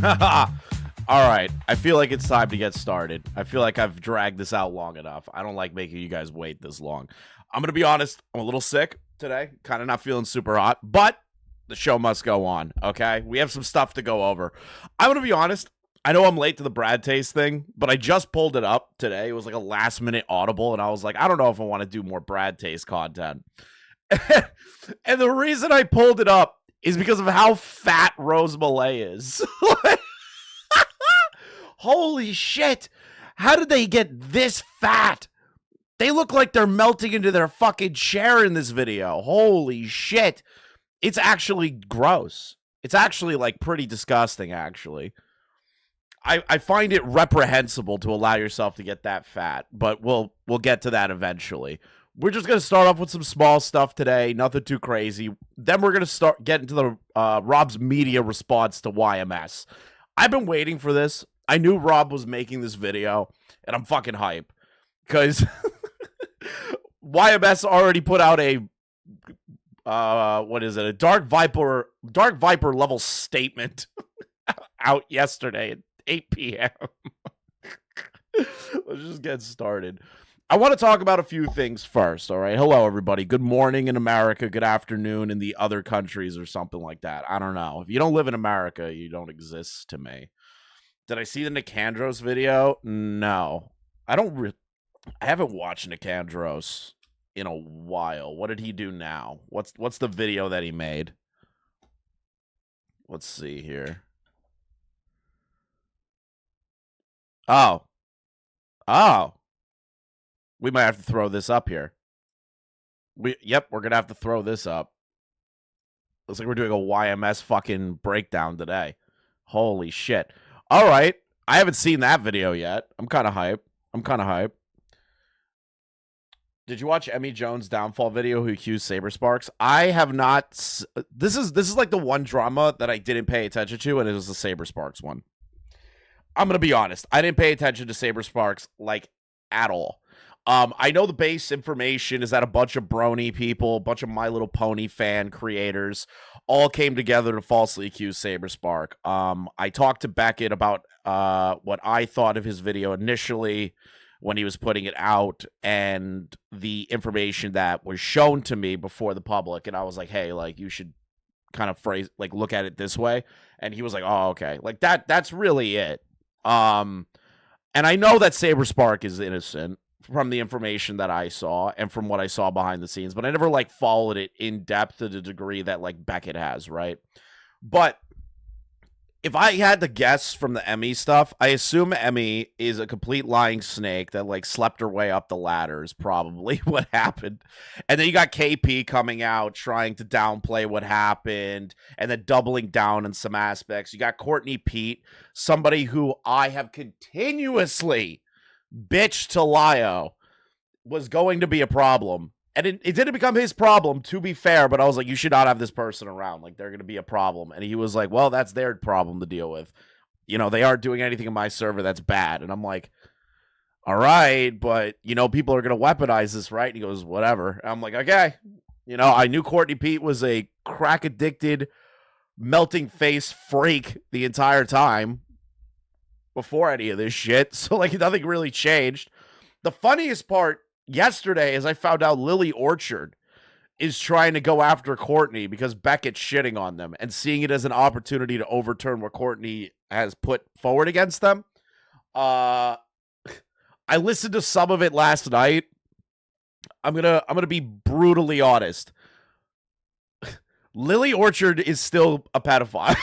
All right. I feel like it's time to get started. I feel like I've dragged this out long enough. I don't like making you guys wait this long. I'm going to be honest. I'm a little sick today. Kind of not feeling super hot, but the show must go on. Okay. We have some stuff to go over. I'm going to be honest. I know I'm late to the Brad Taste thing, but I just pulled it up today. It was like a last minute audible, and I was like, I don't know if I want to do more Brad Taste content. And the reason I pulled it up is because of how fat Rose Malay is. Holy shit. How did they get this fat? They look like they're melting into their fucking chair in this video. Holy shit. It's actually gross. It's actually like pretty disgusting, actually. I find it reprehensible to allow yourself to get that fat, but we'll get to that eventually. We're just going to start off with some small stuff today, nothing too crazy. Then we're going to start getting to the Rob's media response to YMS. I've been waiting for this. I knew Rob was making this video, and I'm fucking hype because YMS already put out a what is it? A Dark Viper level statement out yesterday at 8 p.m. Let's just get started. I want to talk about a few things first, all right? Hello, everybody. Good morning in America. Good afternoon in the other countries or something like that. I don't know. If you don't live in America, you don't exist to me. Did I see the Nicandros video? No. I haven't watched Nicandros in a while. What did he do now? What's the video that he made? Let's see here. Oh. We might have to throw this up here. Yep, we're going to have to throw this up. Looks like we're doing a YMS fucking breakdown today. Holy shit. All right. I haven't seen that video yet. I'm kind of hype. Did you watch Emmy Jones' downfall video who accused Saber Sparks? I have not. This is like the one drama that I didn't pay attention to, and it was the Saber Sparks one. I'm going to be honest. I didn't pay attention to Saber Sparks, like, at all. I know the base information is that a bunch of brony people, a bunch of My Little Pony fan creators all came together to falsely accuse Saber Spark. I talked to Beckett about what I thought of his video initially when he was putting it out and the information that was shown to me before the public. And I was like, hey, like, you should kind of look at it this way. And he was like, oh, okay. Like, that's really it. And I know that Saber Spark is innocent from the information that I saw and from what I saw behind the scenes, but I never like followed it in depth to the degree that like Beckett has, right? But if I had to guess from the Emmy stuff, I assume Emmy is a complete lying snake that like slept her way up the ladder is probably what happened. And then you got KP coming out trying to downplay what happened and then doubling down in some aspects. You got Courtney Pete, somebody who I have continuously bitched to Lio was going to be a problem. And it didn't become his problem, to be fair, but I was like, you should not have this person around. Like, they're going to be a problem. And he was like, well, that's their problem to deal with. You know, they aren't doing anything in my server that's bad. And I'm like, all right, but, you know, people are going to weaponize this, right? And he goes, whatever. And I'm like, okay. You know, I knew Courtney Pete was a crack-addicted, melting face freak the entire time before any of this shit. So, like, nothing really changed. The funniest part yesterday is I found out Lily Orchard is trying to go after Courtney because Beckett's shitting on them and seeing it as an opportunity to overturn what Courtney has put forward against them. I listened to some of it last night. I'm gonna be brutally honest. Lily Orchard is still a pedophile.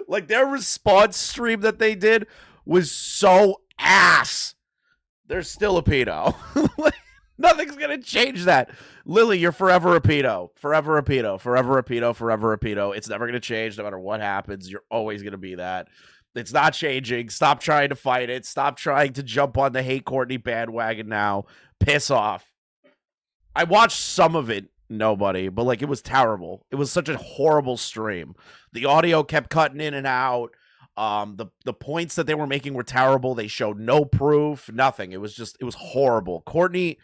Like, their response stream that they did was so ass. They're still a pedo. Nothing's going to change that. Lily, you're forever a pedo. Forever a pedo. Forever a pedo. Forever a pedo. It's never going to change no matter what happens. You're always going to be that. It's not changing. Stop trying to fight it. Stop trying to jump on the hate Courtney bandwagon now. Piss off. I watched some of it, nobody, but like, it was terrible. It was such a horrible stream. The audio kept cutting in and out. The points that they were making were terrible. They showed no proof, nothing. It was horrible. Courtney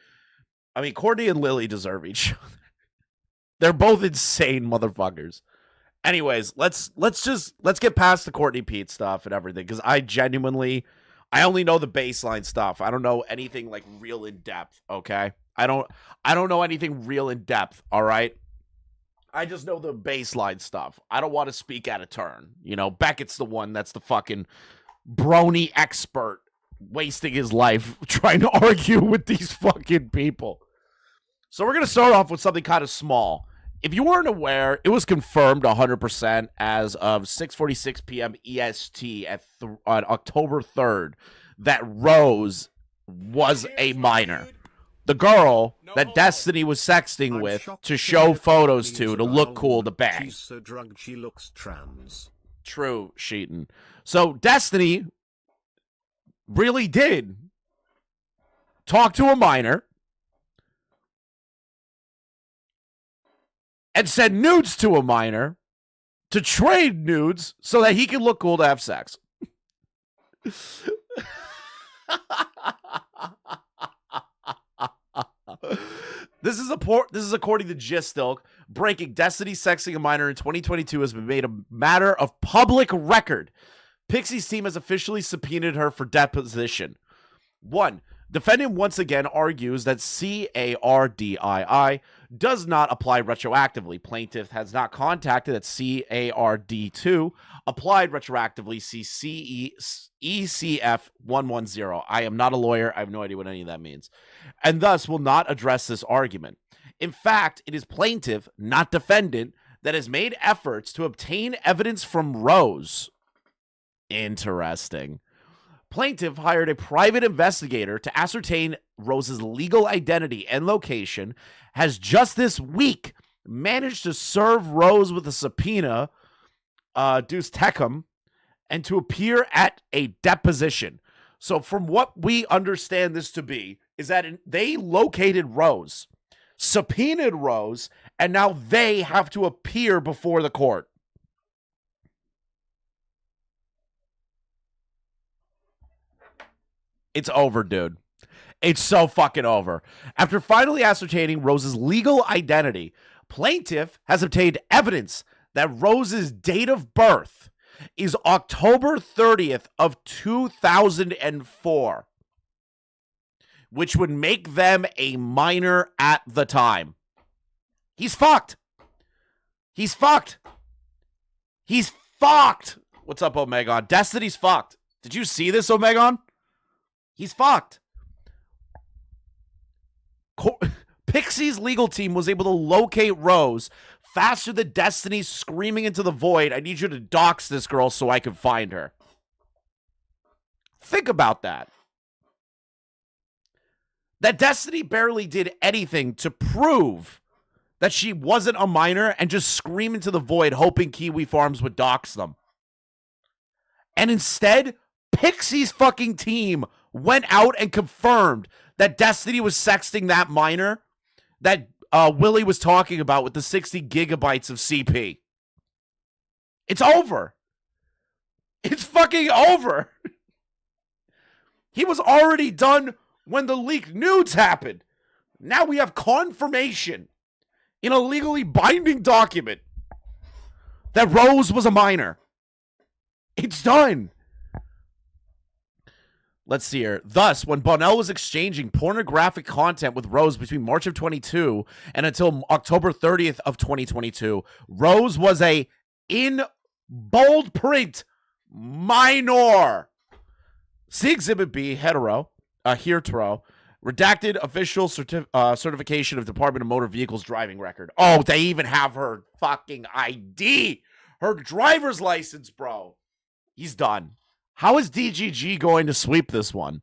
and Lily deserve each other. They're both insane motherfuckers. Anyways, let's get past the Courtney Pete stuff and everything, because I only know the baseline stuff. I don't know anything like real in depth. Okay, I don't know anything real in depth. All right, I just know the baseline stuff. I don't want to speak out of turn. You know, Beckett's the one that's the fucking brony expert, wasting his life trying to argue with these fucking people. So we're gonna start off with something kind of small. If you weren't aware, it was confirmed 100% as of 6:46 p.m. EST on October 3rd that Rose was a minor. The girl that Destiny was sexting with to show photos to look cool to bang. She's so drugged she looks trans. True, Sheeton. So Destiny really did talk to a minor and send nudes to a minor to trade nudes so that he can look cool to have sex. This is according to Gistilk. Breaking: Destiny sexing a minor in 2022 has been made a matter of public record. Pixie's team has officially subpoenaed her for deposition. 1. Defendant once again argues that CARDII does not apply retroactively. Plaintiff has not contacted that CARD2 applied retroactively. See ECF 110. I am not a lawyer. I have no idea what any of that means. And thus will not address this argument. In fact, it is plaintiff, not defendant, that has made efforts to obtain evidence from Rose. Interesting. Plaintiff hired a private investigator to ascertain Rose's legal identity and location, has just this week managed to serve Rose with a subpoena, Deus Tecum, and to appear at a deposition. So from what we understand this to be, is that they located Rose, subpoenaed Rose, and now they have to appear before the court. It's over, dude. It's so fucking over. After finally ascertaining Rose's legal identity, plaintiff has obtained evidence that Rose's date of birth is October 30th of 2004, which would make them a minor at the time. He's fucked. He's fucked. He's fucked. What's up, Omegon? Destiny's fucked. Did you see this, Omegon? He's fucked. Pixie's legal team was able to locate Rose faster than Destiny's screaming into the void, I need you to dox this girl so I can find her. Think about that. That Destiny barely did anything to prove that she wasn't a minor and just scream into the void hoping Kiwi Farms would dox them. And instead, Pixie's fucking team went out and confirmed that Destiny was sexting that minor that Willie was talking about with the 60 gigabytes of CP. It's over. It's fucking over. He was already done when the leaked nudes happened. Now we have confirmation in a legally binding document that Rose was a minor. It's done. Let's see here. Thus, when Bonnell was exchanging pornographic content with Rose between March of 22 and until October 30th of 2022, Rose was a, in bold print, minor. See Exhibit B, hetero, redacted official certification of Department of Motor Vehicles driving record. Oh, they even have her fucking ID. Her driver's license, bro. He's done. How is DGG going to sweep this one?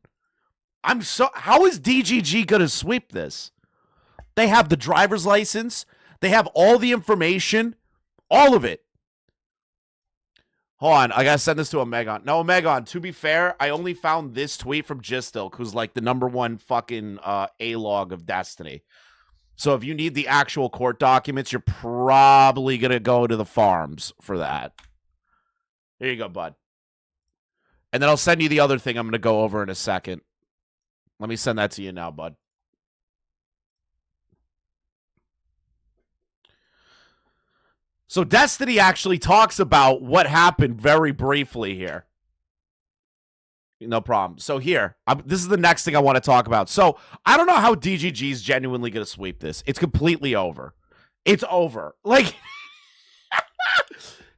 How is DGG going to sweep this? They have the driver's license. They have all the information. All of it. Hold on. I got to send this to Omegon. No, Omegon, to be fair, I only found this tweet from Gistilk, who's like the #1 fucking A-log of Destiny. So if you need the actual court documents, you're probably going to go to the farms for that. Here you go, bud. And then I'll send you the other thing I'm going to go over in a second. Let me send that to you now, bud. So Destiny actually talks about what happened very briefly here. No problem. So here, this is the next thing I want to talk about. So I don't know how DGG is genuinely going to sweep this. It's completely over. It's over. Like,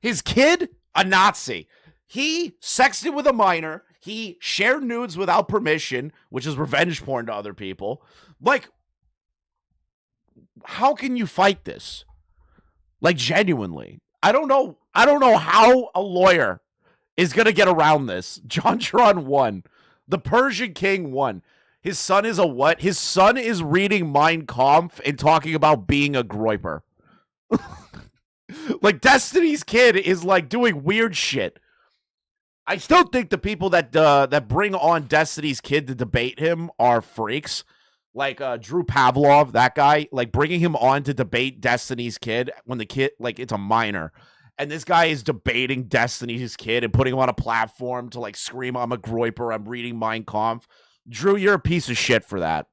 his kid, a Nazi. He sexted with a minor. He shared nudes without permission, which is revenge porn to other people. Like, how can you fight this? Like, genuinely. I don't know how a lawyer is going to get around this. JonTron won. The Persian King won. His son is a what? His son is reading Mein Kampf and talking about being a groiper. Like, Destiny's kid is, like, doing weird shit. I still think the people that bring on Destiny's kid to debate him are freaks. Like, Drew Pavlov, that guy. Like, bringing him on to debate Destiny's kid when the kid, like, it's a minor. And this guy is debating Destiny's kid and putting him on a platform to, like, scream, I'm a groiper, I'm reading Mein Kampf. Drew, you're a piece of shit for that.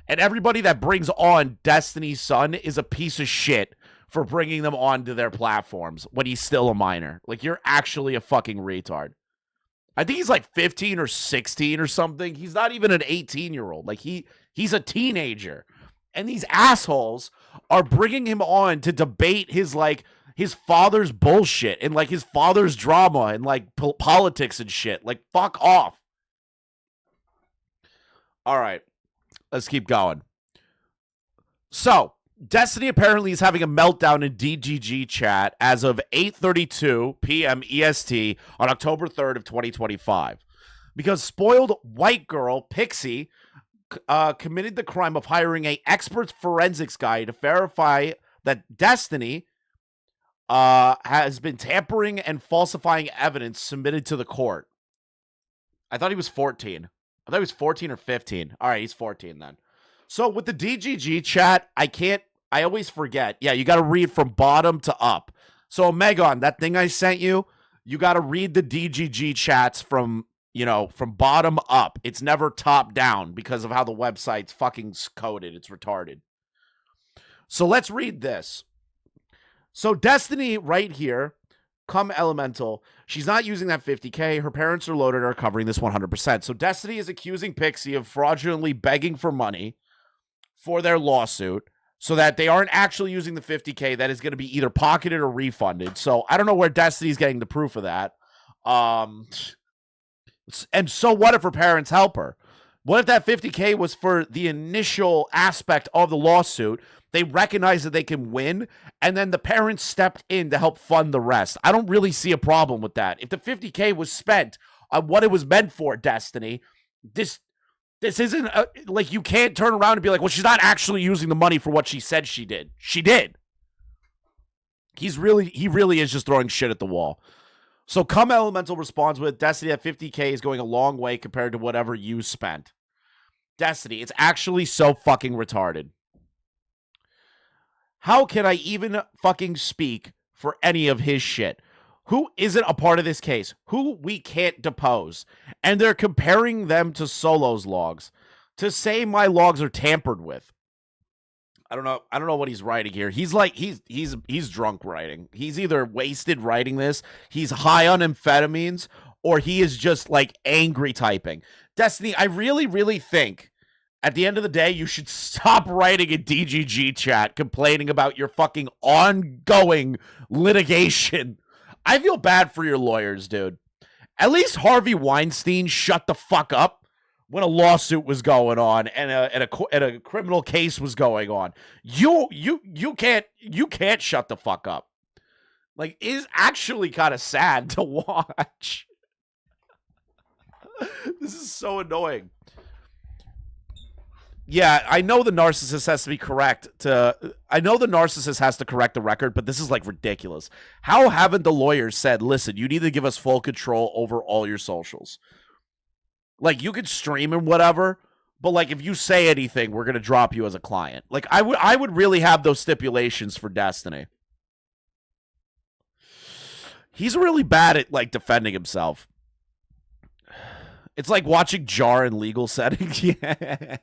And everybody that brings on Destiny's son is a piece of shit for bringing them onto their platforms when he's still a minor. Like, you're actually a fucking retard. I think he's like 15 or 16 or something. He's not even an 18-year-old. Like, he's a teenager. And these assholes are bringing him on to debate his father's bullshit and, like, his father's drama and, like, politics and shit. Like, fuck off. All right. Let's keep going. So, Destiny apparently is having a meltdown in DGG chat as of 8:32 p.m. EST on October 3rd of 2025 because spoiled white girl Pixie committed the crime of hiring an expert forensics guy to verify that Destiny has been tampering and falsifying evidence submitted to the court. I thought he was 14. I thought he was 14 or 15. All right, he's 14 then. So with the DGG chat, I always forget. Yeah, you got to read from bottom to up. So Megon, that thing I sent you, you got to read the DGG chats from bottom up. It's never top down because of how the website's fucking coded. It's retarded. So let's read this. So Destiny right here, come Elemental. She's not using that 50K. Her parents are loaded, are covering this 100%. So Destiny is accusing Pixie of fraudulently begging for money for their lawsuit so that they aren't actually using the 50K that is going to be either pocketed or refunded. So I don't know where Destiny's getting the proof of that. And so what if her parents help her? What if that 50K was for the initial aspect of the lawsuit? They recognize that they can win, and then the parents stepped in to help fund the rest. I don't really see a problem with that. If the 50K was spent on what it was meant for, Destiny, this isn't like you can't turn around and be like, well, she's not actually using the money for what she said she did. She did. He really is just throwing shit at the wall. So Come Elemental responds with, Destiny at 50K is going a long way compared to whatever you spent. Destiny, it's actually so fucking retarded. How can I even fucking speak for any of his shit? Who isn't a part of this case? Who we can't depose? And they're comparing them to Solo's logs. To say my logs are tampered with. I don't know what he's writing here. He's like he's drunk writing. He's either wasted writing this, he's high on amphetamines, or he is just like angry typing. Destiny, I really, really think at the end of the day, you should stop writing a DGG chat complaining about your fucking ongoing litigation. I feel bad for your lawyers, dude. At least Harvey Weinstein shut the fuck up when a lawsuit was going on and a criminal case was going on. You can't shut the fuck up. Like, it is actually kind of sad to watch. This is so annoying. Yeah, I know the narcissist has to be correct I know the narcissist has to correct the record, but this is like ridiculous. How haven't the lawyers said, listen, you need to give us full control over all your socials? Like, you could stream and whatever, but like if you say anything, we're going to drop you as a client. Like, I would really have those stipulations for Destiny. He's really bad at like defending himself. It's like watching Jar in legal settings. Yeah.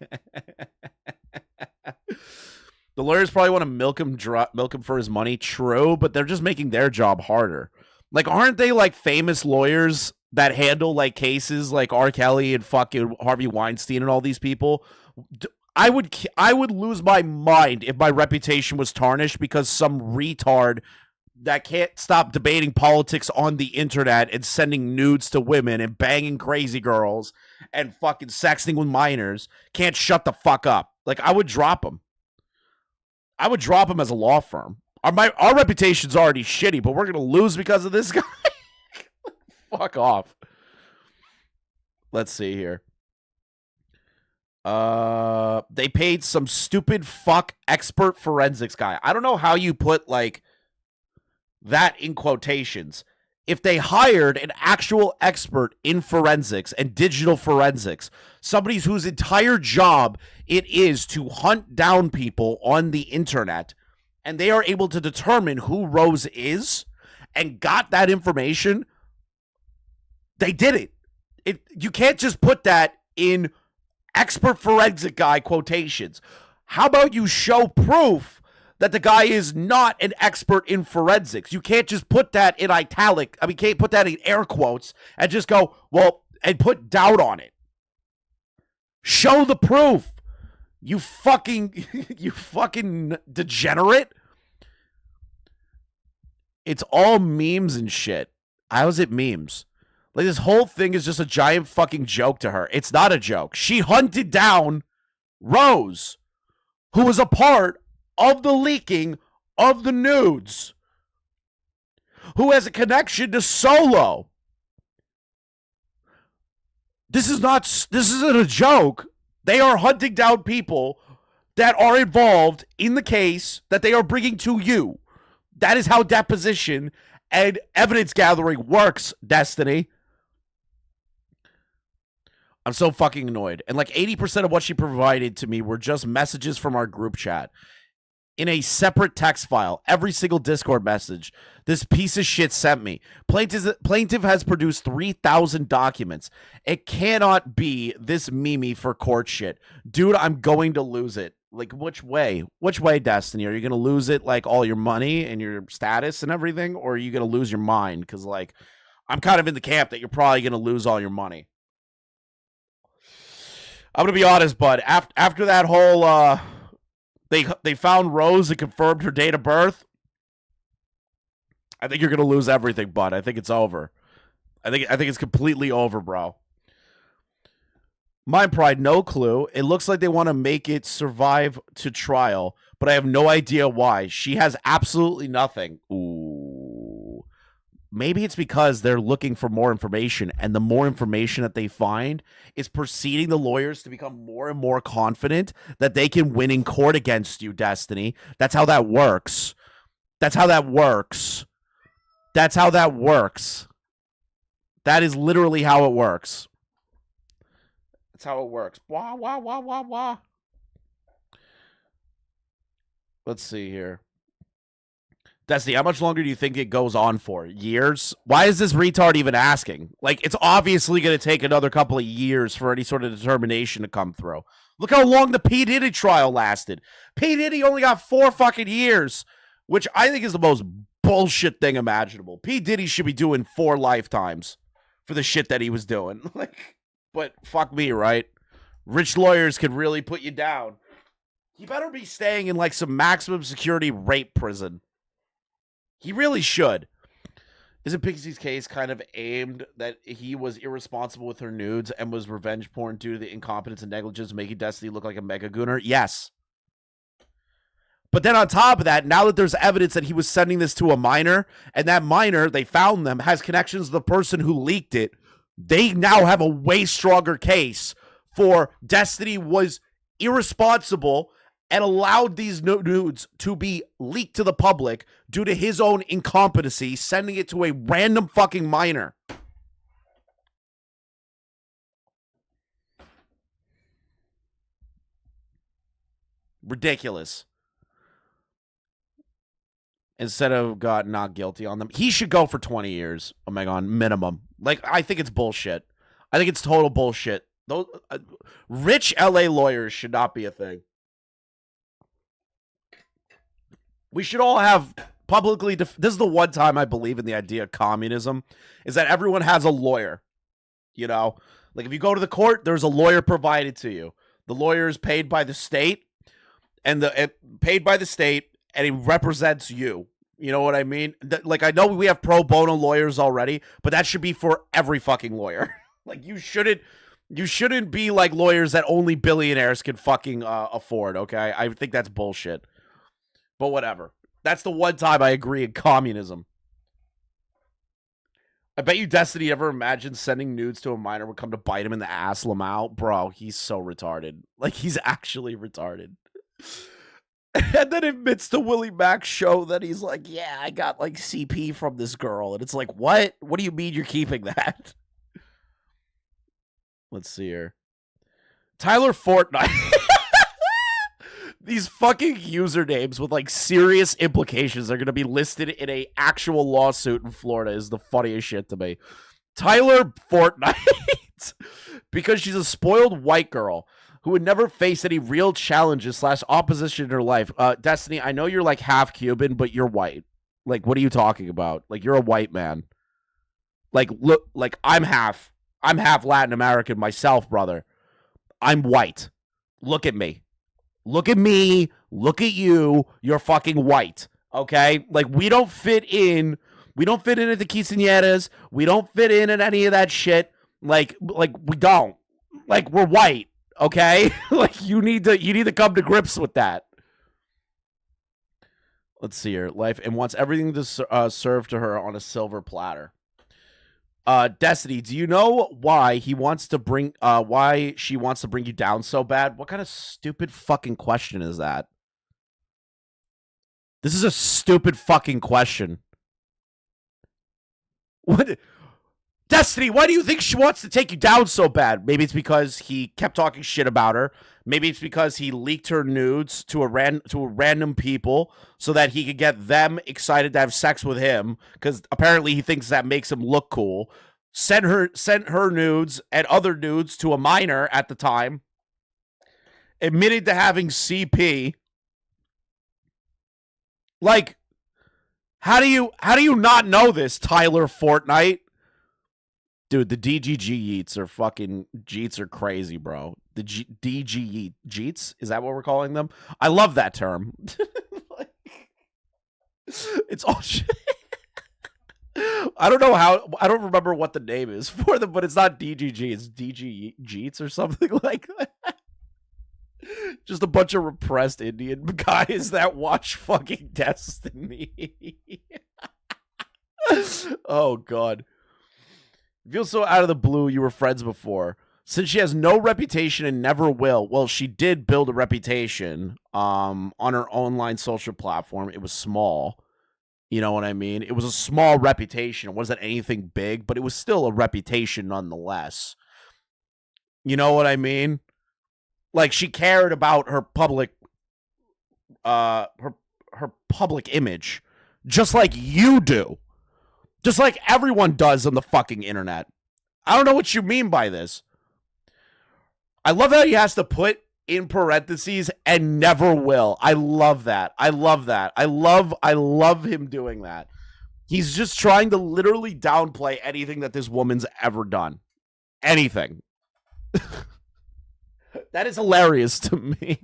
The lawyers probably want to milk him for his money. True, but they're just making their job harder. Like, aren't they like famous lawyers that handle like cases like R. Kelly and fucking Harvey Weinstein and all these people? I would lose my mind if my reputation was tarnished because some retard that can't stop debating politics on the internet and sending nudes to women and banging crazy girls and fucking sexting with minors can't shut the fuck up. Like, I would drop him. I would drop him as a law firm. Our reputation's already shitty, but we're going to lose because of this guy? Fuck off. Let's see here. They paid some stupid fuck expert forensics guy. I don't know how you put, like, that in quotations. If they hired an actual expert in forensics and digital forensics, somebody whose entire job it is to hunt down people on the internet, and they are able to determine who Rose is and got that information, they did it. You can't just put that in expert forensic guy quotations. How about you show proof that the guy is not an expert in forensics? You can't just put that in italic. I mean, can't put that in air quotes and just go, well, and put doubt on it. Show the proof. You fucking degenerate. It's all memes and shit. How is it memes? Like, this whole thing is just a giant fucking joke to her. It's not a joke. She hunted down Rose, who was a part of the leaking of the nudes, who has a connection to Solo. This isn't a joke. They are hunting down people that are involved in the case that they are bringing to you. That is how deposition and evidence gathering works, Destiny. I'm so fucking annoyed. And like 80% of what she provided to me were just messages from our group chat in a separate text file. Every single Discord message this piece of shit sent me. Plaintiff has produced 3,000 documents. It cannot be this meme for court shit. Dude, I'm going to lose it. Like, which way? Which way, Destiny? Are you going to lose it, like, all your money and your status and everything? Or are you going to lose your mind? Because, like, I'm kind of in the camp that you're probably going to lose all your money. I'm going to be honest, bud. After that whole, they found Rose and confirmed her date of birth, I think you're going to lose everything, bud. I think it's over. I think it's completely over, bro. Mind Pride, no clue. It looks like they want to make it survive to trial, but I have no idea why. She has absolutely nothing. Ooh. Maybe it's because they're looking for more information, and the more information that they find is proceeding the lawyers to become more and more confident that they can win in court against you, Destiny. That's how that works. That's how that works. That's how that works. That is literally how it works. That's how it works. Wah, wah, wah, wah, wah. Let's see here. Destiny, how much longer do you think it goes on for? Years? Why is this retard even asking? Like, it's obviously going to take another couple of years for any sort of determination to come through. Look how long the P. Diddy trial lasted. P. Diddy only got 4 fucking years, which I think is the most bullshit thing imaginable. P. Diddy should be doing 4 lifetimes for the shit that he was doing. Like, but fuck me, right? Rich lawyers could really put you down. He better be staying in, like, some maximum security rape prison. He really should. Isn't Pixie's case kind of aimed that he was irresponsible with her nudes and was revenge porn due to the incompetence and negligence making Destiny look like a mega gooner? Yes. But then on top of that, now that there's evidence that he was sending this to a minor, and that minor, they found them, has connections to the person who leaked it, they now have a way stronger case for Destiny was irresponsible and allowed these nudes to be leaked to the public due to his own incompetency, sending it to a random fucking minor. Ridiculous. Instead of got not guilty on them, he should go for 20 years, Omegon, minimum. Like, I think it's bullshit. I think it's total bullshit. Those rich LA lawyers should not be a thing. We should all have publicly. This is the one time I believe in the idea of communism, is that everyone has a lawyer. You know, like if you go to the court, there's a lawyer provided to you. The lawyer is paid by the state, and paid by the state, and he represents you. You know what I mean? Like I know we have pro bono lawyers already, but that should be for every fucking lawyer. Like you shouldn't be like lawyers that only billionaires can fucking afford. Okay, I think that's bullshit. But whatever. That's the one time I agree in communism. I bet you Destiny ever imagined sending nudes to a minor would come to bite him in the ass, Lamau. Bro, he's so retarded. Like, he's actually retarded. And then admits to Willie Mac's show that he's like, yeah, I got, like, CP from this girl. And it's like, what? What do you mean you're keeping that? Let's see here. Tyler Fortnite. These fucking usernames with like serious implications are going to be listed in a actual lawsuit in Florida is the funniest shit to me. Tyler Fortnite, because she's a spoiled white girl who would never face any real challenges / opposition in her life. Destiny, I know you're like half Cuban, but you're white. Like, what are you talking about? Like, you're a white man. Like, look, like I'm half Latin American myself, brother. I'm white. Look at me. Look at me. Look at you. You're fucking white. Okay? Like, we don't fit in. We don't fit in at the quinceañeras. We don't fit in at any of that shit. Like we don't. Like, we're white. Okay? Like, you need to come to grips with that. Let's see here. Life and wants everything to serve to her on a silver platter. Destiny, do you know why she wants to bring you down so bad? What kind of stupid fucking question is that? This is a stupid fucking question. What? Destiny, why do you think she wants to take you down so bad? Maybe it's because he kept talking shit about her. Maybe it's because he leaked her nudes to random people so that he could get them excited to have sex with him, because apparently he thinks that makes him look cool. Sent her nudes and other nudes to a minor at the time. Admitted to having CP. Like, how do you not know this, Tyler Fortnite? Dude, the DGG yeets are crazy, bro. The DG jeets, is that what we're calling them? I love that term. Like, it's all shit. I don't remember what the name is for them, but it's not DGG, it's DG jeets or something like that. Just a bunch of repressed Indian guys that watch fucking Destiny. Oh, God. Feels so out of the blue. You were friends before. Since she has no reputation and never will. Well, she did build a reputation on her online social platform. It was small. You know what I mean? It was a small reputation. It wasn't anything big, but it was still a reputation nonetheless. You know what I mean? Like, she cared about her public her public image, just like you do. Just like everyone does on the fucking internet. I don't know what you mean by this. I love how he has to put in parentheses and never will. I love that. I love that. I love him doing that. He's just trying to literally downplay anything that this woman's ever done. Anything. That is hilarious to me.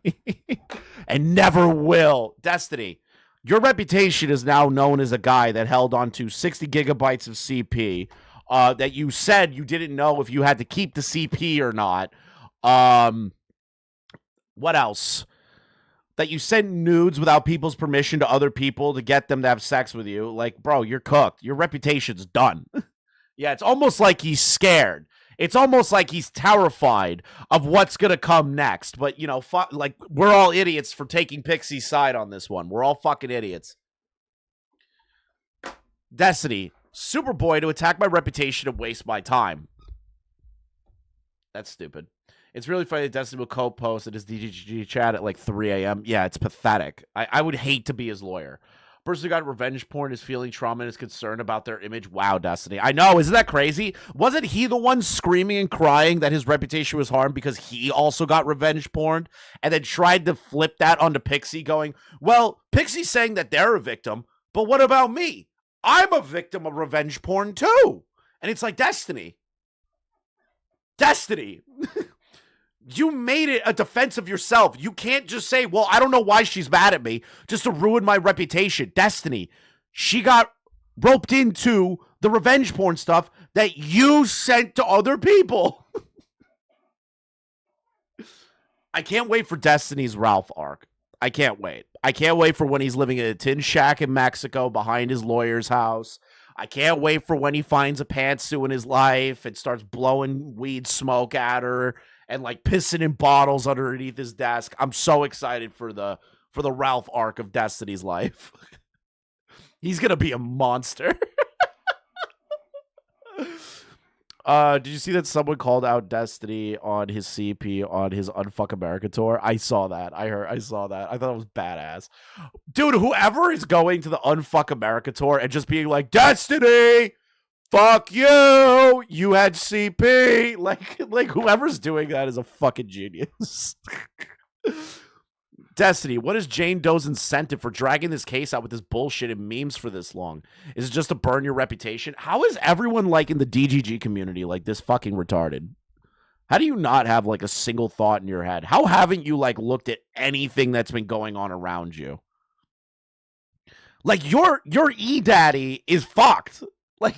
And never will. Destiny. Your reputation is now known as a guy that held on to 60 gigabytes of CP that you said you didn't know if you had to keep the CP or not. What else? That you sent nudes without people's permission to other people to get them to have sex with you. Like, bro, you're cooked. Your reputation's done. Yeah, it's almost like he's scared. It's almost like he's terrified of what's going to come next. But, you know, like, we're all idiots for taking Pixie's side on this one. We're all fucking idiots. Destiny, Superboy to attack my reputation and waste my time. That's stupid. It's really funny that Destiny will co-post at his DGG chat at like 3 a.m. Yeah, it's pathetic. I would hate to be his lawyer. Person who got revenge porn is feeling trauma and is concerned about their image. Wow, Destiny. I know. Isn't that crazy? Wasn't he the one screaming and crying that his reputation was harmed because he also got revenge porn and then tried to flip that onto Pixie going, well, Pixie's saying that they're a victim, but what about me? I'm a victim of revenge porn too. And it's like, Destiny. You made it a defense of yourself. You can't just say, well, I don't know why she's mad at me just to ruin my reputation. Destiny, she got roped into the revenge porn stuff that you sent to other people. I can't wait for Destiny's Ralph arc. I can't wait. I can't wait for when he's living in a tin shack in Mexico behind his lawyer's house. I can't wait for when he finds a pantsuit in his life and starts blowing weed smoke at her and like pissing in bottles underneath his desk. I'm so excited for the Ralph arc of Destiny's life. He's gonna be a monster. Did you see that someone called out Destiny on his CP on his Unfuck America tour? I saw that. I saw that. I thought it was badass. Dude, whoever is going to the Unfuck America tour and just being like, Destiny, fuck you, you had CP. Like whoever's doing that is a fucking genius. Destiny, what is Jane Doe's incentive for dragging this case out with this bullshit and memes for this long? Is it just to burn your reputation? How is everyone like in the DGG community like this fucking retarded? How do you not have like a single thought in your head? How haven't you like looked at anything that's been going on around you? Like your E-daddy is fucked. Like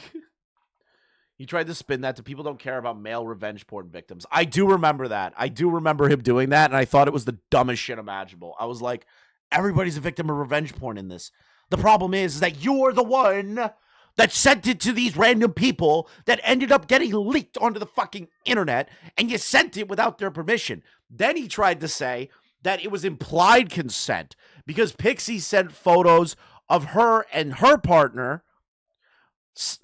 he tried to spin that to people don't care about male revenge porn victims. I do remember that. I do remember him doing that, and I thought it was the dumbest shit imaginable. I was like, everybody's a victim of revenge porn in this. The problem is that you're the one that sent it to these random people that ended up getting leaked onto the fucking internet, and you sent it without their permission. Then he tried to say that it was implied consent because Pixie sent photos of her and her partner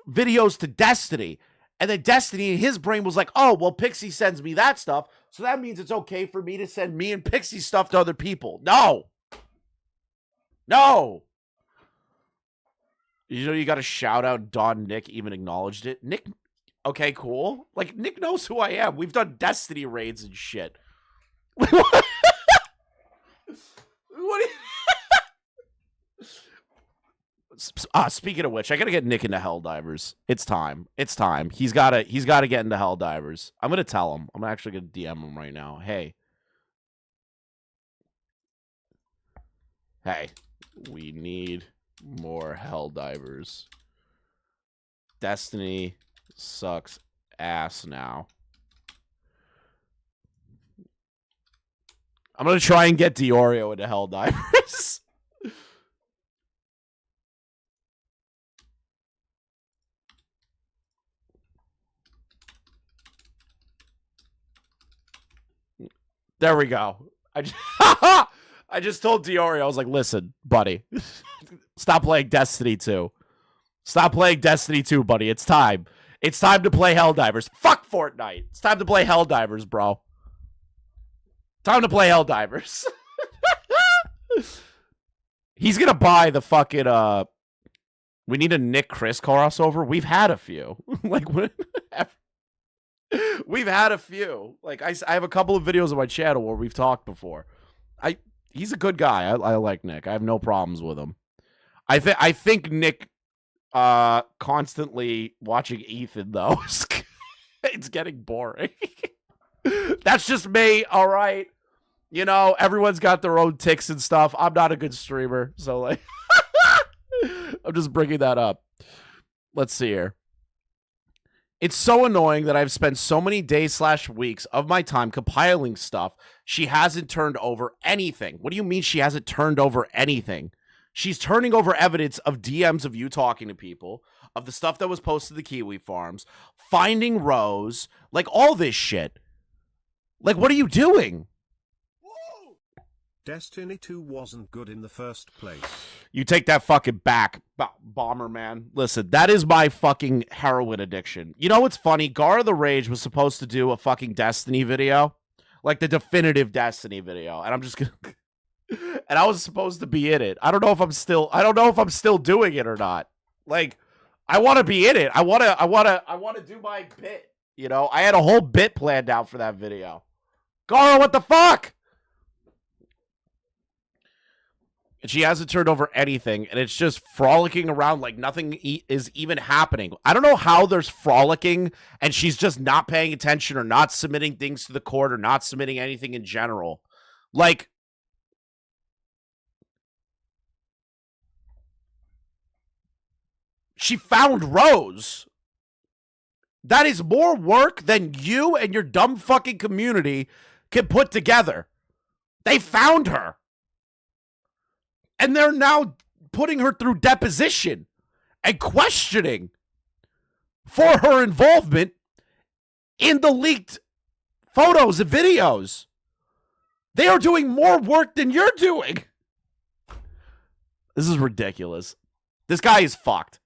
videos to Destiny, and then Destiny in his brain was like, oh, well, Pixie sends me that stuff, so that means it's okay for me to send me and Pixie stuff to other people. No. You know, you got to shout out Don Nick even acknowledged it. Nick, okay, cool. Like, Nick knows who I am. We've done Destiny raids and shit. What? Speaking of which, I gotta get Nick into Helldivers. It's time. He's gotta get into Helldivers. I'm gonna tell him. I'm actually gonna DM him right now. Hey, we need more Helldivers. Destiny sucks ass now. I'm gonna try and get Diorio into Helldivers. There we go. I just told Diorio, I was like, listen, buddy, stop playing Destiny 2. Stop playing Destiny 2, buddy. It's time. It's time to play Helldivers. Fuck Fortnite. It's time to play Helldivers, bro. Time to play Helldivers. He's going to buy the fucking, we need a Nick Chris crossover. We've had a few. Like, we've had a few. Like I have a couple of videos on my channel where we've talked before. He's a good guy. I like Nick. I have no problems with him. I think Nick constantly watching Ethan though. It's getting boring. That's just me. All right. You know, everyone's got their own ticks and stuff. I'm not a good streamer, so like I'm just bringing that up. Let's see here. It's so annoying that I've spent so many days/weeks of my time compiling stuff. She hasn't turned over anything. What do you mean she hasn't turned over anything? She's turning over evidence of DMs of you talking to people, of the stuff that was posted to the Kiwi Farms, finding Rose, like all this shit. Like, what are you doing? Destiny 2 wasn't good in the first place. You take that fucking back, Bomber Man. Listen, that is my fucking heroin addiction. You know what's funny? Gar the Rage was supposed to do a fucking Destiny video. Like the definitive Destiny video. And I'm just gonna... and I was supposed to be in it. I don't know if I'm still doing it or not. Like, I want to be in it. I want to do my bit. You know, I had a whole bit planned out for that video. Gara, what the fuck? And she hasn't turned over anything, and it's just frolicking around like nothing is even happening. I don't know how there's frolicking, and she's just not paying attention or not submitting things to the court or not submitting anything in general. Like, she found Rose. That is more work than you and your dumb fucking community can put together. They found her. And they're now putting her through deposition and questioning for her involvement in the leaked photos and videos. They are doing more work than you're doing. This is ridiculous. This guy is fucked.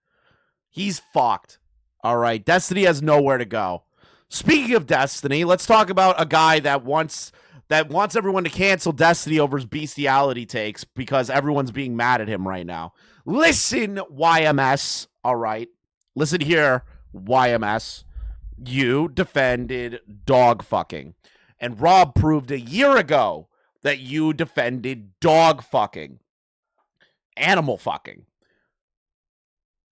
He's fucked. All right. Destiny has nowhere to go. Speaking of Destiny, let's talk about a guy that wants everyone to cancel Destiny over his bestiality takes because everyone's being mad at him right now. Listen, YMS. All right. Listen here, YMS. You defended dog fucking. And Rob proved a year ago that you defended dog fucking. Animal fucking.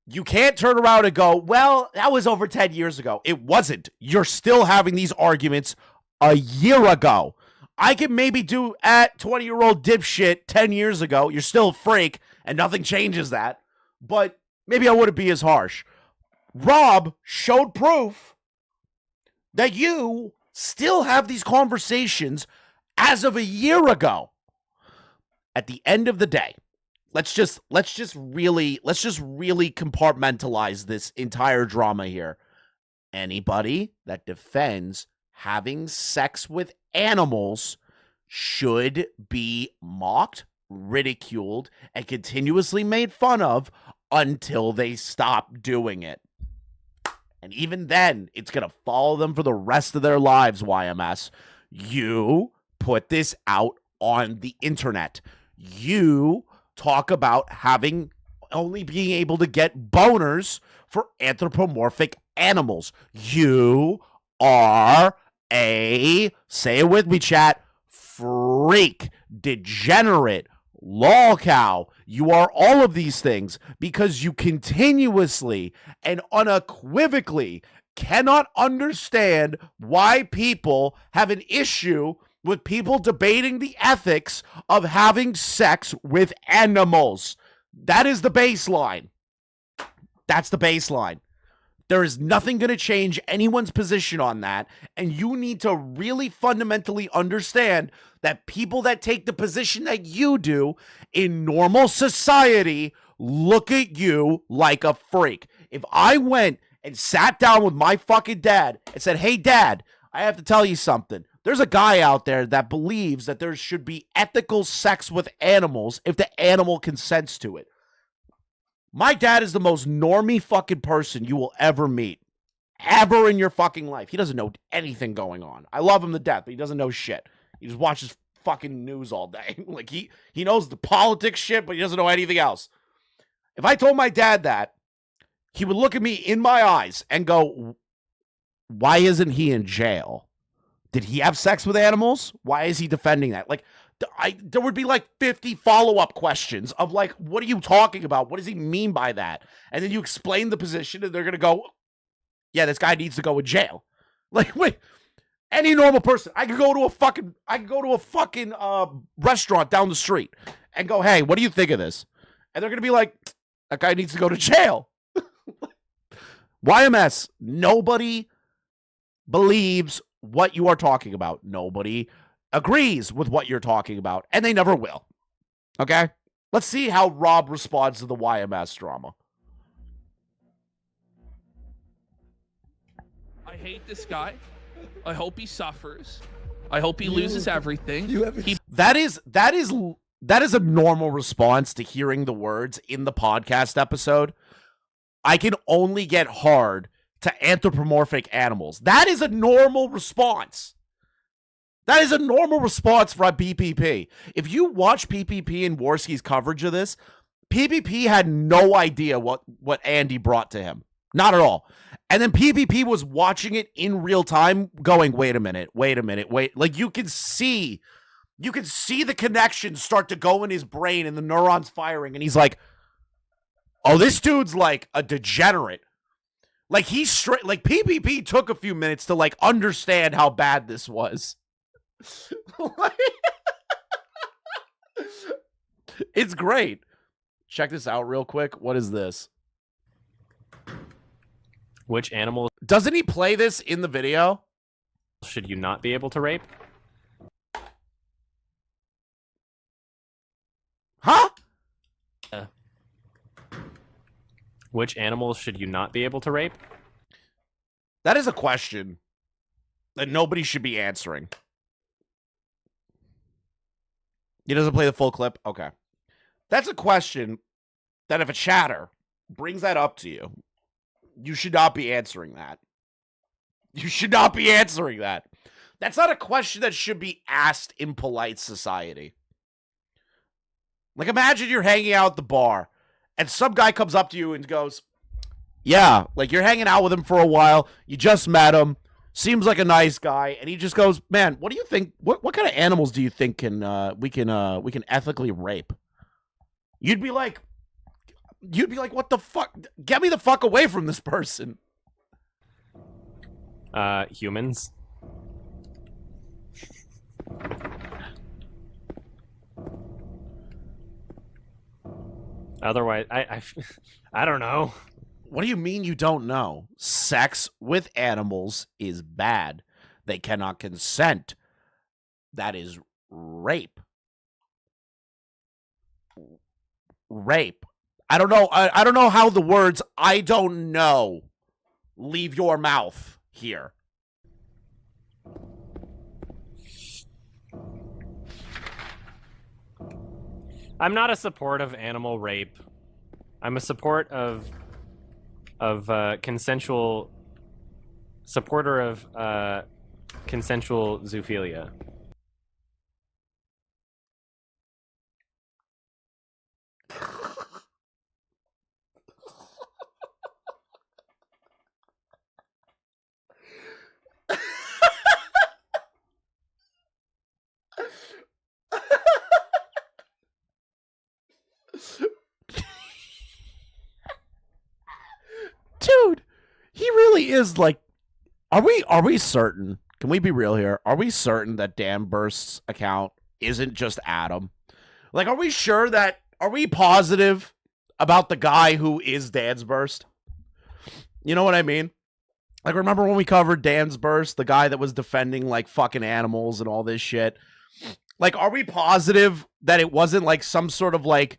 You can't turn around and go, well, that was over 10 years ago. It wasn't. You're still having these arguments a year ago. I can maybe do at 20-year-old dipshit 10 years ago. You're still a freak, and nothing changes that. But maybe I wouldn't be as harsh. Rob showed proof that you still have these conversations as of a year ago. At the end of the day, let's just really compartmentalize this entire drama here. Anybody that defends having sex with animals should be mocked, ridiculed, and continuously made fun of until they stop doing it. And even then, it's going to follow them for the rest of their lives, YMS. You put this out on the internet. You talk about only being able to get boners for anthropomorphic animals. You are say it with me, chat, freak, degenerate, lol cow. You are all of these things because you continuously and unequivocally cannot understand why people have an issue with people debating the ethics of having sex with animals. That is the baseline. That's the baseline. There is nothing going to change anyone's position on that, and you need to really fundamentally understand that people that take the position that you do in normal society look at you like a freak. If I went and sat down with my fucking dad and said, hey, Dad, I have to tell you something. There's a guy out there that believes that there should be ethical sex with animals if the animal consents to it. My dad is the most normie fucking person you will ever meet. Ever in your fucking life. He doesn't know anything going on. I love him to death, but he doesn't know shit. He just watches fucking news all day. Like, he knows the politics shit, but he doesn't know anything else. If I told my dad that, he would look at me in my eyes and go, why isn't he in jail? Did he have sex with animals? Why is he defending that? Like, there would be like 50 follow-up questions of like, what are you talking about? What does he mean by that? And then you explain the position and they're going to go, yeah, this guy needs to go in jail. Like, wait, any normal person, I could go to a fucking restaurant down the street and go, hey, what do you think of this? And they're going to be like, that guy needs to go to jail. YMS, nobody believes what you are talking about. Nobody agrees with what you're talking about, and they never will. Okay? Let's see how Rob responds to the YMS drama. I hate this guy. I hope he suffers. I hope he loses everything. That is a normal response to hearing the words in the podcast episode. I can only get hard to anthropomorphic animals. That is a normal response. That is a normal response for a PPP. If you watch PPP and Warski's coverage of this, PPP had no idea what Andy brought to him. Not at all. And then PPP was watching it in real time going, wait a minute. Like you can see the connections start to go in his brain and the neurons firing. And he's like, oh, this dude's like a degenerate. Like he's straight, like PPP took a few minutes to like understand how bad this was. It's great. Check this out real quick. What is this? Which animal Doesn't he play this in the video? should you not be able to rape? Huh? Which animals should you not be able to rape? That is a question that nobody should be answering. He doesn't play the full clip? Okay. That's a question that if a chatter brings that up to you, you should not be answering that. You should not be answering that. That's not a question that should be asked in polite society. Like, imagine you're hanging out at the bar, and some guy comes up to you and goes, yeah, like you're hanging out with him for a while, you just met him, seems like a nice guy, and he just goes, man, what do you think, what kind of animals do you think we can ethically rape? You'd be like, what the fuck? Get me the fuck away from this person. Humans. Otherwise, I don't know. What do you mean you don't know? Sex with animals is bad. They cannot consent. That is rape. Rape. I don't know. I don't know how the words "I don't know" leave your mouth here. I'm not a support of animal rape. I'm a support of consensual supporter of consensual zoophilia. Dude, he really is like, are we certain? Can we be real here? Are we certain that Dan Burst's account isn't just Adam? Like, are we positive about the guy who is Dan's Burst? You know what I mean? Like, remember when we covered Dan's Burst, the guy that was defending like fucking animals and all this shit? Like, are we positive that it wasn't like some sort of like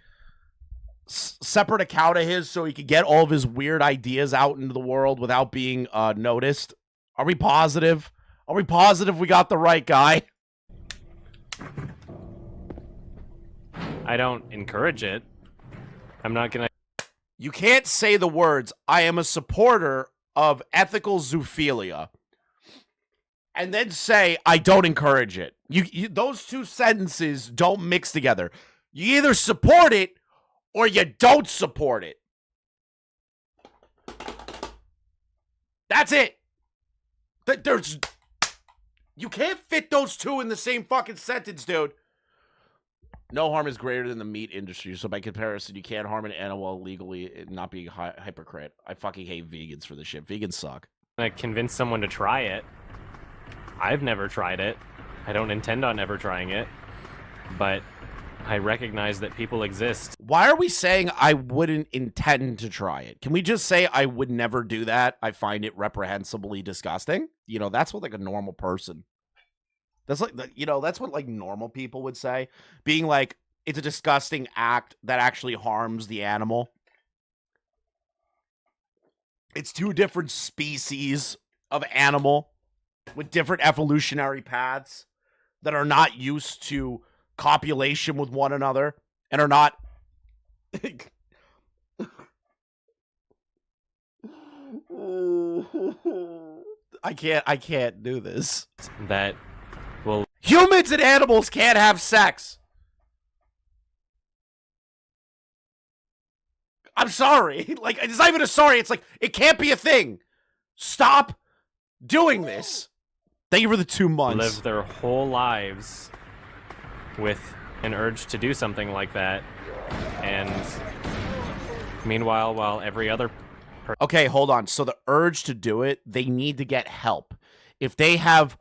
separate account of his so he could get all of his weird ideas out into the world without being noticed? Are we positive? Are we positive we got the right guy? I don't encourage it. I'm not gonna. You can't say the words, I am a supporter of ethical zoophilia, and then say, I don't encourage it. You those two sentences don't mix together. You either support it or you don't support it. That's it. You can't fit those two in the same fucking sentence, dude. No harm is greater than the meat industry, so by comparison, you can't harm an animal legally and not being a hypocrite. I fucking hate vegans for this shit. Vegans suck. I convince someone to try it. I've never tried it. I don't intend on ever trying it. But I recognize that people exist. Why are we saying I wouldn't intend to try it? Can we just say I would never do that? I find it reprehensibly disgusting. You know, that's what like a normal person. That's like, you know, that's what like normal people would say. Being like, it's a disgusting act that actually harms the animal. It's two different species of animal with different evolutionary paths that are not used to copulation with one another and are not I can't do this. That will Humans and animals can't have sex. I'm sorry. Like, it's not even a sorry. It's like, it can't be a thing. Stop doing this. Thank you for the 2 months. Live their whole lives with an urge to do something like that, and meanwhile, while every other Okay, hold on. So the urge to do it, they need to get help. If they have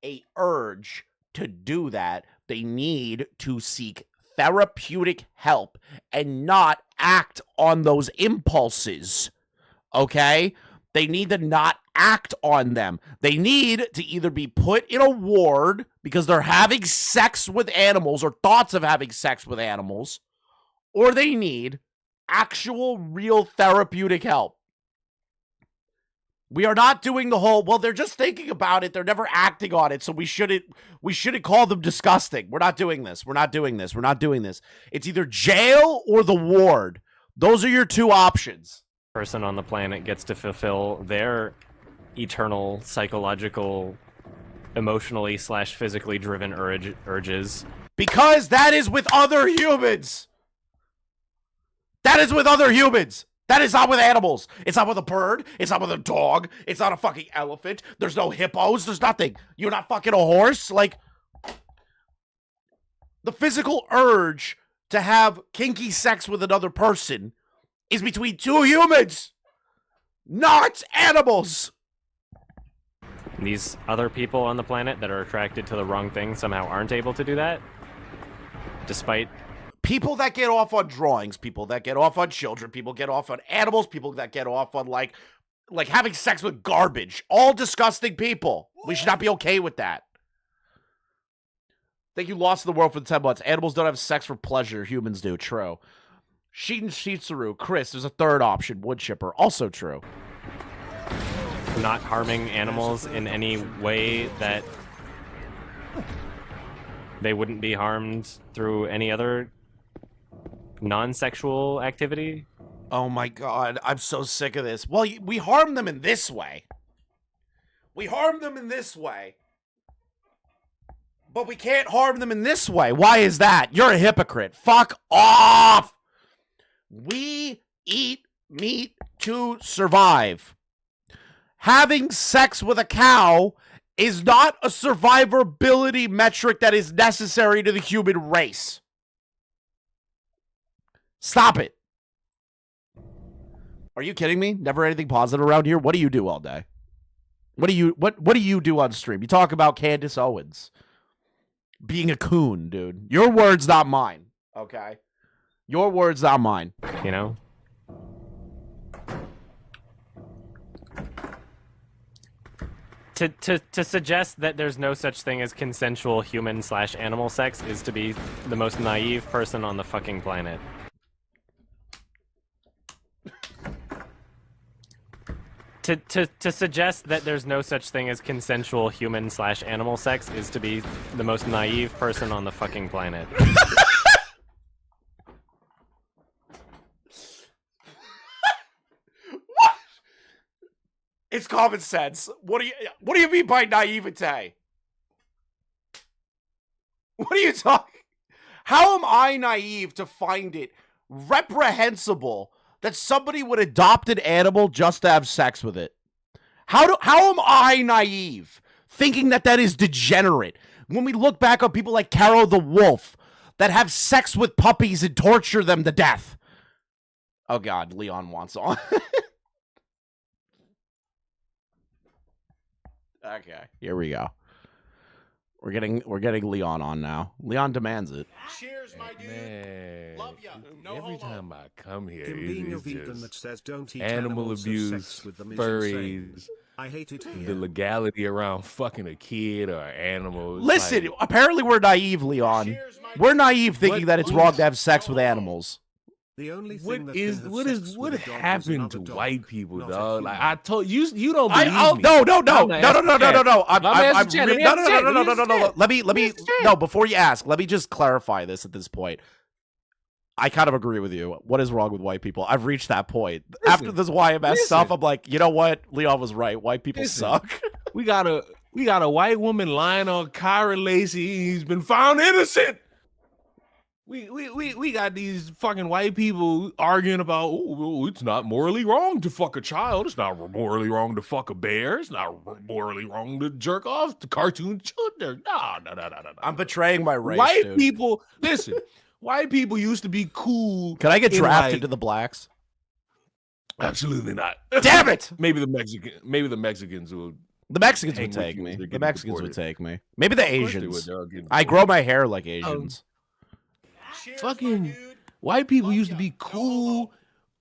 a urge to do that, they need to seek therapeutic help and not act on those impulses. Okay? They need to not act on them. They need to either be put in a ward because they're having sex with animals or thoughts of having sex with animals, or they need actual, real therapeutic help. We are not doing the whole, well, they're just thinking about it. They're never acting on it. So we shouldn't call them disgusting. We're not doing this. We're not doing this. We're not doing this. It's either jail or the ward. Those are your 2 options. person on the planet gets to fulfill their eternal psychological, emotionally / physically driven urges. Because that is with other humans. That is with other humans. That is not with animals. It's not with a bird. It's not with a dog. It's not a fucking elephant. There's no hippos. There's nothing. You're not fucking a horse. Like, the physical urge to have kinky sex with another person is between 2 humans, not animals. These other people on the planet that are attracted to the wrong thing somehow aren't able to do that, despite... People that get off on drawings, people that get off on children, people get off on animals, people that get off on like having sex with garbage. All disgusting people. We should not be okay with that. Think you lost the world for the 10 months. Animals don't have sex for pleasure. Humans do. True. Sheetan Shitsuru. Chris, there's a third option. Wood chipper. Also true. Not harming animals in any way that they wouldn't be harmed through any other non-sexual activity. Oh my god, I'm so sick of this. Well, we harm them in this way. We harm them in this way. But we can't harm them in this way. Why is that? You're a hypocrite. Fuck off. We eat meat to survive. Having sex with a cow is not a survivability metric that is necessary to the human race. Stop it. Are you kidding me? Never anything positive around here? What do you do all day? What do you do on stream? You talk about Candace Owens being a coon, dude. Your words, not mine. Okay? Your words, not mine. You know? To suggest that there's no such thing as consensual human / animal sex is to be the most naive person on the fucking planet. To suggest that there's no such thing as consensual human / animal sex is to be the most naive person on the fucking planet. What? It's common sense. What do you mean by naivete? What are you talking? How am I naive to find it reprehensible that somebody would adopt an animal just to have sex with it? How am I naive thinking that that is degenerate when we look back on people like Carol the Wolf that have sex with puppies and torture them to death? Oh god, Leon wants on. Okay, here we go. We're getting Leon on now. Leon demands it. Cheers, my dude. Man, Love ya. No every homo. time I come here, Him being a it's vegan just that says don't eat animal animals, so abuse, sex with them is insane. furries, I hate it the here. legality around fucking a kid or animals. Listen, like, apparently we're naive, Leon. Cheers, my We're dude. naive thinking What that it's is- wrong to have sex with animals. The only thing what that is can have what sex is with what a dog is happened another to dog, white people, not a dog? Like human. I told you, you don't believe me. No. I'm gonna ask the chat. I'm Let me ask I'm the chat. re- Let me no, ask no, the no, chat. no, no, Let me no, ask no, the no. chat. Let me Let me ask the chat. no. Before you ask, let me just clarify this at this point. I kind of agree with you. What is wrong with white people? I've reached that point. After this YMS stuff, I'm like, you know what? Leon was right. White people Listen. suck. We gotta We got a white woman lying on Kyra Lacey. He's been found innocent. We got these fucking white people arguing about, oh, it's not morally wrong to fuck a child. It's not morally wrong to fuck a bear. It's not morally wrong to jerk off to cartoon children. No. I'm betraying my race, White dude. people, listen, white people used to be cool. Can I get in, drafted like- to the blacks? Absolutely not. Damn it! Maybe the Mexicans will. The Mexicans Hang would with take you as me. they're The getting Mexicans would deported. take me. Maybe the Of course they would, Asians. they're all getting I deported. grow my hair like Asians. Fucking white people used to be cool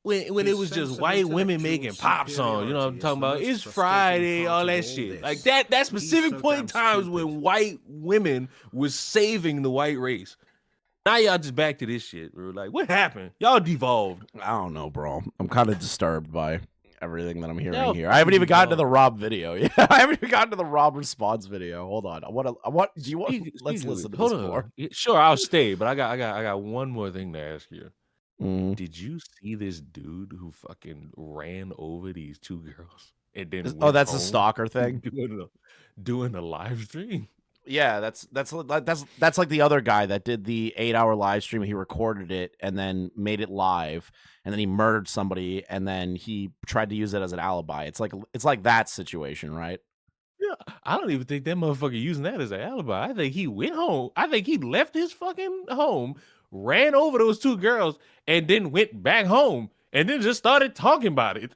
when it was just white women making pop songs. You know what I'm talking about? It's Friday, all that shit. Like that specific point in time was when white women was saving the white race. Now y'all just back to this shit. We're like, what happened? Y'all devolved. I don't know, bro. I'm kind of disturbed by everything that I'm hearing No, here. I haven't even gotten to no. the Rob video. Yeah, I haven't even gotten to the Rob response video. Hold on. Do you want? Let's listen to this more. Sure, I'll stay, but I got one more thing to ask you. Mm. Did you see this dude who fucking ran over these two girls and then? Oh, went that's a home stalker thing. doing a live stream. Yeah, that's like the other guy that did the 8-hour live stream. He recorded it and then made it live, and then he murdered somebody, and then he tried to use it as an alibi. It's like that situation, right? Yeah, I don't even think that motherfucker using that as an alibi. I think he went home. I think he left his fucking home, ran over those two girls, and then went back home, and then just started talking about it.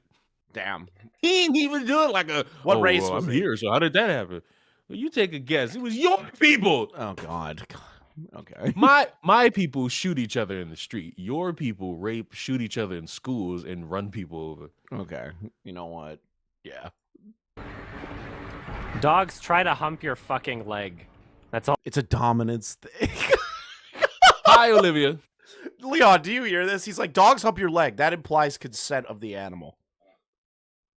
Damn. He didn't even do it like a What race well, was I'm he? here, so how did that happen? Well, you take a guess. It was your people. Oh God. Okay. My people shoot each other in the street. Your people rape, shoot each other in schools, and run people over. Okay. You know what? Yeah. Dogs try to hump your fucking leg. That's all. It's a dominance thing. Hi, Olivia. Leon, do you hear this? He's like, dogs hump your leg. That implies consent of the animal.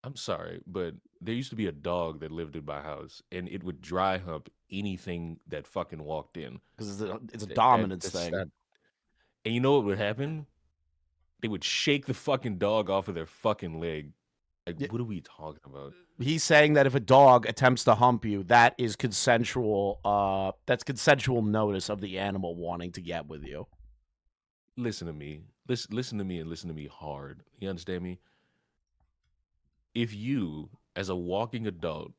I'm sorry, but there used to be a dog that lived in my house, and it would dry hump anything that fucking walked in. Because it's a That- dominance that's thing. not- And you know what would happen? They would shake the fucking dog off of their fucking leg. Like, Yeah. what are we talking about? He's saying that if a dog attempts to hump you, that is consensual. That's consensual notice of the animal wanting to get with you. Listen to me. Listen to me and listen to me hard. You understand me? If you, as a walking adult,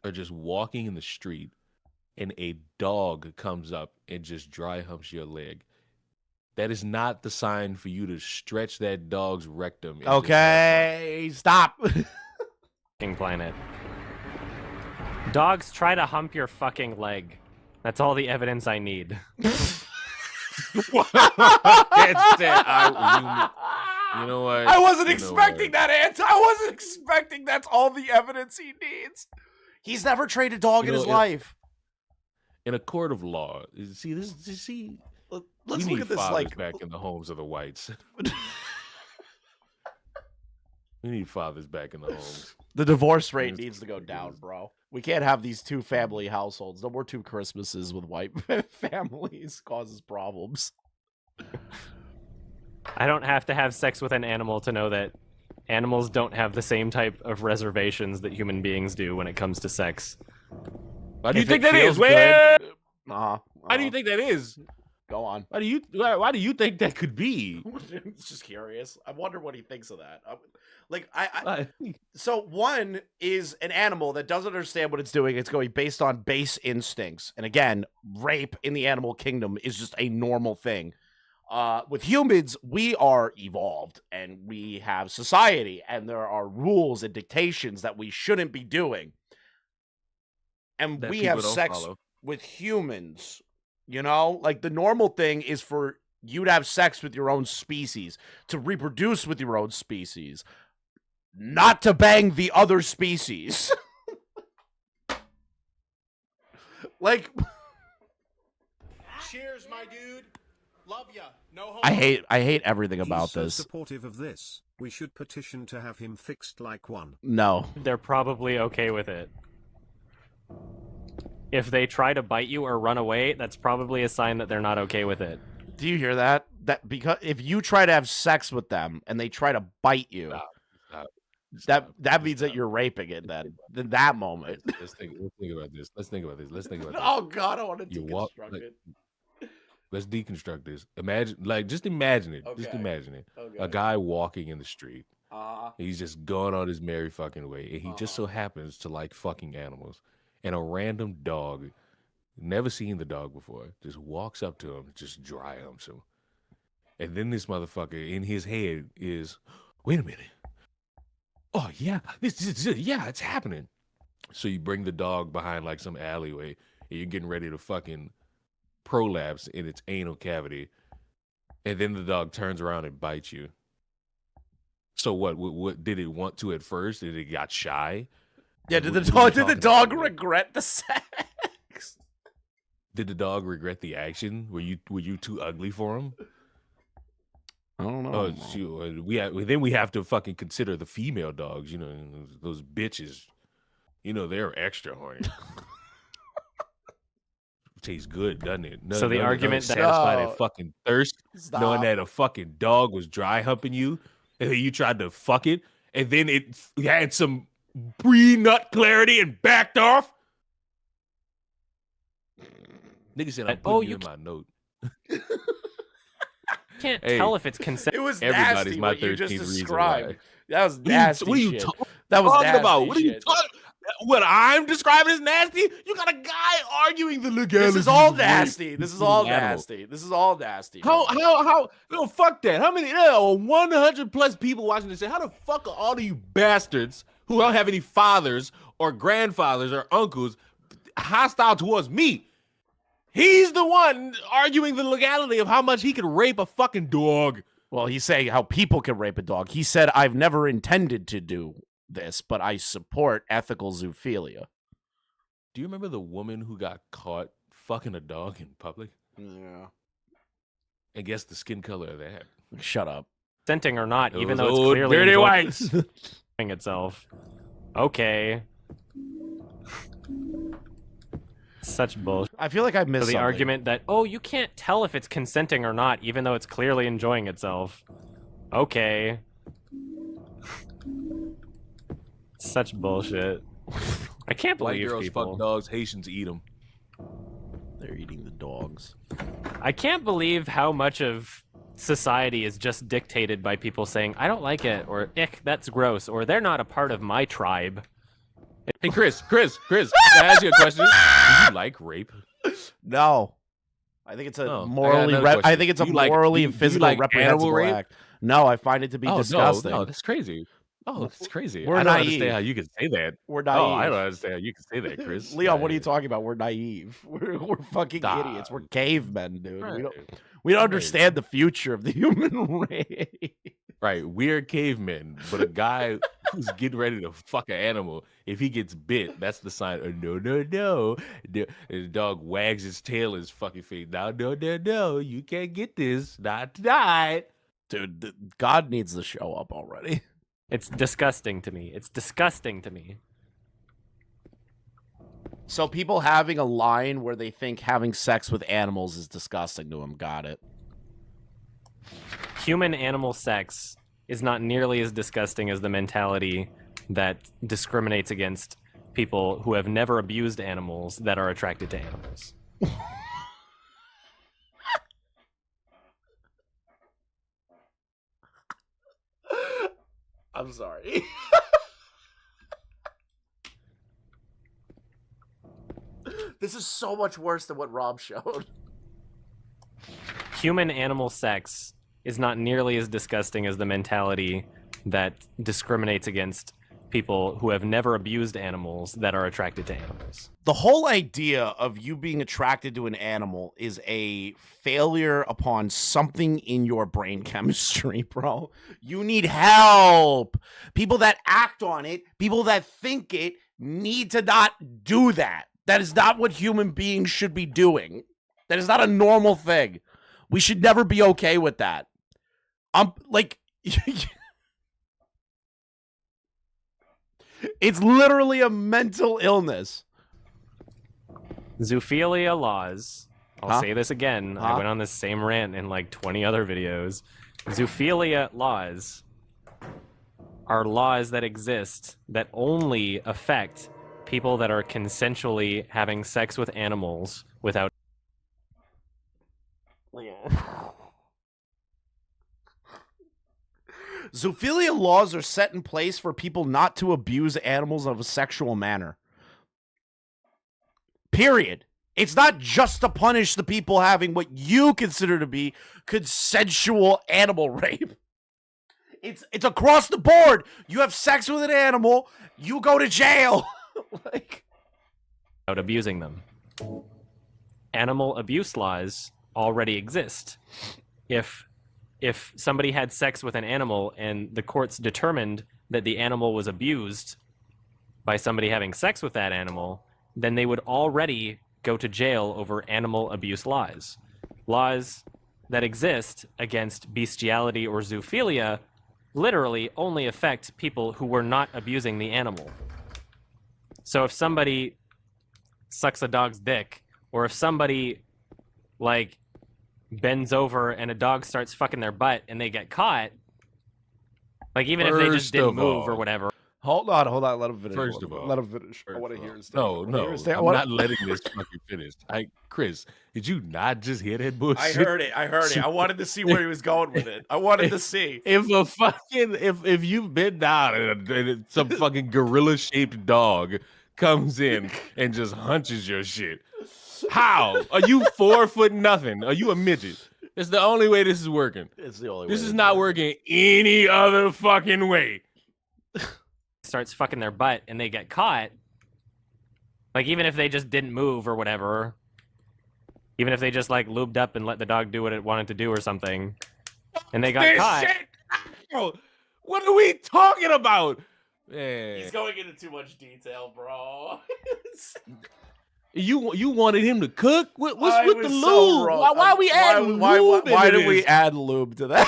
are just walking in the street and a dog comes up and just dry humps your leg, that is not the sign for you to stretch that dog's rectum. and just Okay, stop. Fucking planet. Dogs try to hump your fucking leg. That's all the evidence I need. That's that. You know what? I wasn't You know expecting what? that answer. I wasn't expecting that's all the evidence he needs. He's never trained a dog You in know, his it- life. In a court of law, see this. See, Let's we look need at this fathers like back in the homes of the whites. We need fathers back in the homes. the divorce rate Yes. needs to go down, bro. We can't have these two family households. No more two Christmases with white families causes problems. I don't have to have sex with an animal to know that animals don't have the same type of reservations that human beings do when it comes to sex. Why do you If think it that is? feels Where? Uh-huh. Why do you think that is? Go on. Why do you think that could be? It's just curious. I wonder what he thinks of that. So one is an animal that doesn't understand what it's doing. It's going based on base instincts. And again, rape in the animal kingdom is just a normal thing. With humans, we are evolved and we have society and there are rules and dictations that we shouldn't be doing. And That we people have don't sex follow. with humans, you know? Like the normal thing is for you to have sex with your own species, to reproduce with your own species, not to bang the other species. Like, Cheers, my dude. Love ya. No homo. I hate everything He's about so this. supportive of this. We should petition to have him fixed like one. No. They're probably okay with it. If they try to bite you or run away, that's probably a sign that they're not okay with it. Do you hear that? That because if you try to have sex with them and they try to bite you, Stop. that means that you're raping it. Then in that moment. Let's think about this. Let's think about this. Oh God, I want to You deconstruct walk, it. Let's deconstruct this. Just imagine it. Okay. Just imagine it. Okay. A guy walking in the street. Uh, He's just going on his merry fucking way, and he just so happens to like fucking animals. And a random dog, never seen the dog before, just walks up to him, just dry humps him. And then this motherfucker in his head is, wait a minute. Oh yeah, it's happening. So you bring the dog behind like some alleyway, and you're getting ready to fucking prolapse in its anal cavity, and then the dog turns around and bites you. So what did it want to at first? Did it got shy? yeah. What- Did the what are dog? you Did the talking dog about? regret the sex? Did the dog regret the action? Were you too ugly for him? I don't know. Oh, shoot. We have to fucking consider the female dogs. You know, those bitches. You know, they're extra horny. Tastes good, doesn't it? So the argument that- satisfy No. that fucking thirst, Stop. knowing that a fucking dog was dry humping you, and then you tried to fuck it, and then it had some pre-nut clarity and backed off. Nigga said, "I'm putting you in my note." Can't Hey, tell if it's consent. It was Everybody's nasty my what you just 13th reason described. why. That was What are you- nasty what are you shit. talking That was talking nasty about? What are you shit. talking? What I'm describing as nasty? You got a guy arguing the legality. This is all of rape nasty. This is all animal. nasty. This is all nasty. How? No, fuck that. How many? 100 plus people watching this. How the fuck are all of you bastards who don't have any fathers or grandfathers or uncles hostile towards me? He's the one arguing the legality of how much he could rape a fucking dog. Well, he's saying how people can rape a dog. He said, "I've never intended to do this, but I support ethical zoophilia." Do you remember the woman who got caught fucking a dog in public? Yeah. And guess the skin color of that. Shut up. Consenting or not, Those even though it's old clearly dirty enjoying whites. itself. Okay. Such bullshit. I feel like I missed So the something. argument that, oh, you can't tell if it's consenting or not, even though it's clearly enjoying itself. Okay. Such bullshit. I can't White believe girls people. fuck dogs, Haitians eat them. They're eating the dogs. I can't believe how much of society is just dictated by people saying, I don't like it, or ick, that's gross, or they're not a part of my tribe. Hey, Chris, can I ask you a question? Do you like rape? No. I think it's a Oh, I got morally. another I question. think it's a Do you like- morally do you- and do you physical like animal reprehensible rape? act. No, I find it to be disgusting. No, that's crazy. Oh, that's crazy. We're I don't naive. understand how you can say that. We're Oh, I naive. don't understand how you can say that, Chris. Leon, what are you talking about? We're naive. We're fucking Nah. idiots. We're cavemen, dude. Right. We don't understand the future of the human race. Right, we're cavemen, but a guy who's getting ready to fuck an animal, if he gets bit, that's the sign of no. The dog wags his tail in his fucking face. No, you can't get this. Not tonight. Dude, God needs to show up already. It's disgusting to me. It's disgusting to me. So people having a line where they think having sex with animals is disgusting to them. Got it. Human-animal sex is not nearly as disgusting as the mentality that discriminates against people who have never abused animals that are attracted to animals. I'm sorry. This is so much worse than what Rob showed. Human-animal sex is not nearly as disgusting as the mentality that discriminates against people who have never abused animals that are attracted to animals. The whole idea of you being attracted to an animal is a failure upon something in your brain chemistry, bro. You need help. People that act on it, people that think it, need to not do that. That is not what human beings should be doing. That is not a normal thing. We should never be okay with that. Like, it's literally a mental illness. Zoophilia laws. I'll Huh? say this again. Huh? I went on this same rant in like 20 other videos. Zoophilia laws are laws that exist that only affect people that are consensually having sex with animals without. Zoophilia laws are set in place for people not to abuse animals of a sexual manner. Period. It's not just to punish the people having what you consider to be consensual animal rape. It's across the board. You have sex with an animal, you go to jail. Like, without abusing them. Animal abuse laws already exist. If somebody had sex with an animal and the courts determined that the animal was abused by somebody having sex with that animal, then they would already go to jail over animal abuse laws. Laws that exist against bestiality or zoophilia literally only affect people who were not abusing the animal. So if somebody sucks a dog's dick, or if somebody, like, bends over and a dog starts fucking their butt and they get caught, like, even if they just didn't move or whatever. Hold on. Let him finish. First of all, let him finish. I want to hear his No, I'm not letting this fucking finish. Chris, did you not just hear that bullshit? I heard it. I wanted to see where he was going with it. I wanted to see. If you've been down and some fucking gorilla-shaped dog comes in and just hunches your shit, how? Are you 4 foot nothing? Are you a midget? It's the only way this is working. It's the only way. This is not working any other fucking way. Starts fucking their butt and they get caught, like, even if they just didn't move or whatever, even if they just, like, lubed up and let the dog do what it wanted to do or something, and they got caught. Shit. What are we talking about? Man. He's going into too much detail, bro. You wanted him to cook? What's with the lube? So why we add lube? Why did we add lube to that?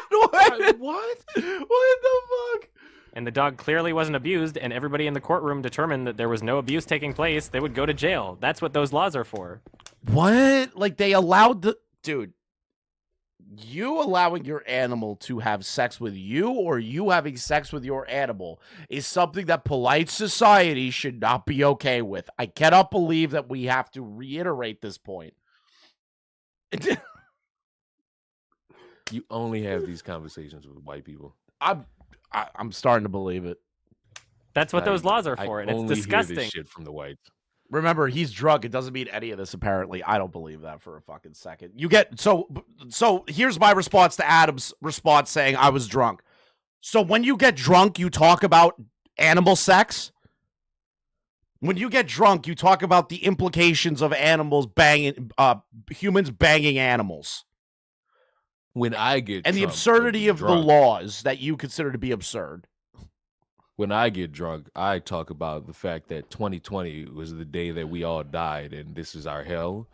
What? What the fuck? And the dog clearly wasn't abused, and everybody in the courtroom determined that there was no abuse taking place. They would go to jail. That's what those laws are for. What? Like, they allowed the... Dude, you allowing your animal to have sex with you, or you having sex with your animal, is something that polite society should not be okay with. I cannot believe that we have to reiterate this point. You only have these conversations with white people. I'm starting to believe it. That's what those laws are for, and it's disgusting. Hear this shit from the whites. Remember, he's drunk. It doesn't mean any of this, apparently. I don't believe that for a fucking second. You get... So here's my response to Adam's response saying I was drunk. So when you get drunk, you talk about animal sex? When you get drunk, you talk about the implications of animals banging... humans banging animals. When I get and drunk, the absurdity of the laws that you consider to be absurd. When I get drunk, I talk about the fact that 2020 was the day that we all died, and this is our hell.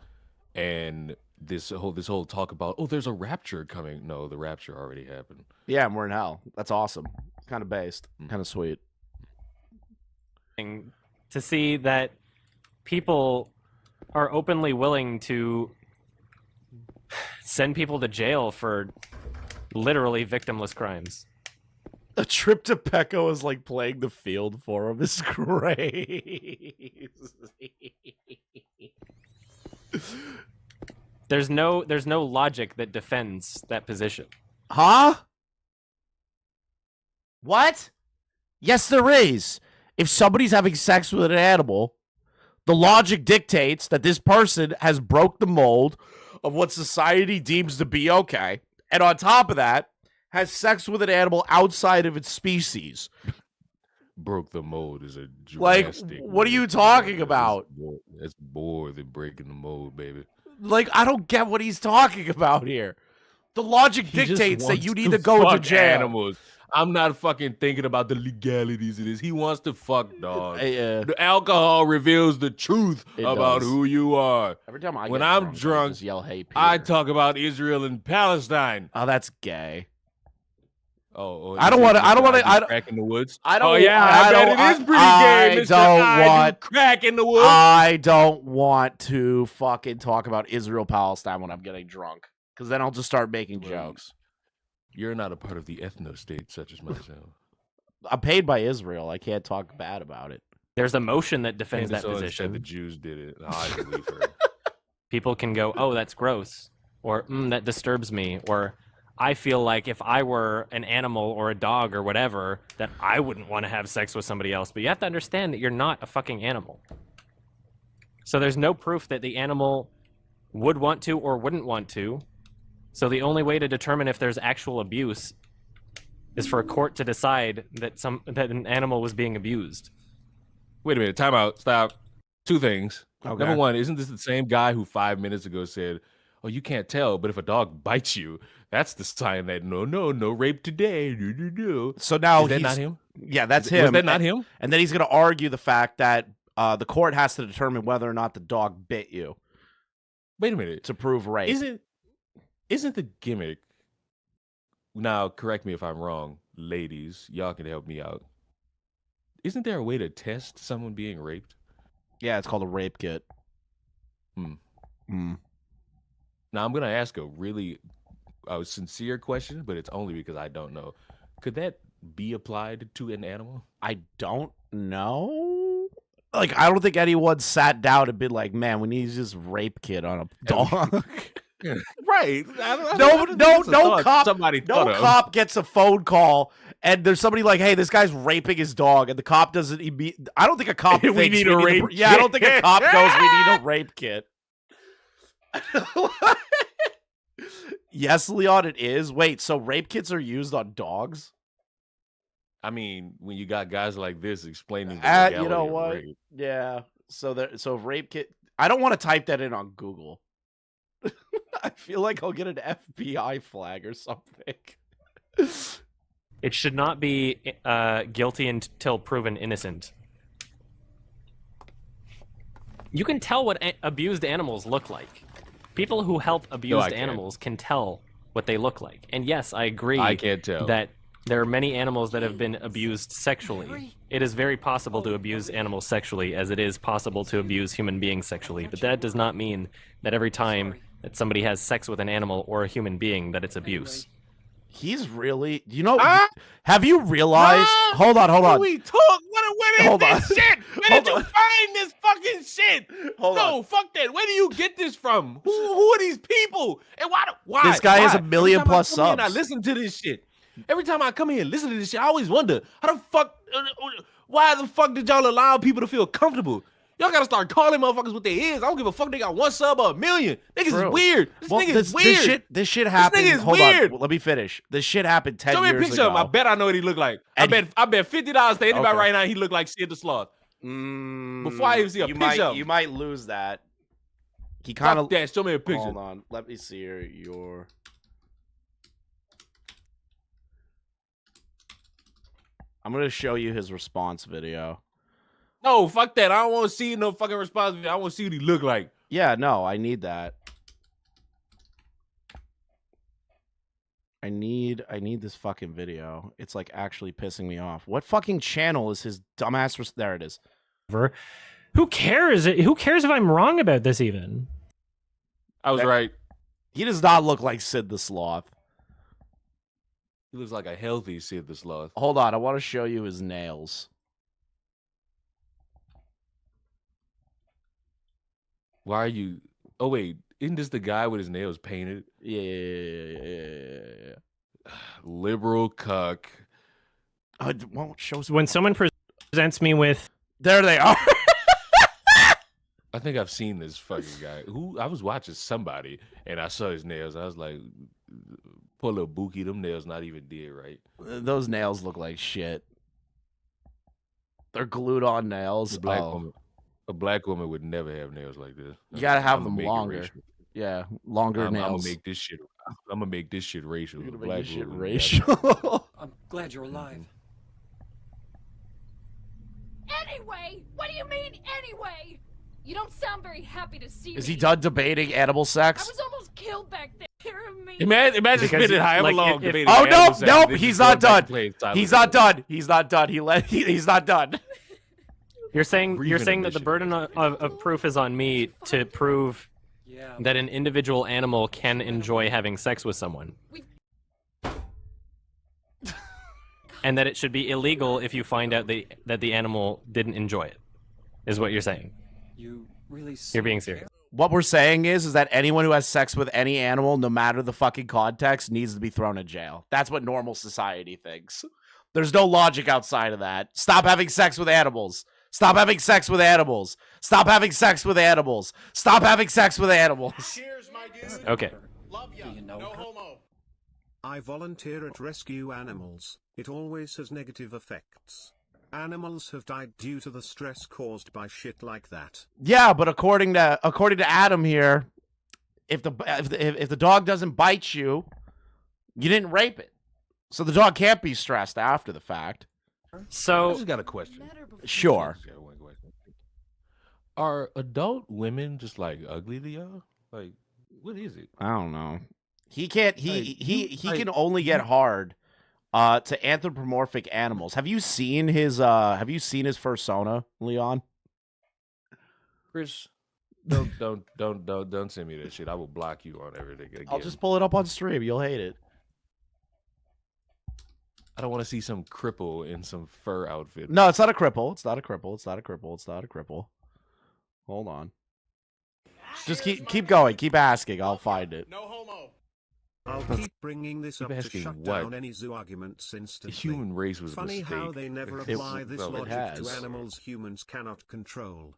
And this whole talk about, oh, there's a rapture coming. No, the rapture already happened. Yeah, and we're in hell. That's awesome. Kind of based. Kind of sweet. To see that people are openly willing to send people to jail for literally victimless crimes. A trip to Pecco is like playing the field for him. It's crazy. There's no logic that defends that position. Huh? What? Yes, there is. If somebody's having sex with an animal, the logic dictates that this person has broke the mold of what society deems to be okay, and on top of that, has sex with an animal outside of its species. Broke the mold is a drastic... Like, what are you talking about? That's more than breaking the mold, baby. Like, I don't get what he's talking about here. The logic dictates that you need to go to jail. Animals. I'm not fucking thinking about the legalities of this. He wants to fuck, dog. The alcohol reveals the truth about who you are. Every time when I'm drunk, I just yell, "Hey, Peter." I talk about Israel and Palestine. Oh, that's gay. Oh, I don't want to. I don't want to. Crack in the woods. I don't. Oh yeah, I bet it is pretty gay. I don't want crack in the woods. I don't want to fucking talk about Israel Palestine when I'm getting drunk, because then I'll just start making jokes. You're not a part of the ethno-state such as myself. I'm paid by Israel. I can't talk bad about it. There's a motion that defends that Candace Owens position. said the Jews did it. I believe her. People can go, oh, that's gross, or that disturbs me, or I feel like if I were an animal or a dog or whatever, that I wouldn't want to have sex with somebody else. But you have to understand that you're not a fucking animal. So there's no proof that the animal would want to or wouldn't want to. So the only way to determine if there's actual abuse is for a court to decide that an animal was being abused. Wait a minute. Time out. Stop. Two things. Okay. Number one, isn't this the same guy who 5 minutes ago said, "Oh, you can't tell, but if a dog bites you, that's the sign that no rape today." So now Is that he's not him? Yeah, that's him. Was that not him? And then he's going to argue the fact that the court has to determine whether or not the dog bit you Wait a minute. to prove rape. Isn't the gimmick? Now, correct me if I'm wrong, ladies. Y'all can help me out. Isn't there a way to test someone being raped? Yeah, it's called a rape kit. Now, I'm gonna ask a really sincere question, but it's only because I don't know. Could that be applied to an animal? I don't know. Like, I don't think anyone sat down and been like, "Man, we need to use this rape kit on a dog." Right. No cop. Somebody No cop gets a phone call and there's somebody like, "Hey, this guy's raping his dog," and the cop doesn't. I don't think a cop We thinks need a rape Yeah, I don't think a kit. cop goes, "We need a rape kit." Yes, Leon, it is. Wait, so rape kits are used on dogs? I mean, when you got guys like this explaining the You legality know of what? rape. Yeah. So rape kit. I don't want to type that in on Google. I feel like I'll get an FBI flag or something. It should not be guilty until proven innocent. You can tell what abused animals look like. People who help abused can't. animals can tell what they look like. And yes, I agree I can't tell. that there are many animals that have been abused sexually. It is very possible to abuse animals sexually, as it is possible to abuse human beings sexually. But that does not mean that every time that somebody has sex with an animal or a human being that it's abuse. He's really, have you realized? Hold on. We talk. What Hold is on. this shit? Where Hold did you on. find this fucking shit? Hold on. Fuck that. Where do you get this from? Who are these people? And why? This guy has Why? 1 million Every time plus I come here and subs. I listen to this shit. Every time I come here and listen to this shit, I always wonder how the fuck. Why the fuck did y'all allow people to feel comfortable? Y'all gotta start calling motherfuckers what they is. I don't give a fuck. They got 1 sub or 1 million. Niggas True. is weird. This nigga is weird. This shit happened. nigga is Hold weird. on. Let me finish. This shit happened 10 Show me a years picture ago. of him. I bet I know what he look like. And I bet $50 to anybody Okay. right now he look like Sid the Sloth. Before I even see a you picture of him. you might lose that. He kind of. Fuck that. Show me a picture. Hold on. Let me see your. I'm gonna show you his response video. No, fuck that. I don't want to see no fucking response video. I want to see what he look like. Yeah, no, I need that. I need this fucking video. It's like actually pissing me off. What fucking channel is his dumbass? There it is. Who cares? Who cares if I'm wrong about this even? I was right. He does not look like Sid the Sloth. He looks like a healthy Sid the Sloth. Hold on, I want to show you his nails. Why are you? Oh wait, isn't this the guy with his nails painted? Yeah. Liberal cuck. Oh, it won't show. When someone presents me with There they are. I think I've seen this fucking guy. I was watching somebody and I saw his nails. I was like, poor little Bookie, them nails not even did right. Those nails look like shit. They're glued on nails. A black woman would never have nails like this. You gotta have I'ma them make it longer. racial. Yeah, longer I'm nails. gonna make this shit. I'm gonna make this shit racial. You're gonna Black make this shit woman, racial. I'm glad you're alive. Anyway? What do you mean, anyway? You don't sound very happy to see Is me. he done debating animal I sex? was almost killed back there. Me. Imagine Because spending however like, long if- debating. Oh no, animal sex, nope, and then he's just going not back done. to playing Tyler He's Perry. not done. He's not done. He's not done. You're saying Breathing that the initiative. burden of proof is on me to prove Yeah. that an individual animal can enjoy having sex with someone. and that it should be illegal if you find out that the animal didn't enjoy it, is what you're saying. You're being serious. What we're saying is that anyone who has sex with any animal, no matter the fucking context, needs to be thrown in jail. That's what normal society thinks. There's no logic outside of that. Stop having sex with animals. Stop having sex with animals. Stop having sex with animals. Stop having sex with animals. Cheers, my dude. Okay. Love ya. No homo. I volunteer at Rescue Animals. It always has negative effects. Animals have died due to the stress caused by shit like that. Yeah, but according to Adam here, if the dog doesn't bite you, you didn't rape it. So the dog can't be stressed after the fact. I So just got a question. Sure. I just got one question. Are adult women just like ugly to y'all? Like, what is it? I don't know. He can't. He Like, can only get hard to anthropomorphic animals. Have you seen his fursona, Leon? Chris, don't send me that shit. I will block you on everything again. I'll just pull it up on stream. You'll hate it. I don't want to see some cripple in some fur outfit. No, it's not a cripple. It's not a cripple. It's not a cripple. It's not a cripple. Hold on. Just keep going. Keep asking. I'll find it. No homo. I'll keep bringing this Keep up to asking shut what? down any zoo arguments The instantly. human race was a Funny mistake. how they never It- apply this well, it logic to has. animals humans cannot control.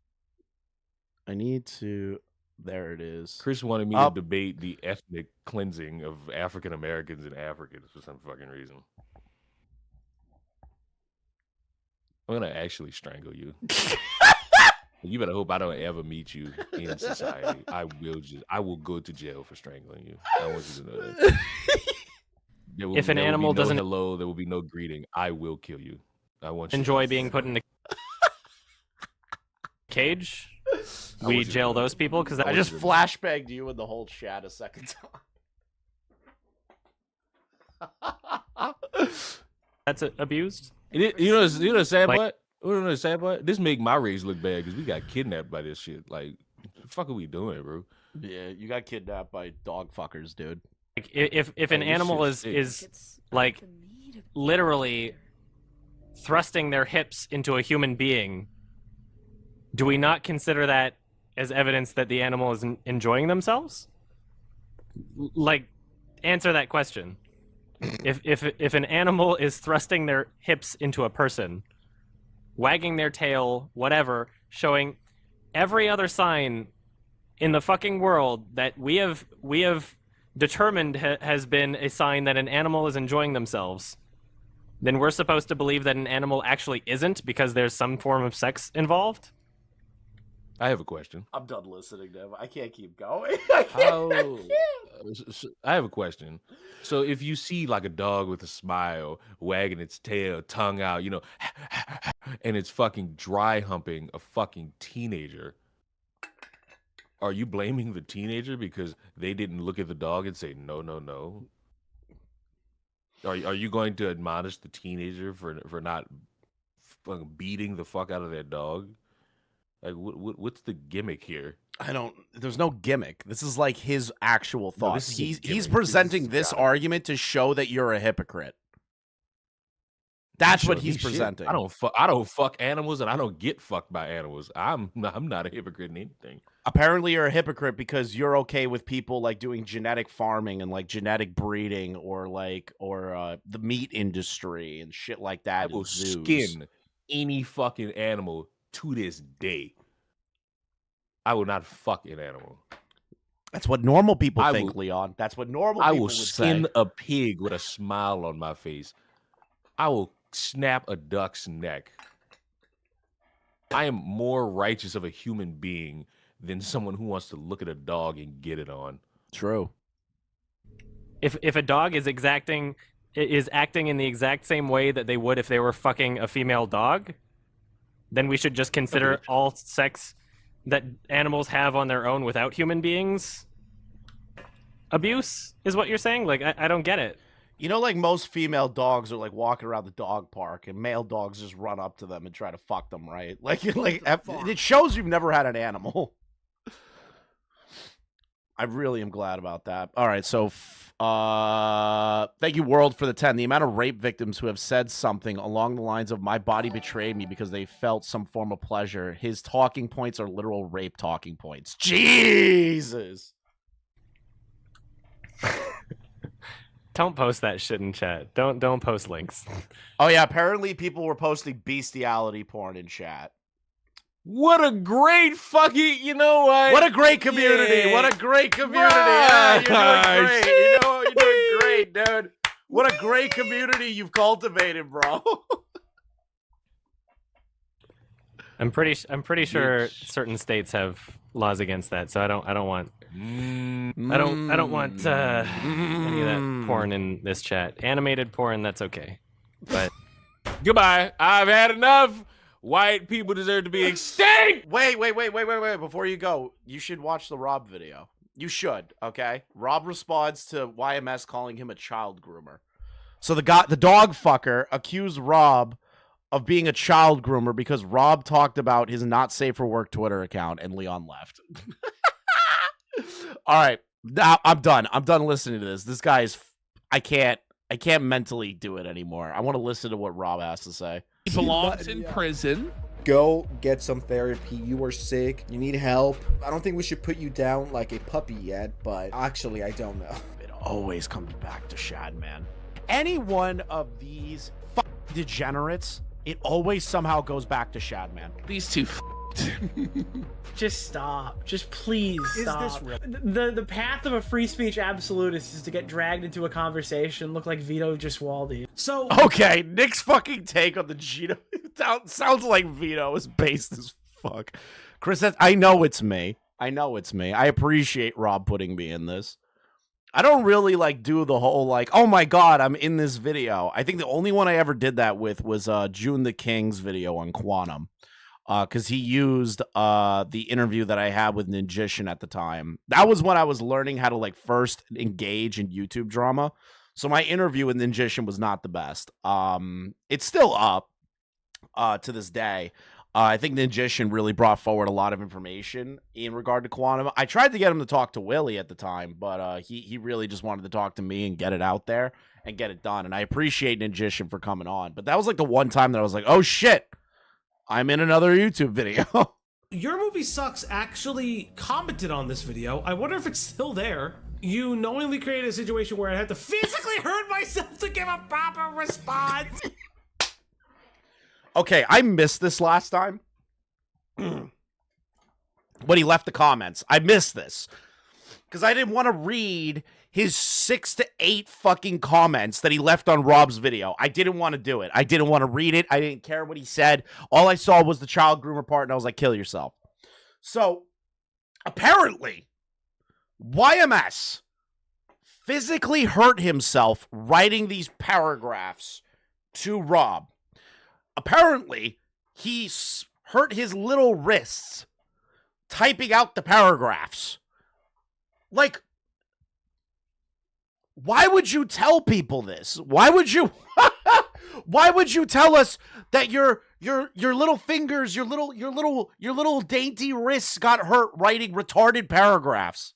I need to. There it is. Chris wanted me Up. to debate the ethnic cleansing of African Americans and Africans for some fucking reason. I'm gonna actually strangle you. You better hope I don't ever meet you in society. I will go to jail for strangling you. I want you to know that. If an there will be animal no doesn't- hello, there will be no greeting. I will kill you. I want you enjoy to being put in a cage. I We want you to jail know. those people because I want just you to- flashbanged you in the whole chat a second time. that's abused. You know the sad Like- part? You know the sad part? This make my race look bad because we got kidnapped by this shit. Like, the fuck are we doing, bro? Yeah, you got kidnapped by dog fuckers, dude. Like, if an this animal shit's sick. is like literally thrusting their hips into a human being, do we not consider that as evidence that the animal is enjoying themselves? Like, answer that question. If an animal is thrusting their hips into a person, wagging their tail, whatever, showing every other sign in the fucking world that we have determined has been a sign that an animal is enjoying themselves, then we're supposed to believe that an animal actually isn't because there's some form of sex involved? I have a question. I'm done listening to him. I can't keep going. How? I have a question. So if you see like a dog with a smile, wagging its tail, tongue out, and it's fucking dry humping a fucking teenager, are you blaming the teenager because they didn't look at the dog and say no, no, no? Are you going to admonish the teenager for not fucking beating the fuck out of their dog? Like, what's the gimmick here? There's no gimmick. This is like his actual No, thoughts. this is a He's gimmick. presenting This is this God. argument to show that you're a hypocrite. That's what Showing he's me shit. presenting. I don't fuck animals, and I don't get fucked by animals. I'm not a hypocrite in anything. Apparently you're a hypocrite because you're okay with people like doing genetic farming and like genetic breeding or the meat industry and shit like I that. will in zoos. skin any fucking animal to this day. I will not fuck an animal. That's what normal people I think, will- Leon. That's what normal I people will would skin say. a pig with a smile on my face. I will snap a duck's neck. I am more righteous of a human being than someone who wants to look at a dog and get it on. True. If a dog is acting in the exact same way that they would if they were fucking a female dog, then we should just consider Okay. all sex that animals have on their own without human beings abuse, is what you're saying? Like, I don't get it. You know, like most female dogs are like walking around the dog park, and male dogs just run up to them and try to fuck them, right? Like it shows you've never had an animal. I really am glad about that. All right, so thank you, World, for the 10. The amount of rape victims who have said something along the lines of "my body betrayed me" because they felt some form of pleasure. His talking points are literal rape talking points. Jesus. Don't post that shit in chat. Don't post links. Oh yeah, apparently people were posting bestiality porn in chat. What a great fucking, you know what? What a great community! Yeah. What a great community! Yeah, you're doing great. You know, you're doing great, dude. What a great community you've cultivated, bro. I'm pretty sure certain states have laws against that, so I don't want any of that porn in this chat. Animated porn, that's okay. But Goodbye. I've had enough. White people deserve to be extinct. Wait. Before you go, you should watch the Rob video. You should, okay? Rob responds to YMS calling him a child groomer. So the dog fucker accused Rob of being a child groomer because Rob talked about his not safe for work Twitter account and Leon left. All right. Now I'm done. I'm done listening to this. This guy is I can't mentally do it anymore. I want to listen to what Rob has to say. He belongs in prison. Go get some therapy. You are sick. You need help. I don't think we should put you down like a puppy yet, but actually, I don't know. It always comes back to Shad, man. Any one of these degenerates, it always somehow goes back to Shad, man. These two Just stop. Just please stop. Is this real? The path of a free speech absolutist is to get dragged into a conversation, look like Vito Giswaldi. So Okay, Nick's fucking take on the Gino sounds like Vito is based as fuck. Chris, I know it's me. I appreciate Rob putting me in this. I don't really like do the whole like, oh my god, I'm in this video. I think the only one I ever did that with was June the King's video on Quantum. Because he used the interview that I had with Ninjishin at the time. That was when I was learning how to like first engage in YouTube drama. So my interview with Ninjishin was not the best. It's still up to this day. I think Ninjishin really brought forward a lot of information in regard to Quantum. I tried to get him to talk to Willie at the time, but he really just wanted to talk to me and get it out there and get it done. And I appreciate Ninjishin for coming on. But that was like the one time that I was like, oh shit, I'm in another YouTube video. Your Movie Sucks actually commented on this video. I wonder if it's still there. You knowingly created a situation where I had to physically hurt myself to give a proper response. Okay, I missed this last time. When he left the comments. I missed this. Because I didn't want to read his 6 to 8 fucking comments that he left on Rob's video. I didn't want to do it. I didn't want to read it. I didn't care what he said. All I saw was the child groomer part, and I was like, kill yourself. So, apparently, YMS physically hurt himself writing these paragraphs to Rob. Apparently, he hurt his little wrists typing out the paragraphs. Like, why would you tell people this? Why would you tell us that your little fingers, your little dainty wrists got hurt writing retarded paragraphs?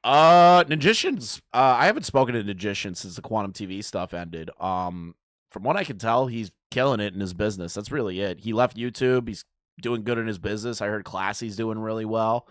Magicians, I haven't spoken to Magician since the Quantum TV stuff ended. From what I can tell, he's killing it in his business. That's really it. He left YouTube. He's doing good in his business. I heard Classy's doing really well.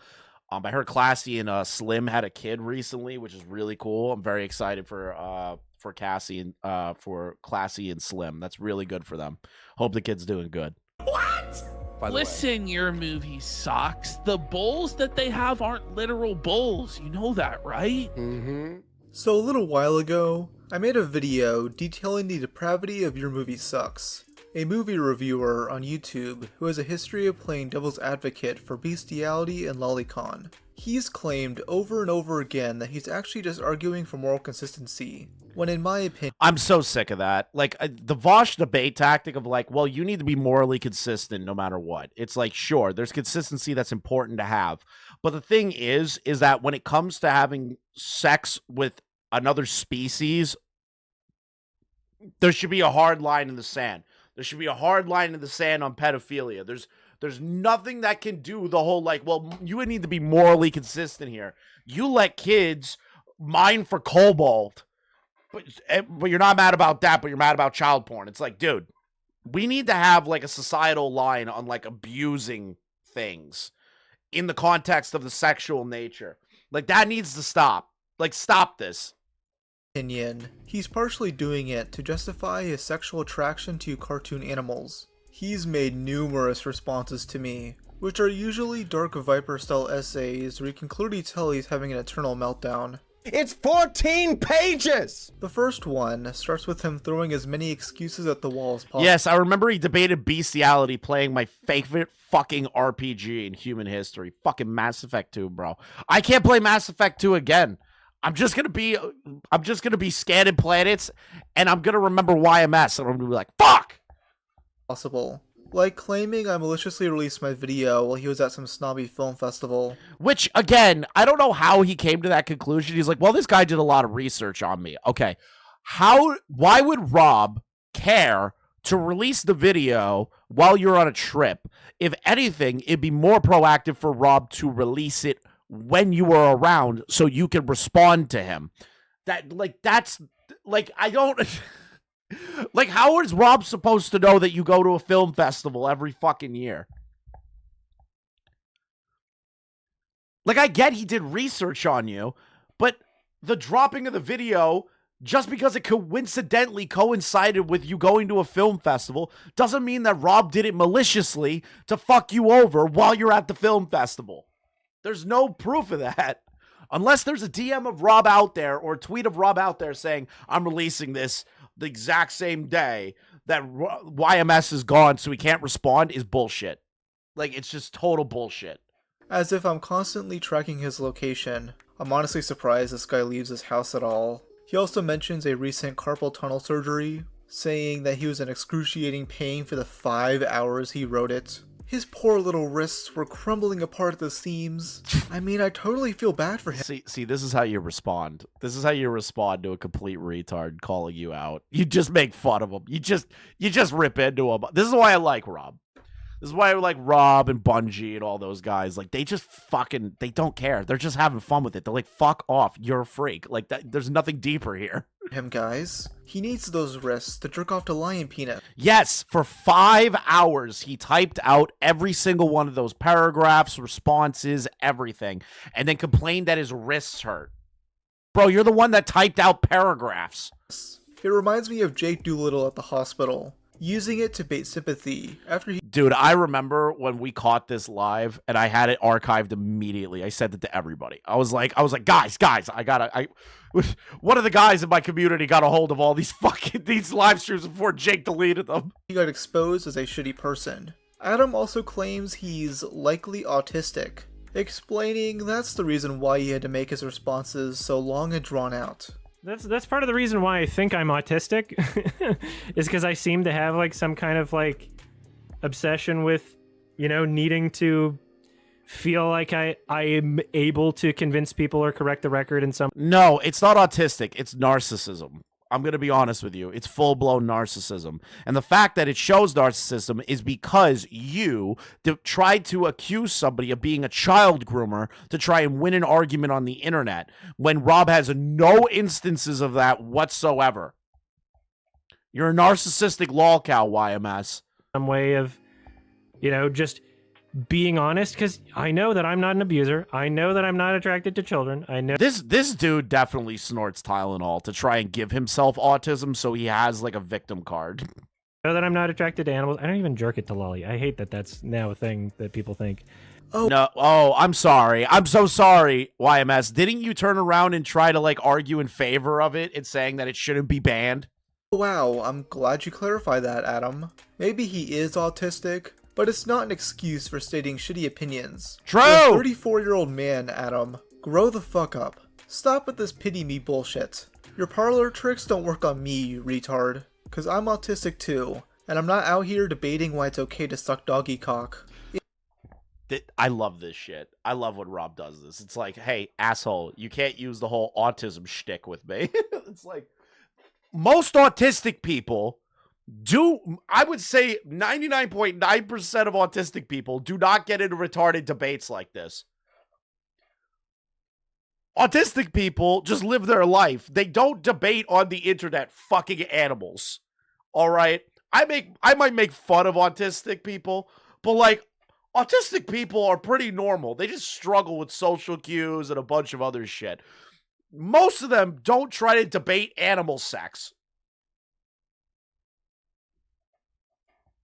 I heard Classy and Slim had a kid recently, which is really cool. I'm very excited for Cassie and for Classy and Slim. That's really good for them. Hope the kid's doing good. What? Listen, Your Movie Sucks. The bulls that they have aren't literal bulls. You know that, right? Mm-hmm. So a little while ago, I made a video detailing the depravity of Your Movie Sucks, a movie reviewer on YouTube who has a history of playing devil's advocate for bestiality and lolicon. He's claimed over and over again that he's actually just arguing for moral consistency, when in my opinion... I'm so sick of that. Like, the Vosh debate tactic of like, well, you need to be morally consistent no matter what. It's like, sure, there's consistency that's important to have. But the thing is that when it comes to having sex with another species, there should be a hard line in the sand. There should be a hard line in the sand on pedophilia. There's nothing that can do the whole, like, well, you would need to be morally consistent here. You let kids mine for cobalt, but you're not mad about that, but you're mad about child porn. It's like, dude, we need to have, like, a societal line on, like, abusing things in the context of the sexual nature. Like, that needs to stop. Like, stop this. Opinion. He's partially doing it to justify his sexual attraction to cartoon animals. He's made numerous responses to me, which are usually Dark Viper-style essays where you can clearly tell he's having an eternal meltdown. It's 14 pages! The first one starts with him throwing as many excuses at the wall as possible. Yes, I remember he debated bestiality playing my favorite fucking RPG in human history. Fucking Mass Effect 2, bro. I can't play Mass Effect 2 again. I'm just gonna be scanning planets, and I'm gonna remember YMS, and I'm gonna be like, fuck! Possible. Like claiming I maliciously released my video while he was at some snobby film festival. Which, again, I don't know how he came to that conclusion. He's like, well, this guy did a lot of research on me. Okay. Why would Rob care to release the video while you're on a trip? If anything, it'd be more proactive for Rob to release it when you were around so you can respond to him. I don't... Like, how is Rob supposed to know that you go to a film festival every fucking year? Like, I get he did research on you, but the dropping of the video, just because it coincidentally coincided with you going to a film festival, doesn't mean that Rob did it maliciously to fuck you over while you're at the film festival. There's no proof of that. Unless there's a DM of Rob out there or a tweet of Rob out there saying, I'm releasing this the exact same day that YMS is gone so he can't respond, is bullshit. Like, it's just total bullshit. As if I'm constantly tracking his location. I'm honestly surprised this guy leaves his house at all. He also mentions a recent carpal tunnel surgery, saying that he was in excruciating pain for the 5 hours he wrote it. His poor little wrists were crumbling apart at the seams. I mean, I totally feel bad for him. See, this is how you respond. This is how you respond to a complete retard calling you out. You just make fun of him. You just rip into him. This is why I like Rob. This is why I like Rob and Bungie and all those guys. Like, they just fucking, they don't care. They're just having fun with it. They're like, fuck off. You're a freak. Like, that. There's nothing deeper here. Him, guys. He needs those wrists to jerk off to Lion Peanut. Yes, for 5 hours, he typed out every single one of those paragraphs, responses, everything, and then complained that his wrists hurt. Bro, you're the one that typed out paragraphs. It reminds me of Jake Doolittle at the hospital, using it to bait sympathy after he— Dude, I remember when we caught this live and I had it archived immediately. I sent it to everybody. I was like, guys, one of the guys in my community got a hold of all these live streams before Jake deleted them. He got exposed as a shitty person. Adam also claims he's likely autistic, explaining that's the reason why he had to make his responses so long and drawn out. That's part of the reason why I think I'm autistic, is because I seem to have like some kind of like obsession with, needing to feel like I am able to convince people or correct the record in some— No, it's not autistic. It's narcissism. I'm going to be honest with you. It's full-blown narcissism. And the fact that it shows narcissism is because you tried to accuse somebody of being a child groomer to try and win an argument on the internet when Rob has no instances of that whatsoever. You're a narcissistic lolcow, YMS. Some way of, just being honest, because I know that I'm not an abuser. I know that I'm not attracted to children. I know this dude definitely snorts Tylenol to try and give himself autism so he has like a victim card. I know that I'm not attracted to animals. I don't even jerk it to Lolly. I hate that that's now a thing that people think. I'm sorry. I'm so sorry, YMS. Didn't you turn around and try to like argue in favor of it and saying that it shouldn't be banned? Wow, I'm glad you clarified that, Adam. Maybe he is autistic, but it's not an excuse for stating shitty opinions. True! You're a 34-year-old man, Adam. Grow the fuck up. Stop with this pity me bullshit. Your parlor tricks don't work on me, you retard. Cause I'm autistic too, and I'm not out here debating why it's okay to suck doggy cock. I love this shit. I love when Rob does this. It's like, hey, asshole, you can't use the whole autism shtick with me. It's like, most autistic people I would say 99.9% of autistic people do not get into retarded debates like this. Autistic people just live their life. They don't debate on the internet fucking animals. All right? I might make fun of autistic people, but like autistic people are pretty normal. They just struggle with social cues and a bunch of other shit. Most of them don't try to debate animal sex.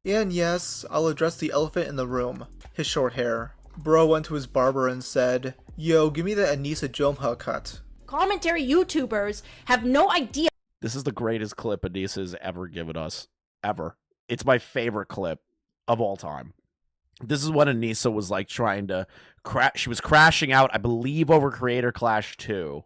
And yes, I'll address the elephant in the room, his short hair. Bro went to his barber and said, "Yo, give me the Anissa Jome haircut." Commentary YouTubers have no idea. This is the greatest clip Anissa's ever given us. Ever. It's my favorite clip of all time. This is when Anissa was like trying to she was crashing out, I believe, over Creator Clash 2.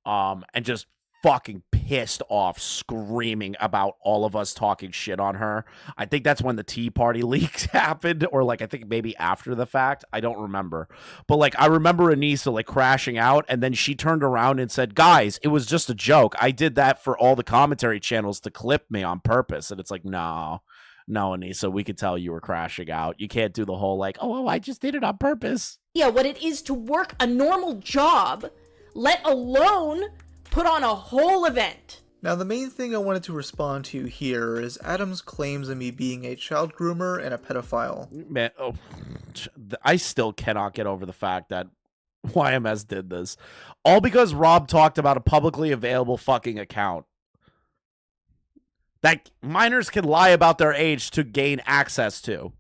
And just fucking pissed off, screaming about all of us talking shit on her. I think that's when the Tea Party leaks happened, or like I think maybe after the fact. I don't remember. But like I remember Anissa like crashing out, and then she turned around and said, "Guys, it was just a joke. I did that for all the commentary channels to clip me on purpose." And it's like, no, Anissa, we could tell you were crashing out. You can't do the whole like, oh, I just did it on purpose. Yeah, what it is to work a normal job, let alone put on a whole event. Now the main thing I wanted to respond to here is Adam's claims of me being a child groomer and a pedophile. Man, I still cannot get over the fact that YMS did this. All because Rob talked about a publicly available fucking account. That minors can lie about their age to gain access to.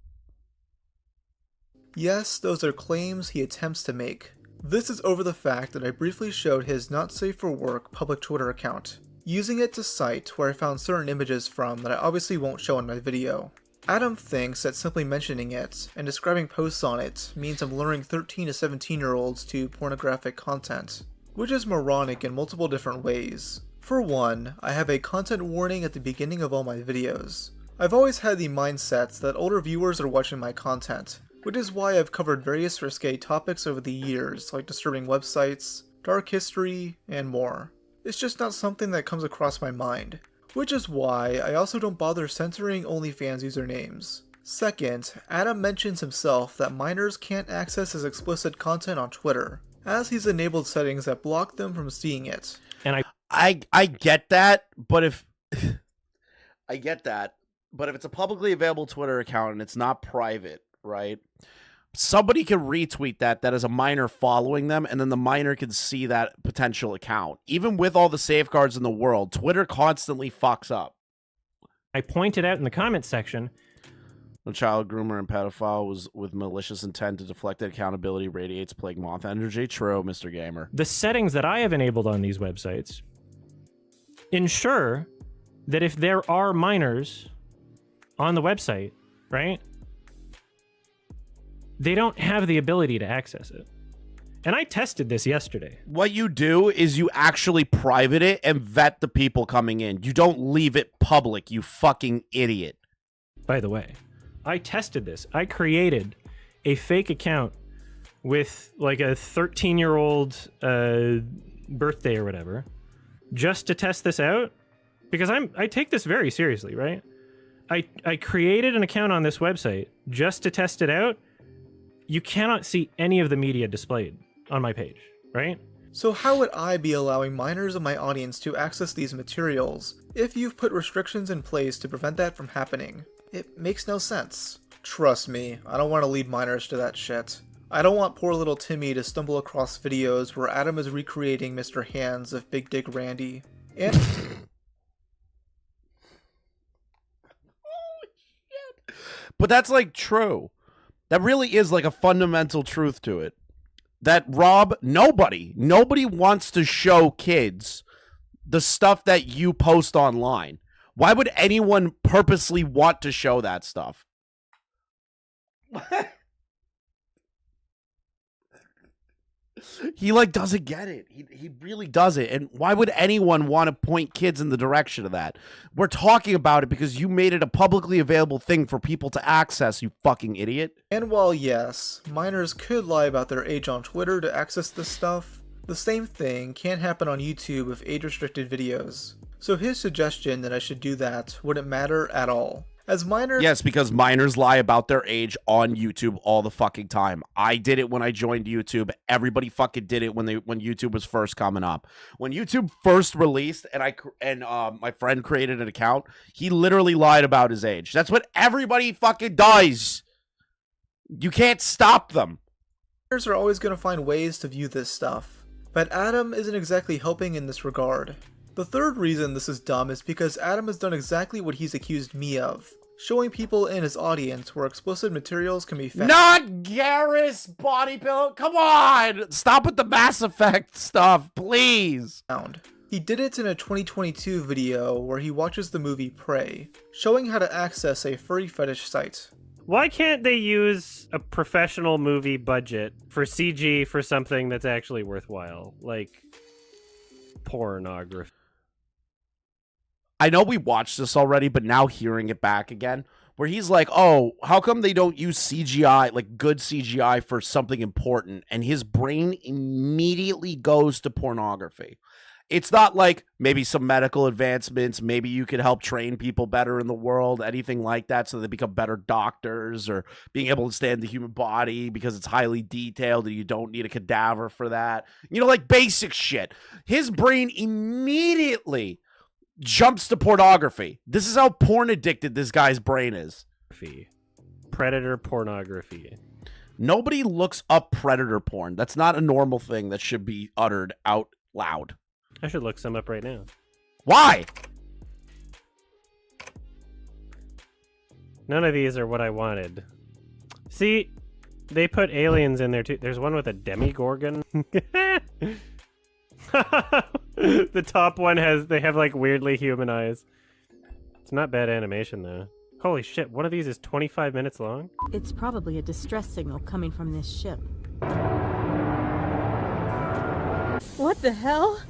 Yes, those are claims he attempts to make. This is over the fact that I briefly showed his not safe for work public Twitter account, using it to cite where I found certain images from that I obviously won't show in my video. Adam thinks that simply mentioning it and describing posts on it means I'm luring 13 to 17-year-olds to pornographic content, which is moronic in multiple different ways. For one, I have a content warning at the beginning of all my videos. I've always had the mindset that older viewers are watching my content, which is why I've covered various risque topics over the years, like disturbing websites, dark history, and more. It's just not something that comes across my mind, which is why I also don't bother censoring OnlyFans usernames. Second, Adam mentions himself that minors can't access his explicit content on Twitter, as he's enabled settings that block them from seeing it. And I get that, but if I get that, but if it's a publicly available Twitter account and it's not private, right? Somebody can retweet that is a minor following them, and then the minor can see that potential account. Even with all the safeguards in the world, Twitter constantly fucks up. I pointed out in the comments section, the child groomer and pedophile was with malicious intent to deflect accountability, radiates plague moth energy. True, Mr. Gamer. the settings that I have enabled on these websites ensure that if there are minors on the website, right, they don't have the ability to access it. And I tested this yesterday. What you do is you actually private it and vet the people coming in. You don't leave it public, you fucking idiot. By the way, I tested this. I created a fake account with like a 13-year-old birthday or whatever, just to test this out, because I take this very seriously, right? I created an account on this website just to test it out. You cannot see any of the media displayed on my page, right? So how would I be allowing minors in my audience to access these materials if you've put restrictions in place to prevent that from happening? It makes no sense. Trust me, I don't want to lead minors to that shit. I don't want poor little Timmy to stumble across videos where Adam is recreating Mr. Hands of Big Dick Randy. And But that's like true. That really is like a fundamental truth to it. That Rob, nobody wants to show kids the stuff that you post online. Why would anyone purposely want to show that stuff? He like doesn't get it. He really doesn't. And why would anyone want to point kids in the direction of that? We're talking about it because you made it a publicly available thing for people to access, you fucking idiot. And while yes, minors could lie about their age on Twitter to access this stuff, the same thing can happen on YouTube with age-restricted videos. So his suggestion that I should do that wouldn't matter at all. As minors... Yes, because minors lie about their age on YouTube all the fucking time. I did it when I joined YouTube. Everybody fucking did it when YouTube was first coming up. When YouTube first released and my friend created an account, he literally lied about his age. That's what everybody fucking does. You can't stop them. Minors are always going to find ways to view this stuff. But Adam isn't exactly helping in this regard. The third reason this is dumb is because Adam has done exactly what he's accused me of. Showing people in his audience where explicit materials can be found. Not Garrus body pillow. Come on. Stop with the Mass Effect stuff, please. He did it in a 2022 video where he watches the movie Prey, showing how to access a furry fetish site. Why can't they use a professional movie budget for CG for something that's actually worthwhile? Like pornography. I know we watched this already, but now hearing it back again, where he's like, oh, how come they don't use CGI, like good CGI for something important? And his brain immediately goes to pornography. It's not like maybe some medical advancements, maybe you could help train people better in the world, anything like that, so they become better doctors, or being able to stand the human body because it's highly detailed and you don't need a cadaver for that. You know, like basic shit. His brain immediately jumps to pornography. This is how porn addicted this guy's brain is. Predator pornography. Nobody looks up predator porn. That's not a normal thing that should be uttered out loud. I should look some up right now. Why? None of these are what I wanted. See, they put aliens in there too. There's one with a demigorgon. The top one they have like weirdly human eyes. It's not bad animation though. Holy shit, one of these is 25 minutes long? It's probably a distress signal coming from this ship. What the hell?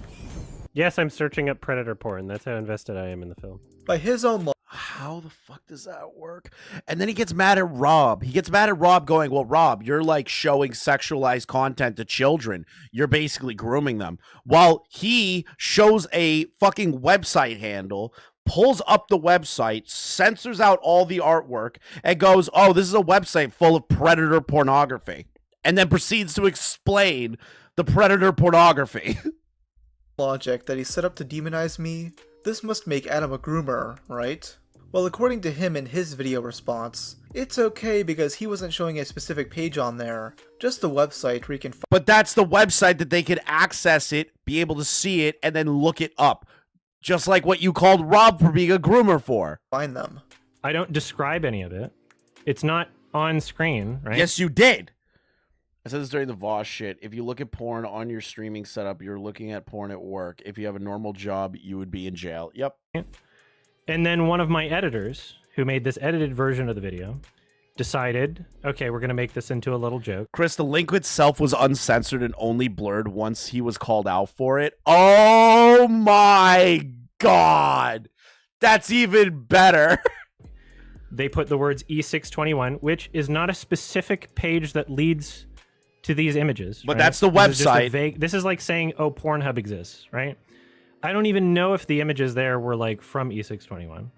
Yes, I'm searching up predator porn. That's how invested I am in the film. By his own how the fuck does that work? And then he gets mad at Rob. He gets mad at Rob going, well, Rob, you're like showing sexualized content to children. You're basically grooming them. While he shows a fucking website handle, pulls up the website, censors out all the artwork, and goes, oh, this is a website full of predator pornography. And then proceeds to explain the predator pornography. Logic that he set up to demonize me. This must make Adam a groomer, right? Well, according to him in his video response, it's okay because he wasn't showing a specific page on there, just the website where you can But that's the website that they could access it, be able to see it, and then look it up. Just like what you called Rob for being a groomer for. Find them. I don't describe any of it. It's not on screen, right? Yes, you did. I said this during the Voss shit. If you look at porn on your streaming setup, you're looking at porn at work. If you have a normal job, you would be in jail. Yep. And then one of my editors, who made this edited version of the video, decided, okay, we're going to make this into a little joke. Chris, the link itself was uncensored and only blurred once he was called out for it. Oh my God. That's even better. They put the words E621, which is not a specific page that leads to these images. But right? that's the website. This is like saying, oh, Pornhub exists, right? I don't even know if the images there were like from E621.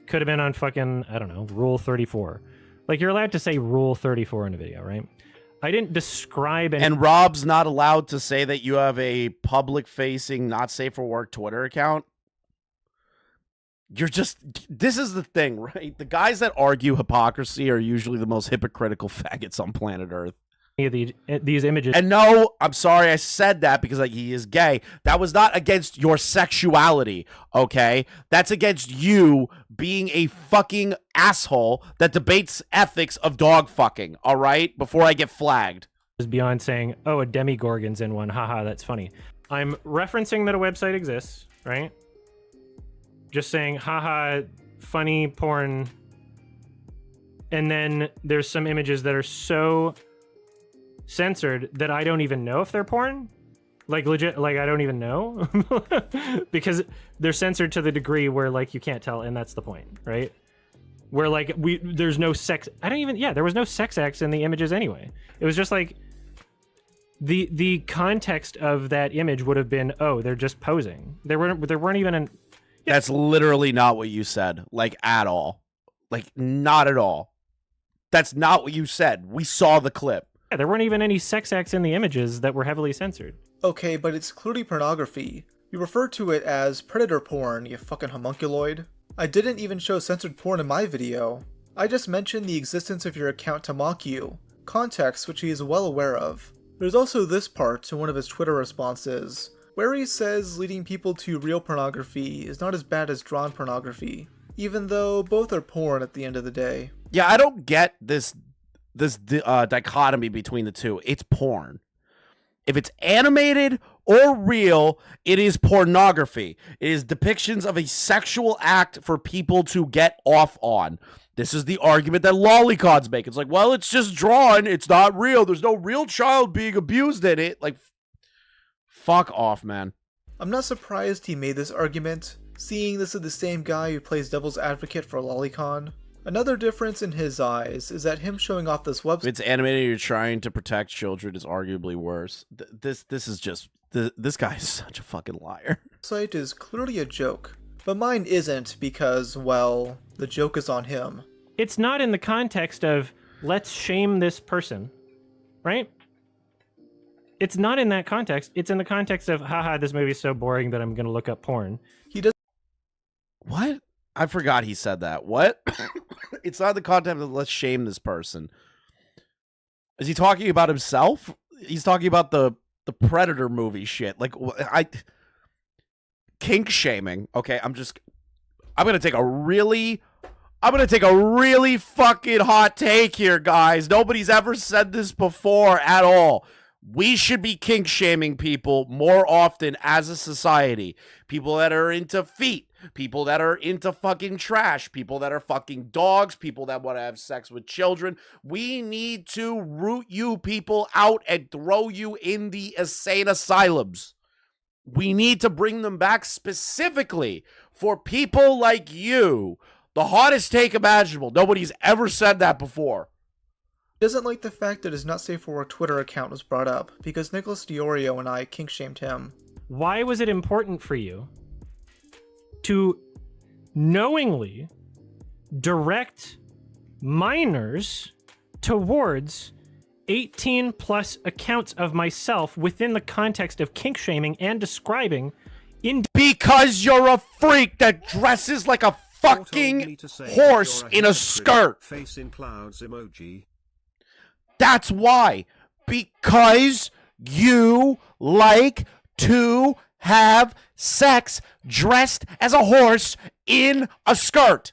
Could have been on fucking, I don't know, Rule 34. Like, you're allowed to say Rule 34 in a video, right? I didn't describe any... And Rob's not allowed to say that you have a public-facing, not safe for work Twitter account? You're just... This is the thing, right? The guys that argue hypocrisy are usually the most hypocritical faggots on planet Earth. These images. And no, I'm sorry I said that because like he is gay. That was not against your sexuality, okay? That's against you being a fucking asshole that debates ethics of dog fucking, all right? Before I get flagged. Is beyond saying, oh, a demigorgon's in one. Haha, that's funny. I'm referencing that a website exists, right? Just saying, haha, funny porn. And then there's some images that are so censored that I don't even know if they're porn. Like legit, like I don't even know because they're censored to the degree where like you can't tell, and that's the point, right? Where like there's no sex. There was no sex acts in the images anyway. It was just like the context of that image would have been, oh, they're just posing. There weren't even That's literally not what you said, like, at all. Like, not at all. That's not what you said. We saw the clip. Yeah, there weren't even any sex acts in the images that were heavily censored. Okay, but it's clearly pornography. You refer to it as predator porn, you fucking homunculoid. I didn't even show censored porn in my video. I just mentioned the existence of your account to mock you, context which he is well aware of. There's also this part to one of his Twitter responses, where he says leading people to real pornography is not as bad as drawn pornography, even though both are porn at the end of the day. Yeah, I don't get this dichotomy between the two. It's porn. If it's animated or real, it is pornography. It is depictions of a sexual act for people to get off on. This is the argument that lollicots make. It's like, well, it's just drawn. It's not real. There's no real child being abused in it. Like, fuck off, man. I'm not surprised he made this argument, seeing this is the same guy who plays devil's advocate for Lolicon. Another difference in his eyes is that him showing off this website. If it's animated, you're trying to protect children is arguably worse. This is just this guy is such a fucking liar. Website is clearly a joke, but mine isn't because, well, the joke is on him. It's not in the context of let's shame this person, right? It's not in that context. It's in the context of haha, this movie's so boring that I'm gonna look up porn. He does. What? I forgot he said that. What? It's not the content of let's shame this person. Is he talking about himself? He's talking about the Predator movie shit. Like, kink shaming. Okay, I'm gonna take a really fucking hot take here, guys. Nobody's ever said this before at all. We should be kink shaming people more often as a society. People that are into feet, people that are into fucking trash, people that are fucking dogs, people that want to have sex with children. We need to root you people out and throw you in the insane asylums. We need to bring them back specifically for people like you. The hottest take imaginable. Nobody's ever said that before. He doesn't like the fact that his Not Safe for Work Twitter account was brought up because Nicholas Diorio and I kink shamed him. Why was it important for you to knowingly direct minors towards 18 plus accounts of myself within the context of kink shaming and describing in because you're a freak that dresses like a fucking horse in a skirt. Face in clouds emoji. That's why. Because you like to have sex dressed as a horse in a skirt.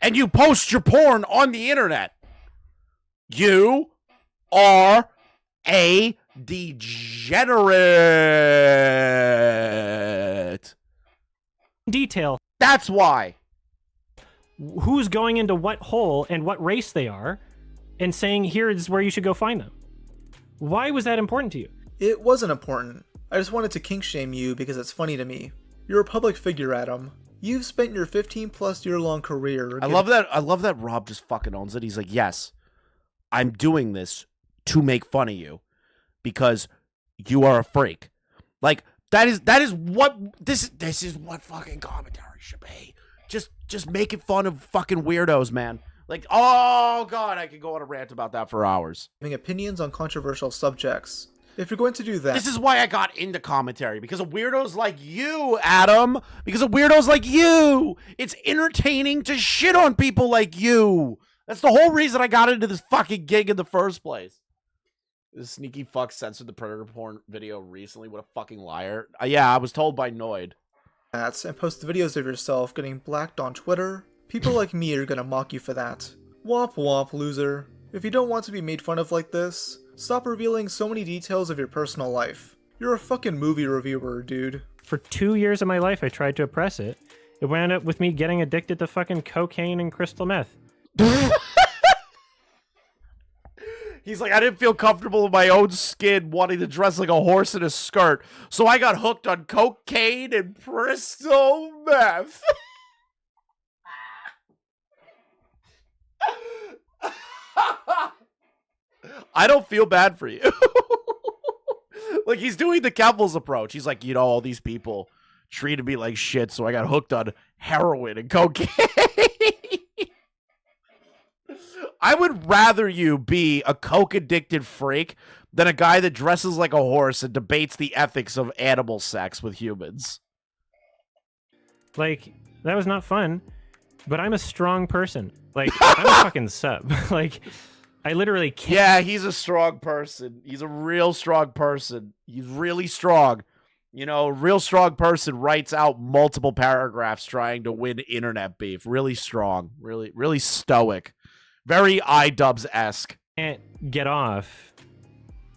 And you post your porn on the internet. You are a degenerate. detail. That's why. Who's going into what hole and what race they are, and saying here is where you should go find them. Why was that important to you? It wasn't important. I just wanted to kink shame you because it's funny to me. You're a public figure, Adam. You've spent your 15+ year long career. I love that Rob just fucking owns it. He's like, yes, I'm doing this to make fun of you because you are a freak. Like that is what this is what fucking commentary should be. Just making fun of fucking weirdos, man. Like, oh god, I could go on a rant about that for hours. Having opinions on controversial subjects. If you're going to do that, this is why I got into commentary, because of weirdos like you, Adam. Because of weirdos like you. It's entertaining to shit on people like you. That's the whole reason I got into this fucking gig in the first place. This sneaky fuck censored the Predator porn video recently. What a fucking liar. Yeah, I was told by Noid. And post videos of yourself getting blacked on Twitter. People like me are gonna mock you for that. Womp womp, loser. If you don't want to be made fun of like this, stop revealing so many details of your personal life. You're a fucking movie reviewer, dude. For 2 years of my life, I tried to oppress it. It wound up with me getting addicted to fucking cocaine and crystal meth. He's like, I didn't feel comfortable in my own skin wanting to dress like a horse in a skirt, so I got hooked on cocaine and crystal meth. I don't feel bad for you. Like, he's doing the Kevin's approach. He's like, you know, all these people treated me like shit, so I got hooked on heroin and cocaine. I would rather you be a coke-addicted freak than a guy that dresses like a horse and debates the ethics of animal sex with humans. Like, that was not fun, but I'm a strong person. Like, I'm a fucking sub. Like, I literally can't. Yeah, he's a strong person. He's a real strong person. He's really strong. You know, a real strong person writes out multiple paragraphs trying to win internet beef. Really strong. Really, really stoic. Very iDubbbz-esque. Can't get off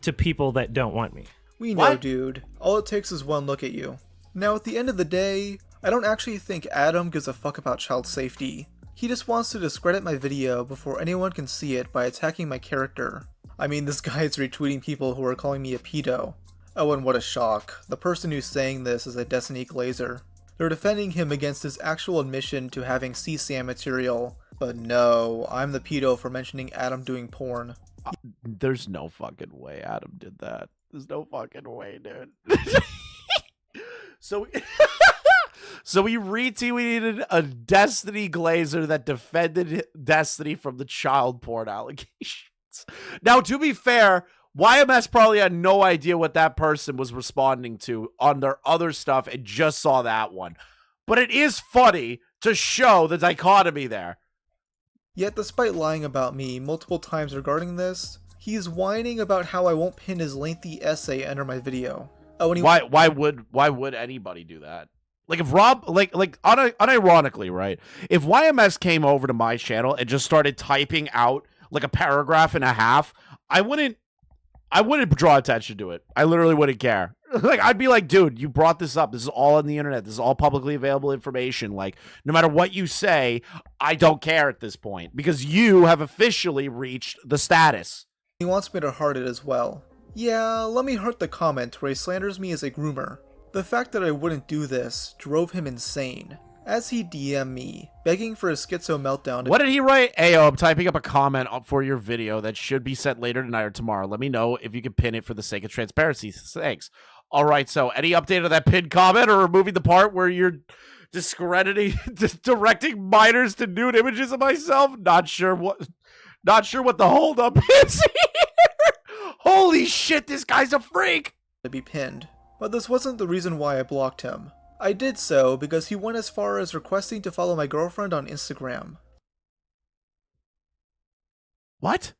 to people that don't want me. We know, dude. All it takes is one look at you. Now, at the end of the day, I don't actually think Adam gives a fuck about child safety. He just wants to discredit my video before anyone can see it by attacking my character. I mean, this guy is retweeting people who are calling me a pedo. Oh, and what a shock. The person who's saying this is a Destiny Glazer. They're defending him against his actual admission to having CSAM material. But no, I'm the pedo for mentioning Adam doing porn. There's no fucking way Adam did that. There's no fucking way, dude. So he retweeted a Destiny Glazer that defended Destiny from the child porn allegations. Now, to be fair, YMS probably had no idea what that person was responding to on their other stuff and just saw that one. But it is funny to show the dichotomy there. Yet despite lying about me multiple times regarding this, he's whining about how I won't pin his lengthy essay under my video. Oh, and why would anybody do that? Like, if Rob, unironically, right? If YMS came over to my channel and just started typing out like a paragraph and a half, I wouldn't draw attention to it. I literally wouldn't care. Like, I'd be like, dude, you brought this up. This is all on the internet. This is all publicly available information. Like, no matter what you say, I don't care at this point because you have officially reached the status. He wants me to heart it as well. Yeah, let me heart the comment where he slanders me as a groomer. The fact that I wouldn't do this drove him insane, as he DM'd me, begging for a schizo meltdown. What did he write? Ayo, I'm typing up a comment for your video that should be sent later tonight or tomorrow. Let me know if you can pin it for the sake of transparency. Thanks. All right, so any update on that pinned comment or removing the part where you're discrediting, directing minors to nude images of myself? Not sure what the holdup is here. Holy shit, this guy's a freak. To be pinned. But this wasn't the reason why I blocked him. I did so because he went as far as requesting to follow my girlfriend on Instagram. What?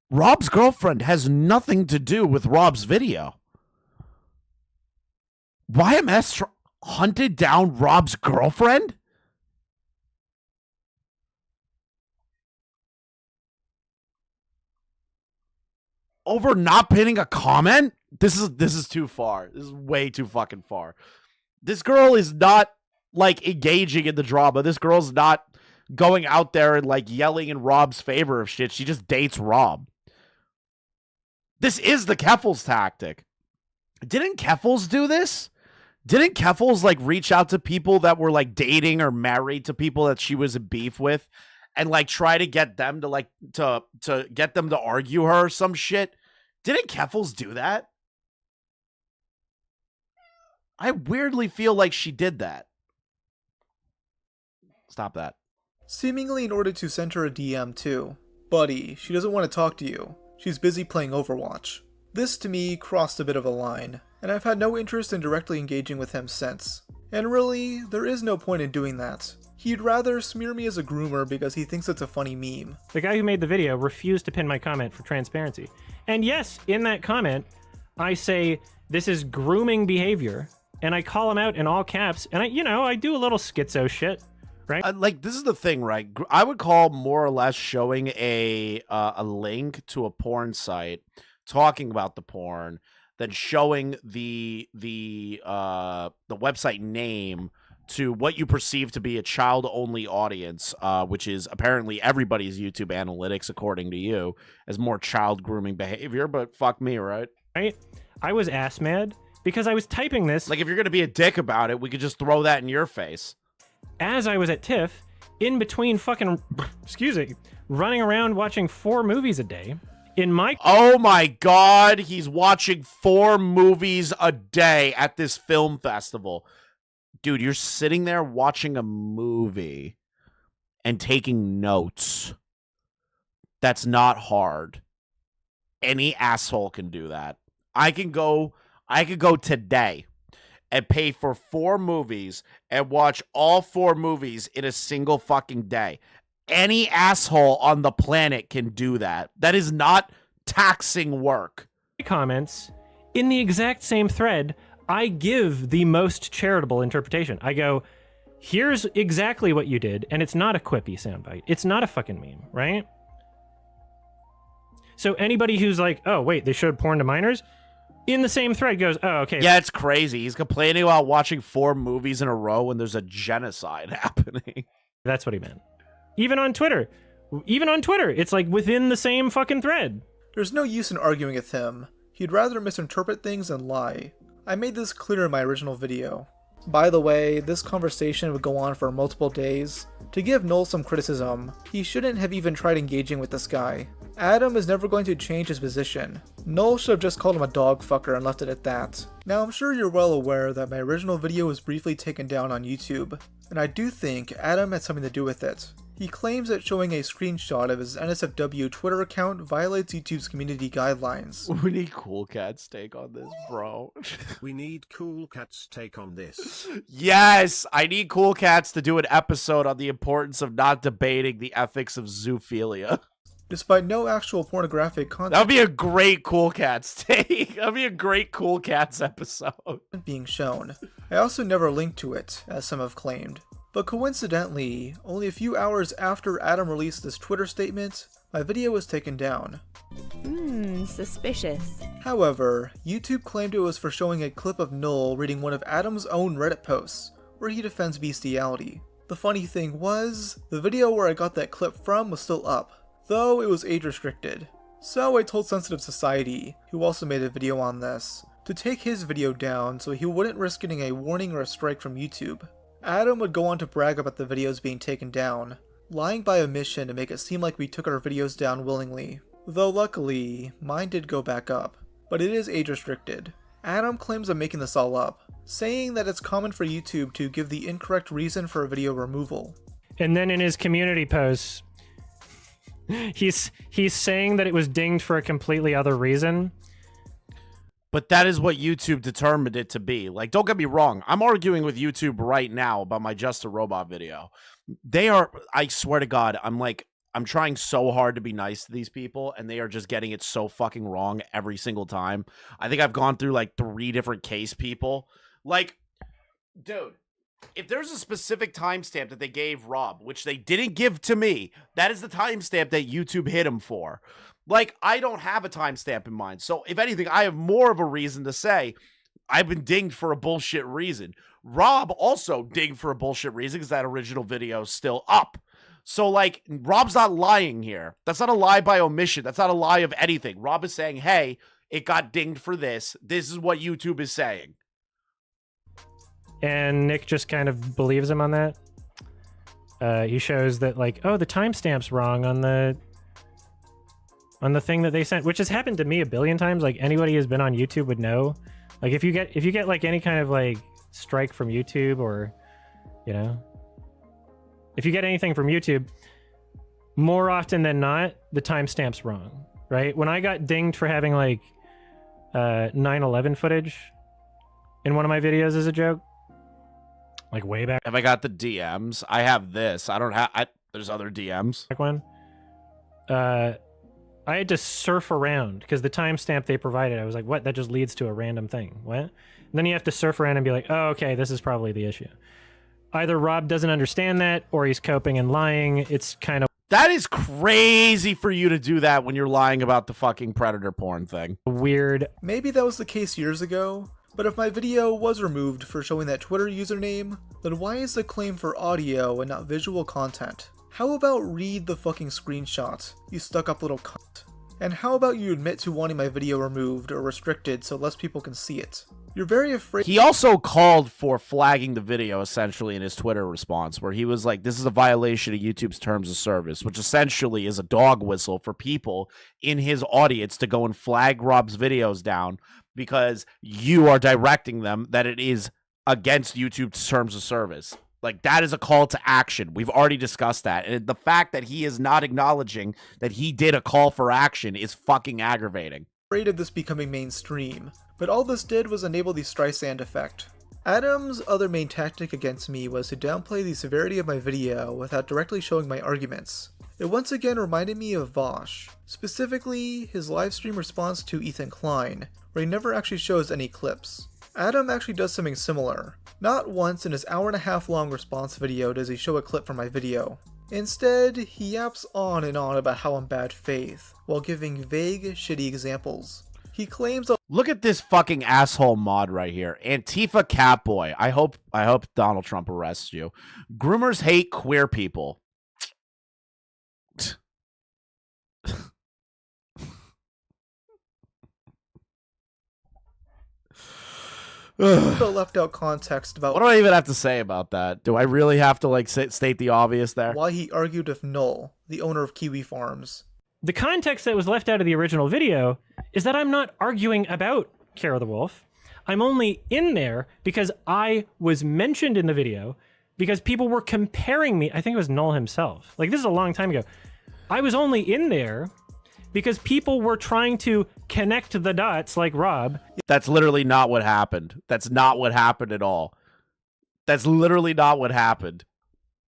Rob's girlfriend has nothing to do with Rob's video. YMS hunted down Rob's girlfriend? Over not pinning a comment? This is too far. This is way too fucking far. This girl is not, like, engaging in the drama. This girl's not going out there and, like, yelling in Rob's favor of shit. She just dates Rob. This is the Keffels tactic. Didn't Keffels do this? Didn't Keffels, like, reach out to people that were, like, dating or married to people that she was in beef with and, like, try to get them to, like, to get them to argue her or some shit? Didn't Keffels do that? I weirdly feel like she did that. Stop that. Seemingly in order to send her a DM too. Buddy, she doesn't want to talk to you. She's busy playing Overwatch. This to me crossed a bit of a line, and I've had no interest in directly engaging with him since. And really, there is no point in doing that. He'd rather smear me as a groomer because he thinks it's a funny meme. The guy who made the video refused to pin my comment for transparency. And yes, in that comment, I say, this is grooming behavior. And I call him out in all caps. And I do a little schizo shit, right? Like, this is the thing, right? I would call more or less showing a link to a porn site, talking about the porn, than showing the website name to what you perceive to be a child-only audience, which is apparently everybody's YouTube analytics, according to you, as more child grooming behavior. But fuck me, right? Right? I was ass mad because I was typing this. Like, if you're gonna be a dick about it, we could just throw that in your face. As I was at TIFF, in between fucking, excuse me, running around watching 4 movies a day. In my Oh my God, he's watching 4 movies a day at this film festival. Dude, you're sitting there watching a movie and taking notes. That's not hard. Any asshole can do that. I could go today and pay for 4 movies and watch all 4 movies in a single fucking day. Any asshole on the planet can do that. That is not taxing work. comments, in the exact same thread, I give the most charitable interpretation. I go, here's exactly what you did, and it's not a quippy soundbite. It's not a fucking meme, right? So anybody who's like, oh, wait, they showed porn to minors, in the same thread goes, oh, okay. Yeah, it's crazy. He's complaining about watching 4 movies in a row when there's a genocide happening. That's what he meant. Even on Twitter, it's like within the same fucking thread. There's no use in arguing with him. He'd rather misinterpret things than lie. I made this clear in my original video. By the way, this conversation would go on for multiple days. To give Noel some criticism, he shouldn't have even tried engaging with this guy. Adam is never going to change his position. Noel should have just called him a dog fucker and left it at that. Now I'm sure you're well aware that my original video was briefly taken down on YouTube, and I do think Adam had something to do with it. He claims that showing a screenshot of his NSFW Twitter account violates YouTube's community guidelines. We need Cool Cat's take on this, bro. We need Cool Cat's take on this. Yes, I need Cool Cats to do an episode on the importance of not debating the ethics of zoophilia. Despite no actual pornographic content That would be a great Cool Cats take. That would be a great Cool Cats episode. being shown, I also never linked to it, as some have claimed. But coincidentally, only a few hours after Adam released this Twitter statement, my video was taken down. Suspicious. However, YouTube claimed it was for showing a clip of Noel reading one of Adam's own Reddit posts, where he defends bestiality. The funny thing was, the video where I got that clip from was still up, though it was age restricted. So I told Sensitive Society, who also made a video on this, to take his video down so he wouldn't risk getting a warning or a strike from YouTube. Adam would go on to brag about the videos being taken down, lying by omission to make it seem like we took our videos down willingly. Though luckily, mine did go back up, but it is age restricted. Adam claims I'm making this all up, saying that it's common for YouTube to give the incorrect reason for a video removal. And then in his community posts, he's saying that it was dinged for a completely other reason. But that is what YouTube determined it to be. Like, don't get me wrong. I'm arguing with YouTube right now about my Just a Robot video. They are, I swear to God, I'm trying so hard to be nice to these people, and they are just getting it so fucking wrong every single time. I think I've gone through like 3 different case people. Like, dude, if there's a specific timestamp that they gave Rob, which they didn't give to me, that is the timestamp that YouTube hit him for. Like, I don't have a timestamp in mind. So, if anything, I have more of a reason to say I've been dinged for a bullshit reason. Rob also dinged for a bullshit reason because that original video is still up. So, like, Rob's not lying here. That's not a lie by omission. That's not a lie of anything. Rob is saying, hey, it got dinged for this. This is what YouTube is saying. And Nick just kind of believes him on that. He shows that, like, oh, the timestamp's wrong on the thing that they sent, which has happened to me a billion times. Like, anybody who's been on YouTube would know. Like, if you get like any kind of like strike from YouTube, or, you know, if you get anything from YouTube, more often than not, the timestamp's wrong, right? When I got dinged for having like 9/11 footage in one of my videos as a joke, like way back. Have I got the DMs? I have this. I don't have. There's other DMs. Back when. I had to surf around because the timestamp they provided, I was like, what? That just leads to a random thing. What? And then you have to surf around and be like, oh, okay, this is probably the issue. Either Rob doesn't understand that, or he's coping and lying. It's kind of... That is crazy for you to do that when you're lying about the fucking predator porn thing. Weird. Maybe that was the case years ago, but if my video was removed for showing that Twitter username, then why is the claim for audio and not visual content? How about read the fucking screenshot, you stuck up little cunt? And how about you admit to wanting my video removed or restricted so less people can see it? You're very afraid. He also called for flagging the video, essentially, in his Twitter response, where he was like, this is a violation of YouTube's terms of service, which essentially is a dog whistle for people in his audience to go and flag Rob's videos down because you are directing them that it is against YouTube's terms of service. Like, that is a call to action. We've already discussed that. And the fact that he is not acknowledging that he did a call for action is fucking aggravating. Afraid of this becoming mainstream, but all this did was enable the Streisand effect. Adam's other main tactic against me was to downplay the severity of my video without directly showing my arguments. It once again reminded me of Vosh, specifically his livestream response to Ethan Klein, where he never actually shows any clips. Adam actually does something similar. Not once in his hour-and-a-half long response video does he show a clip from my video. Instead, he yaps on and on about how I'm bad faith, while giving vague, shitty examples. He claims Look at this fucking asshole mod right here. Antifa Catboy. I hope Donald Trump arrests you. Groomers hate queer people. left out context about what do I even have to say about that? Do I really have to like state the obvious there? Why he argued with Null, the owner of Kiwi Farms. The context that was left out of the original video is that I'm not arguing about Kara the Wolf. I'm only in there because I was mentioned in the video because people were comparing me. I think it was Null himself. Like, this is a long time ago. I was only in there because people were trying to connect the dots like Rob. That's literally not what happened. That's not what happened at all. That's literally not what happened.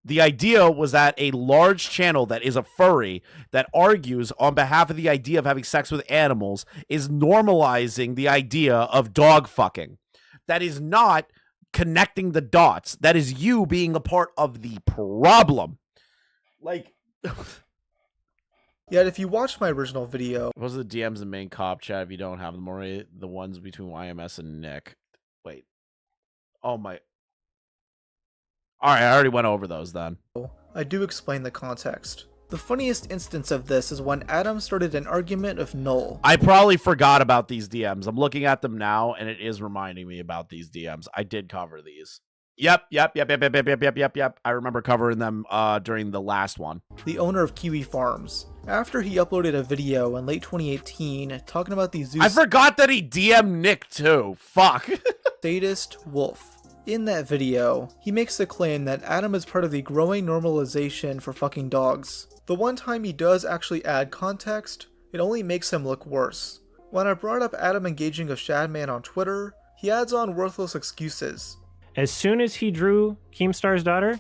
The idea was that a large channel that is a furry that argues on behalf of the idea of having sex with animals is normalizing the idea of dog fucking. That is not connecting the dots. That is you being a part of the problem. Like... Yet if you watch my original video... Those are the DMs in main cop chat if you don't have them already. The ones between YMS and Nick. Wait. Oh my... Alright, I already went over those then. I do explain the context. The funniest instance of this is when Adam started an argument of Null. I probably forgot about these DMs. I'm looking at them now, and it is reminding me about these DMs. I did cover these. Yep. I remember covering them during the last one. The owner of Kiwi Farms. After he uploaded a video in late 2018 talking about the zoo... I forgot that he DM'd Nick too. Fuck. Sadist wolf. In that video, he makes the claim that Adam is part of the growing normalization for fucking dogs. The one time he does actually add context, it only makes him look worse. When I brought up Adam engaging with Shadman on Twitter, he adds on worthless excuses. As soon as he drew Keemstar's daughter,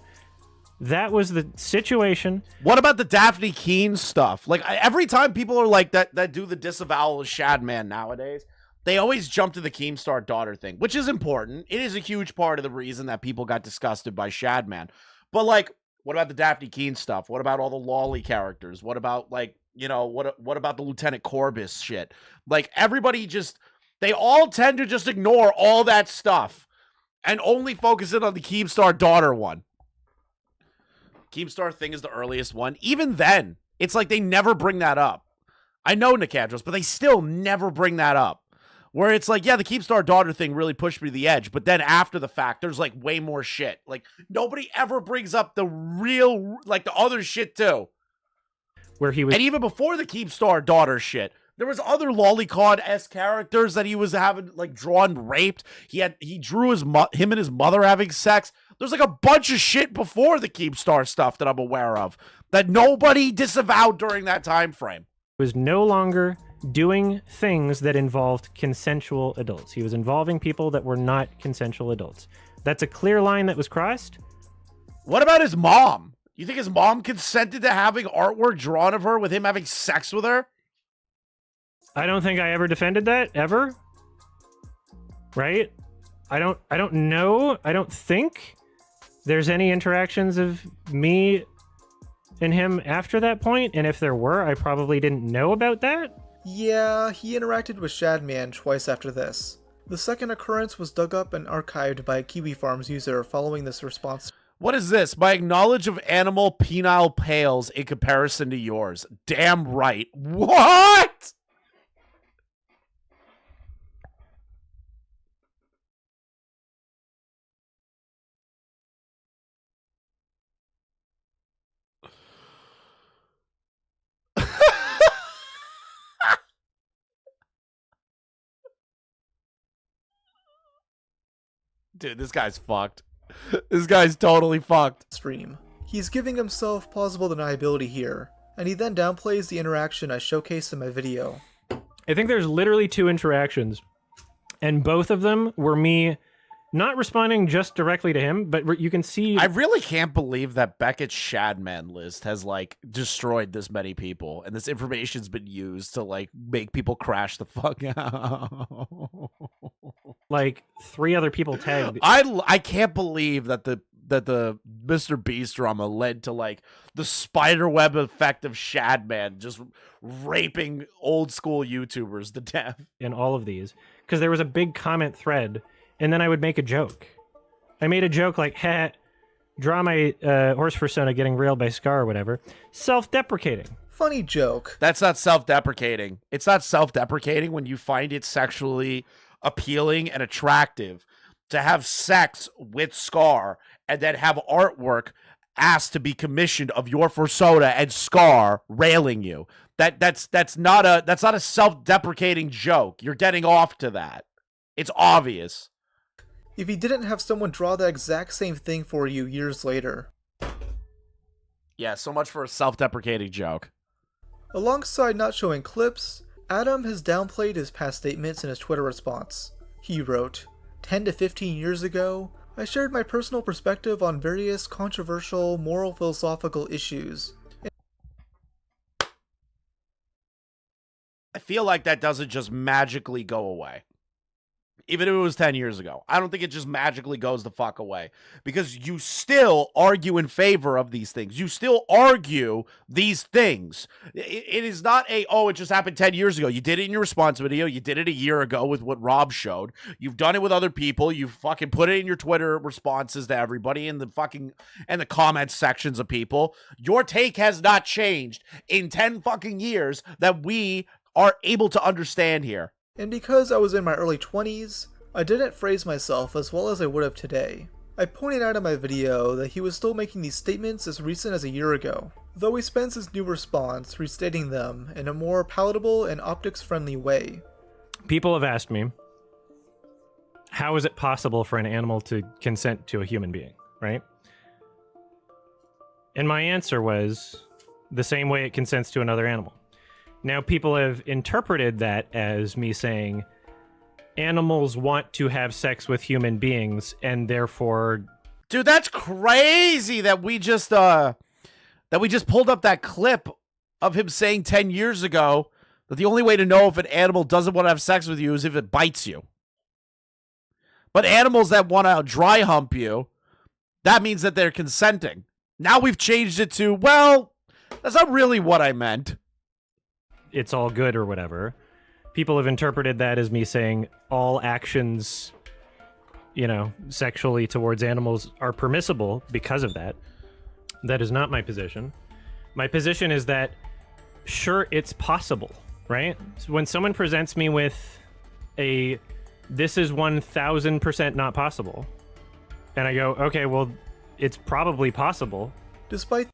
that was the situation. What about the Daphne Keene stuff? Like, every time people are like that do the disavowal of Shadman nowadays, they always jump to the Keemstar daughter thing, which is important. It is a huge part of the reason that people got disgusted by Shadman. But, like, what about the Daphne Keene stuff? What about all the Lolly characters? What about, like, you know, what about the Lieutenant Corbus shit? Like, everybody just, they all tend to just ignore all that stuff and only focus in on the Keemstar daughter one. Keemstar thing is the earliest one. Even then, it's like they never bring that up. I know Nicandros, but they still never bring that up. Where it's like, yeah, the Keemstar daughter thing really pushed me to the edge, but then after the fact, there's like way more shit. Like, nobody ever brings up the real, like, the other shit too. Where he was, and even before the Keemstar daughter shit, there was other lolicon-esque characters that he was having, like, drawn raped. He drew him and his mother having sex. There's like a bunch of shit before the Keemstar stuff that I'm aware of that nobody disavowed during that time frame. Was no longer doing things that involved consensual adults. He was involving people that were not consensual adults. That's a clear line that was crossed. What about his mom? You think his mom consented to having artwork drawn of her with him having sex with her? I don't think I ever defended that, ever. Right? I don't know. I don't think there's any interactions of me and him after that point, and if there were, I probably didn't know about that. Yeah, he interacted with Shadman twice after this. The second occurrence was dug up and archived by a Kiwi Farms user following this response. What is this? My knowledge of animal penile pales in comparison to yours. Damn right. What? Dude, this guy's fucked. This guy's totally fucked. Stream. He's giving himself plausible deniability here, and he then downplays the interaction I showcased in my video. I think there's literally 2 interactions, and both of them were me not responding just directly to him, but you can see... I really can't believe that Beckett's Shadman list has, like, destroyed this many people, and this information's been used to, like, make people crash the fuck out. Like, 3 other people tagged. I can't believe that the Mr. Beast drama led to, like, the spiderweb effect of Shadman just raping old school YouTubers to death. In all of these, because there was a big comment thread, and then I would make a joke. I made a joke like, "Ha, draw my horse persona getting railed by Scar," or whatever. Self-deprecating. Funny joke. That's not self-deprecating. It's not self-deprecating when you find it sexually appealing and attractive to have sex with Scar and then have artwork asked to be commissioned of your persona and Scar railing you. That's not a self-deprecating joke. You're getting off to that. It's obvious. If he didn't have someone draw the exact same thing for you years later. Yeah, so much for a self-deprecating joke. Alongside not showing clips, Adam has downplayed his past statements in his Twitter response. He wrote, 10 to 15 years ago, I shared my personal perspective on various controversial moral philosophical issues. I feel like that doesn't just magically go away. Even if it was 10 years ago. I don't think it just magically goes the fuck away. Because you still argue in favor of these things. You still argue these things. It is not a, oh, it just happened 10 years ago. You did it in your response video. You did it a year ago with what Rob showed. You've done it with other people. You fucking put it in your Twitter responses to everybody in the fucking, and the comment sections of people. Your take has not changed in 10 fucking years that we are able to understand here. And because I was in my early 20s, I didn't phrase myself as well as I would have today. I pointed out in my video that he was still making these statements as recent as a year ago, though he spends his new response restating them in a more palatable and optics-friendly way. People have asked me, how is it possible for an animal to consent to a human being, right? And my answer was the same way it consents to another animal. Now, people have interpreted that as me saying animals want to have sex with human beings and therefore... Dude, that's crazy that we just pulled up that clip of him saying 10 years ago that the only way to know if an animal doesn't want to have sex with you is if it bites you. But animals that want to dry hump you, that means that they're consenting. Now we've changed it to, well, that's not really what I meant. It's all good or whatever. People have interpreted that as me saying all actions, you know, sexually towards animals are permissible because of that. That is not my position. My position is that, sure, it's possible, right? So when someone presents me with a, this is 1000% not possible, and I go, okay, well, it's probably possible. Despite...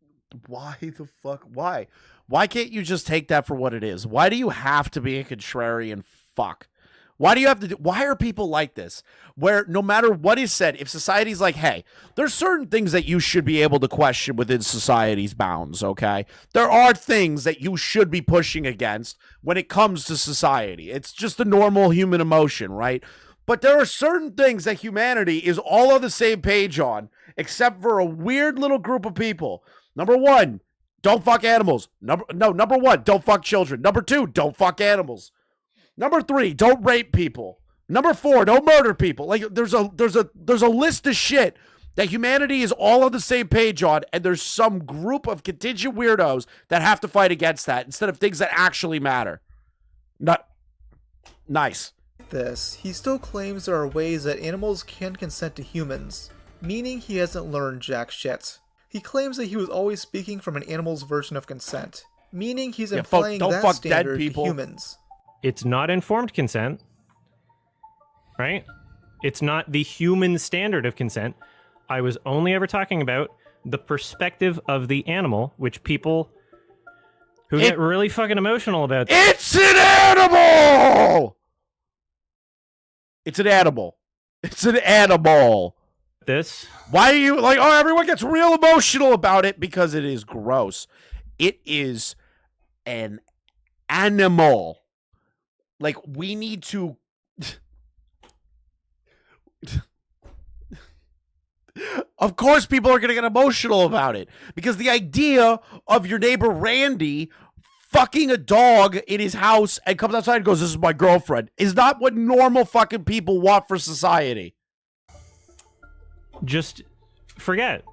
Why the fuck? Why? Why can't you just take that for what it is? Why do you have to be a contrarian fuck? Why do you have to why are people like this? Where no matter what is said, if society's like, hey, there's certain things that you should be able to question within society's bounds, okay? There are things that you should be pushing against when it comes to society. It's just a normal human emotion, right? But there are certain things that humanity is all on the same page on, except for a weird little group of people. Number one, don't fuck animals. Number one, don't fuck children. Number two, don't fuck animals. Number three, don't rape people. Number four, don't murder people. Like there's a list of shit that humanity is all on the same page on, and there's some group of contingent weirdos that have to fight against that instead of things that actually matter. Not nice. This, he still claims there are ways that animals can consent to humans. meaning he hasn't learned jack shit. He claims that he was always speaking from an animal's version of consent, meaning he's implying that standard to humans. It's not informed consent, right? It's not the human standard of consent. I was only ever talking about the perspective of the animal, which people who get really fucking emotional about. It's an animal! It's an animal. It's an animal. This. Why are you like, oh, everyone gets real emotional about it? Because it is gross. It is an animal. Like, we need to... Of course people are going to get emotional about it. Because the idea of your neighbor Randy fucking a dog in his house and comes outside and goes, this is my girlfriend, is not what normal fucking people want for society. Just forget.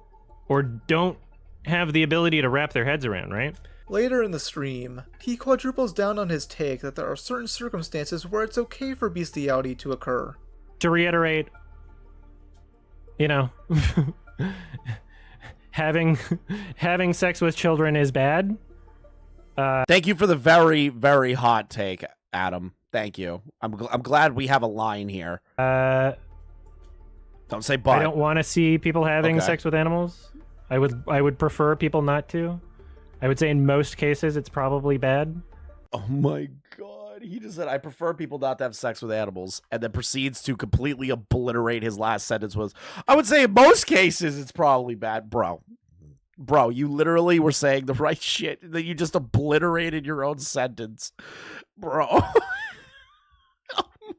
Or don't have the ability to wrap their heads around, right? Later in the stream, he quadruples down on his take that there are certain circumstances where it's okay for bestiality to occur. To reiterate, you know, having sex with children is bad. Thank you for the very, very hot take, Adam. Thank you. I'm glad we have a line here. Don't say but. I don't want to see people having sex with animals. I would prefer people not to. I would say in most cases it's probably bad. Oh my god. He just said, I prefer people not to have sex with animals, and then proceeds to completely obliterate his last sentence was, I would say in most cases it's probably bad. Bro, you literally were saying the right shit. That you just obliterated your own sentence. Bro. Oh my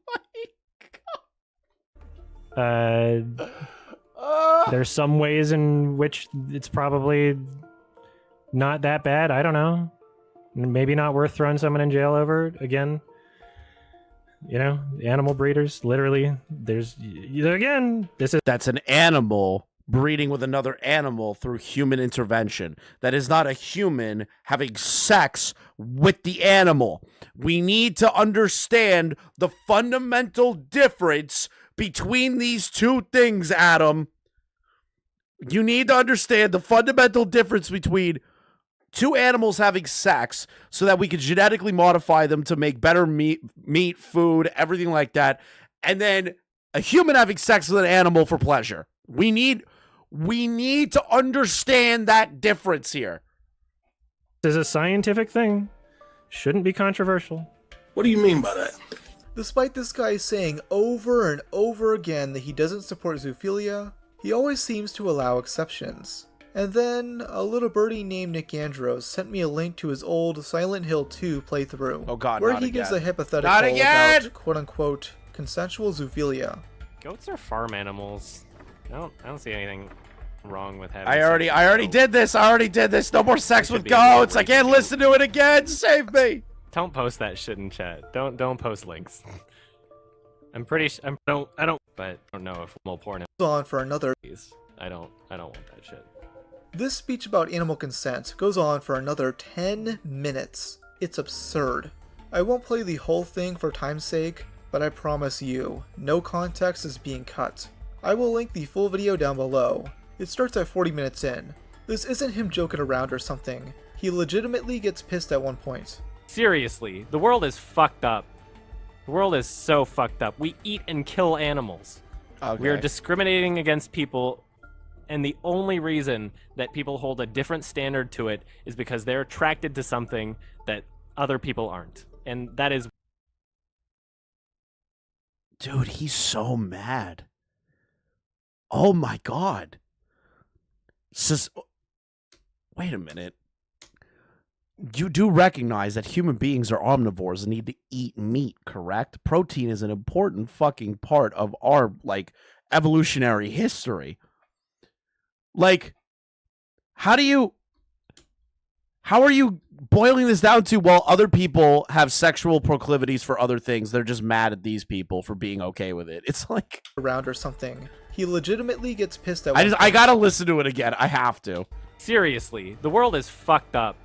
god. There's some ways in which it's probably not that bad. I don't know. Maybe not worth throwing someone in jail over it. Again, you know, animal breeders, literally, that's an animal breeding with another animal through human intervention. That is not a human having sex with the animal. We need to understand the fundamental difference between these two things, Adam. You need to understand the fundamental difference between two animals having sex so that we can genetically modify them to make better meat, food, everything like that, and then a human having sex with an animal for pleasure. We need to understand that difference here. This is a scientific thing. Shouldn't be controversial. What do you mean by that? Despite this guy saying over and over again that he doesn't support zoophilia, he always seems to allow exceptions. And then, a little birdie named Nick Andros sent me a link to his old Silent Hill 2 playthrough, where he gives a hypothetical about quote-unquote consensual zoophilia. Goats are farm animals. I don't see anything wrong with having I already did this. No more sex with goats. I can't listen to it again. Save me. Don't post that shit in chat. Don't post links. I'm pretty I don't know if we'll porn on for another. I don't want that shit. This speech about animal consent goes on for another 10 minutes. It's absurd. I won't play the whole thing for time's sake, but I promise you, no context is being cut. I will link the full video down below. It starts at 40 minutes in. This isn't him joking around or something. He legitimately gets pissed at one point. Seriously, the world is fucked up. The world is so fucked up. We eat and kill animals. Okay. We are discriminating against people, and the only reason that people hold a different standard to it is because they're attracted to something that other people aren't. And that is... Dude, he's so mad. Oh my god. Wait a minute. You do recognize that human beings are omnivores and need to eat meat, correct? Protein is an important fucking part of our, like, evolutionary history. Like, how are you boiling this down to, well, other people have sexual proclivities for other things, they're just mad at these people for being okay with it? It's like... around or something. He legitimately gets pissed at I gotta listen to it again. I have to. Seriously, the world is fucked up.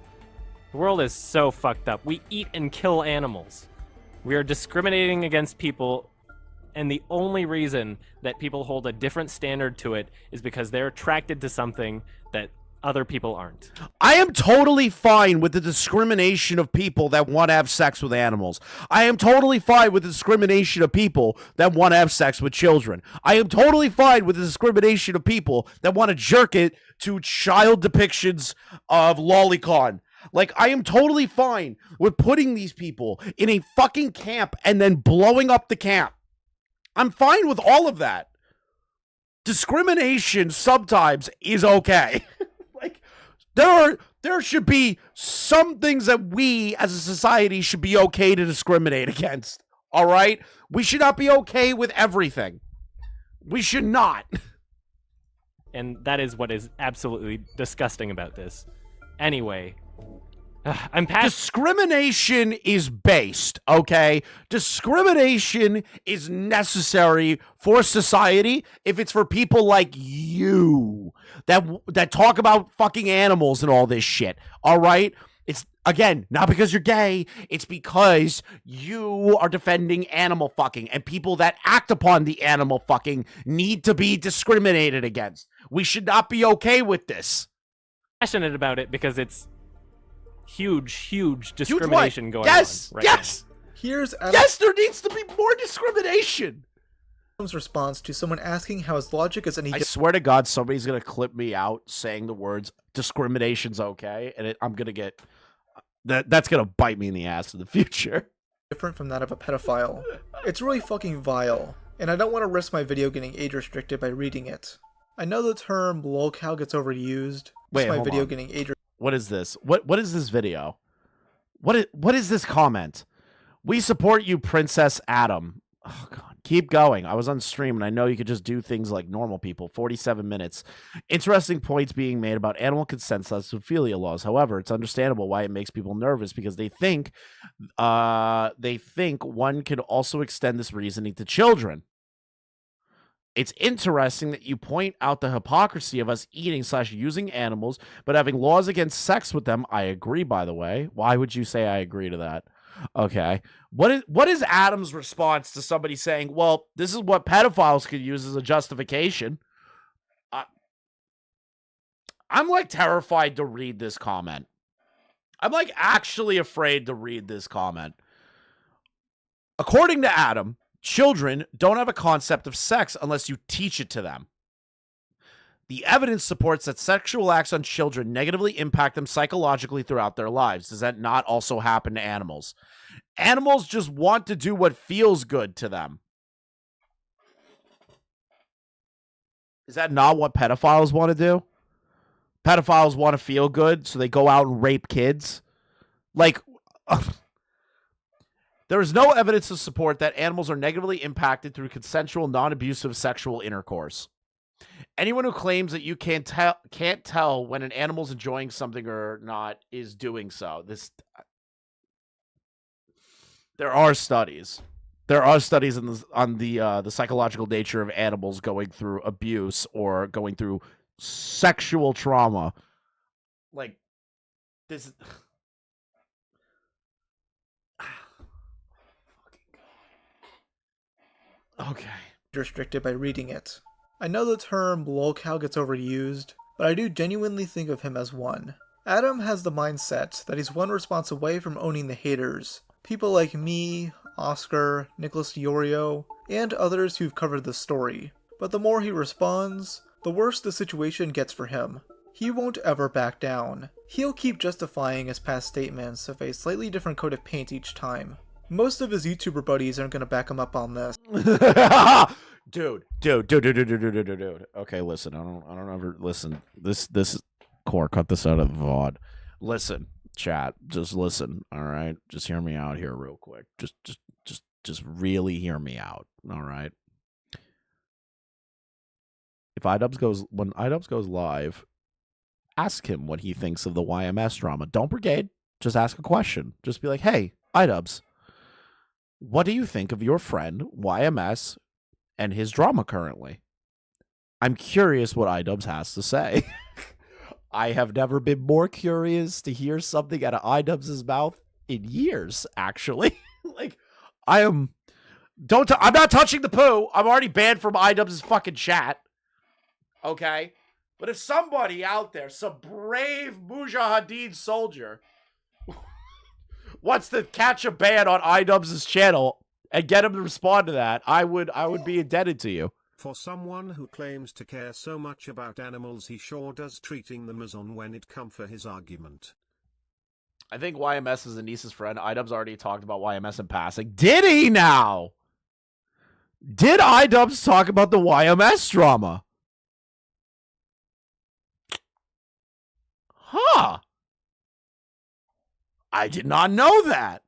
The world is so fucked up. We eat and kill animals. We are discriminating against people, And the only reason that people hold a different standard to it is because they're attracted to something that other people aren't. I am totally fine with the discrimination of people that want to have sex with animals. I am totally fine with the discrimination of people that want to have sex with children. I am totally fine with the discrimination of people that want to jerk it to child depictions of lolicon. Like, I am totally fine with putting these people in a fucking camp and then blowing up the camp. I'm fine with all of that. Discrimination sometimes is okay. Like, there should be some things that we as a society should be okay to discriminate against. All right? We should not be okay with everything. We should not. And that is what is absolutely disgusting about this. Anyway, I'm past. Discrimination is based, okay? Discrimination is necessary for society if it's for people like you that talk about fucking animals and all this shit, all right? It's, again, not because you're gay. It's because you are defending animal fucking, and people that act upon the animal fucking need to be discriminated against. We should not be okay with this. Passionate about it because it's huge discrimination going on. Yes, Right yes. Here's Adam Yes, there needs to be more discrimination. Adam's response to someone asking how his logic is any I swear to God, somebody's gonna clip me out saying the words "discrimination's okay," and I'm gonna get that's gonna bite me in the ass in the future. different from that of a pedophile. It's really fucking vile, and I don't want to risk my video getting age restricted by reading it. I know the term lolcow gets overused. Wait, my hold video on. getting age. What is this? What is this video? What is this comment? We support you, Princess Adam. Oh God, keep going. I was on stream and I know you could just do things like normal people. 47 minutes. Interesting points being made about animal consent / zoophilia laws. However, it's understandable why it makes people nervous because they think one could also extend this reasoning to children. It's interesting that you point out the hypocrisy of us eating / using animals, but having laws against sex with them. I agree, by the way. Why would you say I agree to that? Okay. What is Adam's response to somebody saying, well, this is what pedophiles could use as a justification? I'm like terrified to read this comment. I'm like actually afraid to read this comment. According to Adam, children don't have a concept of sex unless you teach it to them. The evidence supports that sexual acts on children negatively impact them psychologically throughout their lives. Does that not also happen to animals? Animals just want to do what feels good to them. Is that not what pedophiles want to do? Pedophiles want to feel good, so they go out and rape kids. Like, there is no evidence to support that animals are negatively impacted through consensual, non-abusive sexual intercourse. Anyone who claims that you can't tell when an animal's enjoying something or not is doing so. There are studies. There are studies on the psychological nature of animals going through abuse or going through sexual trauma. Like this. Okay. Restricted by reading it. I know the term lolcow gets overused, but I do genuinely think of him as one. Adam has the mindset that he's one response away from owning the haters. People like me, Oscar, Nicholas Diorio, and others who've covered the story. But the more he responds, the worse the situation gets for him. He won't ever back down. He'll keep justifying his past statements of a slightly different coat of paint each time. Most of his YouTuber buddies aren't gonna back him up on this. Dude. Okay, listen. I don't ever listen. This core, cut this out of the VOD. Listen, chat. Just listen. All right. Just hear me out here real quick. Just really hear me out. All right. When iDubbbz goes live, ask him what he thinks of the YMS drama. Don't brigade. Just ask a question. Just be like, hey, iDubbbz, what do you think of your friend YMS and his drama currently? I'm curious what iDubbbz has to say. I have never been more curious to hear something out of iDubbbz's mouth in years, actually. Like, I am I'm not touching the poo. I'm already banned from iDubbbz's fucking chat. Okay? But if somebody out there, some brave Mujahideen soldier, wants to catch a ban on iDubbbz's channel and get him to respond to that, I would be indebted to you. For someone who claims to care so much about animals, he sure does treating them as on when it come for his argument. I think YMS is Anissa's friend. iDubbbz already talked about YMS in passing. Did he now? Did iDubbbz talk about the YMS drama? Huh. I did not know that.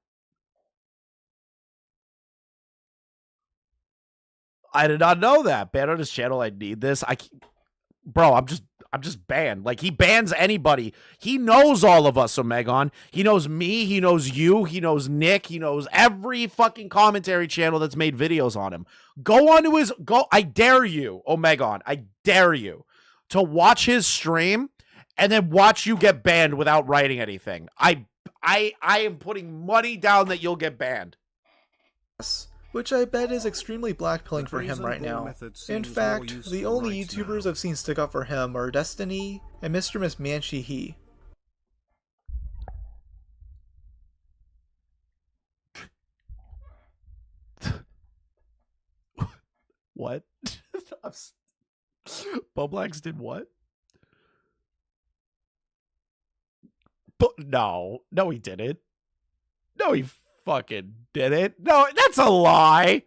I did not know that. Ban on his channel. I need this. Bro, I'm just banned. Like, he bans anybody. He knows all of us, Omegon. He knows me. He knows you. He knows Nick. He knows every fucking commentary channel that's made videos on him. I dare you, Omegon. I dare you to watch his stream and then watch you get banned without writing anything. I am putting money down that you'll get banned. Which I bet is extremely blackpilling for him right now. In fact, the only YouTubers I've seen stick up for him are Destiny and Mr. Miss Manchi He. What? Boblax did what? But no, he didn't. No, he fucking didn't. No, that's a lie.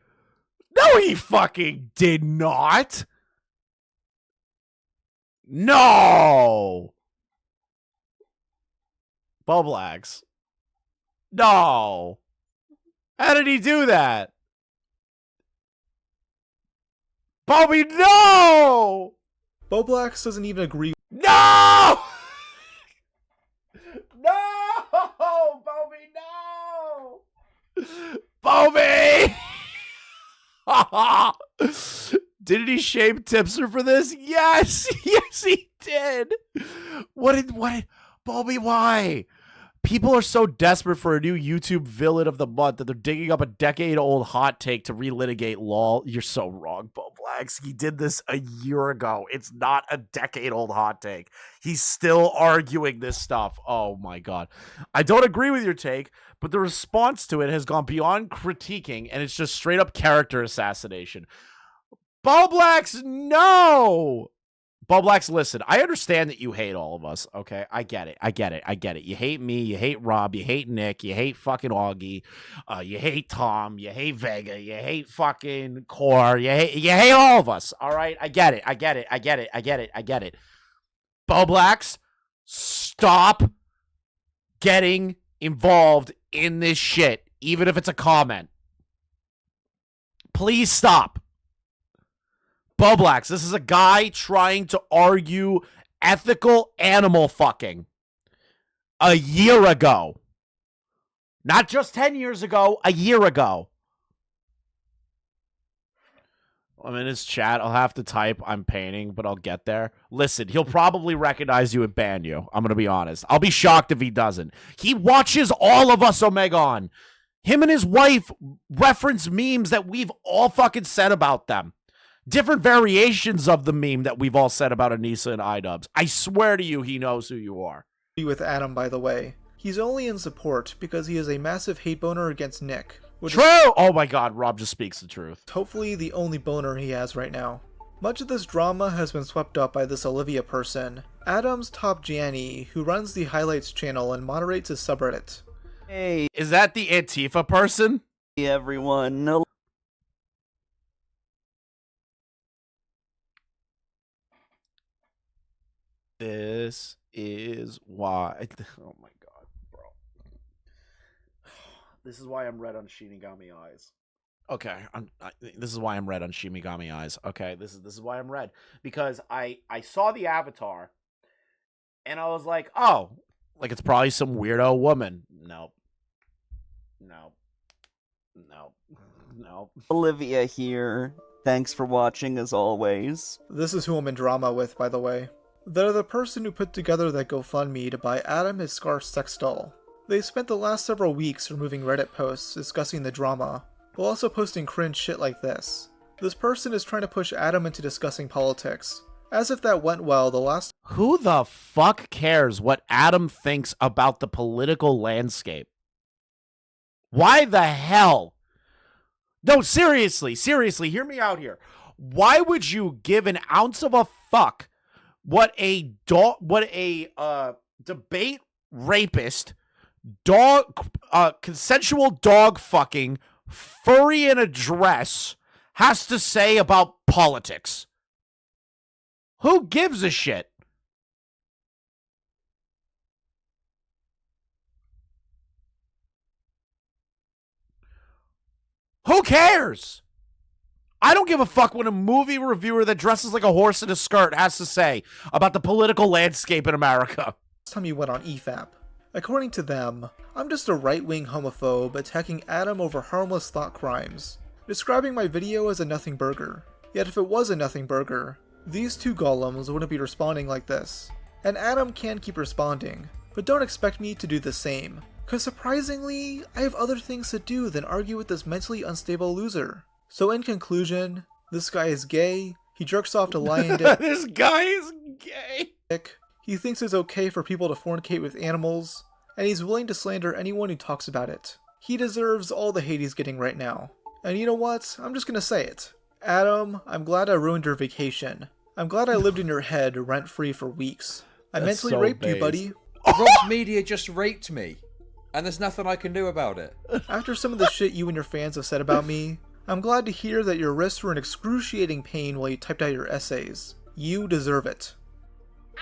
No, he fucking did not. No. Boblax. No. How did he do that? Bobby, no! Boblax doesn't even agree. No! No! Bobby, no! Bobby! Didn't he shame Tipster for this? Yes! Yes, he did! Bobby, why? People are so desperate for a new YouTube villain of the month that they're digging up a decade-old hot take to relitigate LOL. You're so wrong, Boblax. He did this a year ago. It's not a decade-old hot take. He's still arguing this stuff. Oh, my God. I don't agree with your take, but the response to it has gone beyond critiquing, and it's just straight-up character assassination. Boblax, no! Boblax, listen, I understand that you hate all of us, okay? I get it. You hate me, you hate Rob, you hate Nick, you hate fucking Augie, you hate Tom, you hate Vega, you hate fucking Core, you hate all of us, all right? I get it. Boblax, stop getting involved in this shit, even if it's a comment. Please stop. Boblax, this is a guy trying to argue ethical animal fucking a year ago. Not just 10 years ago, a year ago. I'm in his chat. I'll have to type I'm painting, but I'll get there. Listen, he'll probably recognize you and ban you. I'm going to be honest. I'll be shocked if he doesn't. He watches all of us, Omegon. Him and his wife reference memes that we've all fucking said about them. Different variations of the meme that we've all said about Anissa and iDubbbz. I swear to you, he knows who you are. With Adam, by the way. He's only in support because he is a massive hate boner against Nick. True! Oh my God, Rob just speaks the truth. Hopefully the only boner he has right now. Much of this drama has been swept up by this Olivia person, Adam's top Gianni, who runs the Highlights channel and moderates his subreddit. Hey. Is that the Antifa person? Hey everyone. No. This is why. Oh my God, bro. This is why I'm red on Shinigami Eyes. Okay, this is why I'm red on Shinigami Eyes. Okay, this is why I'm red, because I saw the avatar, and I was like, oh, like it's probably some weirdo woman. Nope. Olivia here. Thanks for watching as always. This is who I'm in drama with, by the way. They're the person who put together that GoFundMe to buy Adam his Scar sex doll. They spent the last several weeks removing Reddit posts discussing the drama, while also posting cringe shit like this. This person is trying to push Adam into discussing politics, as if that went well the last. Who the fuck cares what Adam thinks about the political landscape? Why the hell? No, seriously, hear me out here. Why would you give an ounce of a fuck what a debate rapist, consensual dog fucking, furry in a dress has to say about politics? Who gives a shit? Who cares? I don't give a fuck what a movie reviewer that dresses like a horse in a skirt has to say about the political landscape in America. Time you went on EFAP. According to them, I'm just a right-wing homophobe attacking Adam over harmless thought crimes, describing my video as a nothing burger. Yet if it was a nothing burger, these two golems wouldn't be responding like this. And Adam can keep responding, but don't expect me to do the same, cause surprisingly, I have other things to do than argue with this mentally unstable loser. So in conclusion, this guy is gay, he jerks off to lion dick. This guy is gay. He thinks it's okay for people to fornicate with animals, and he's willing to slander anyone who talks about it. He deserves all the hate he's getting right now. And you know what? I'm just gonna say it. Adam, I'm glad I ruined your vacation. I'm glad I lived in your head rent-free for weeks. I mentally raped you, buddy. Rob's media just raped me, and there's nothing I can do about it. After some of the shit you and your fans have said about me, I'm glad to hear that your wrists were in excruciating pain while you typed out your essays. You deserve it.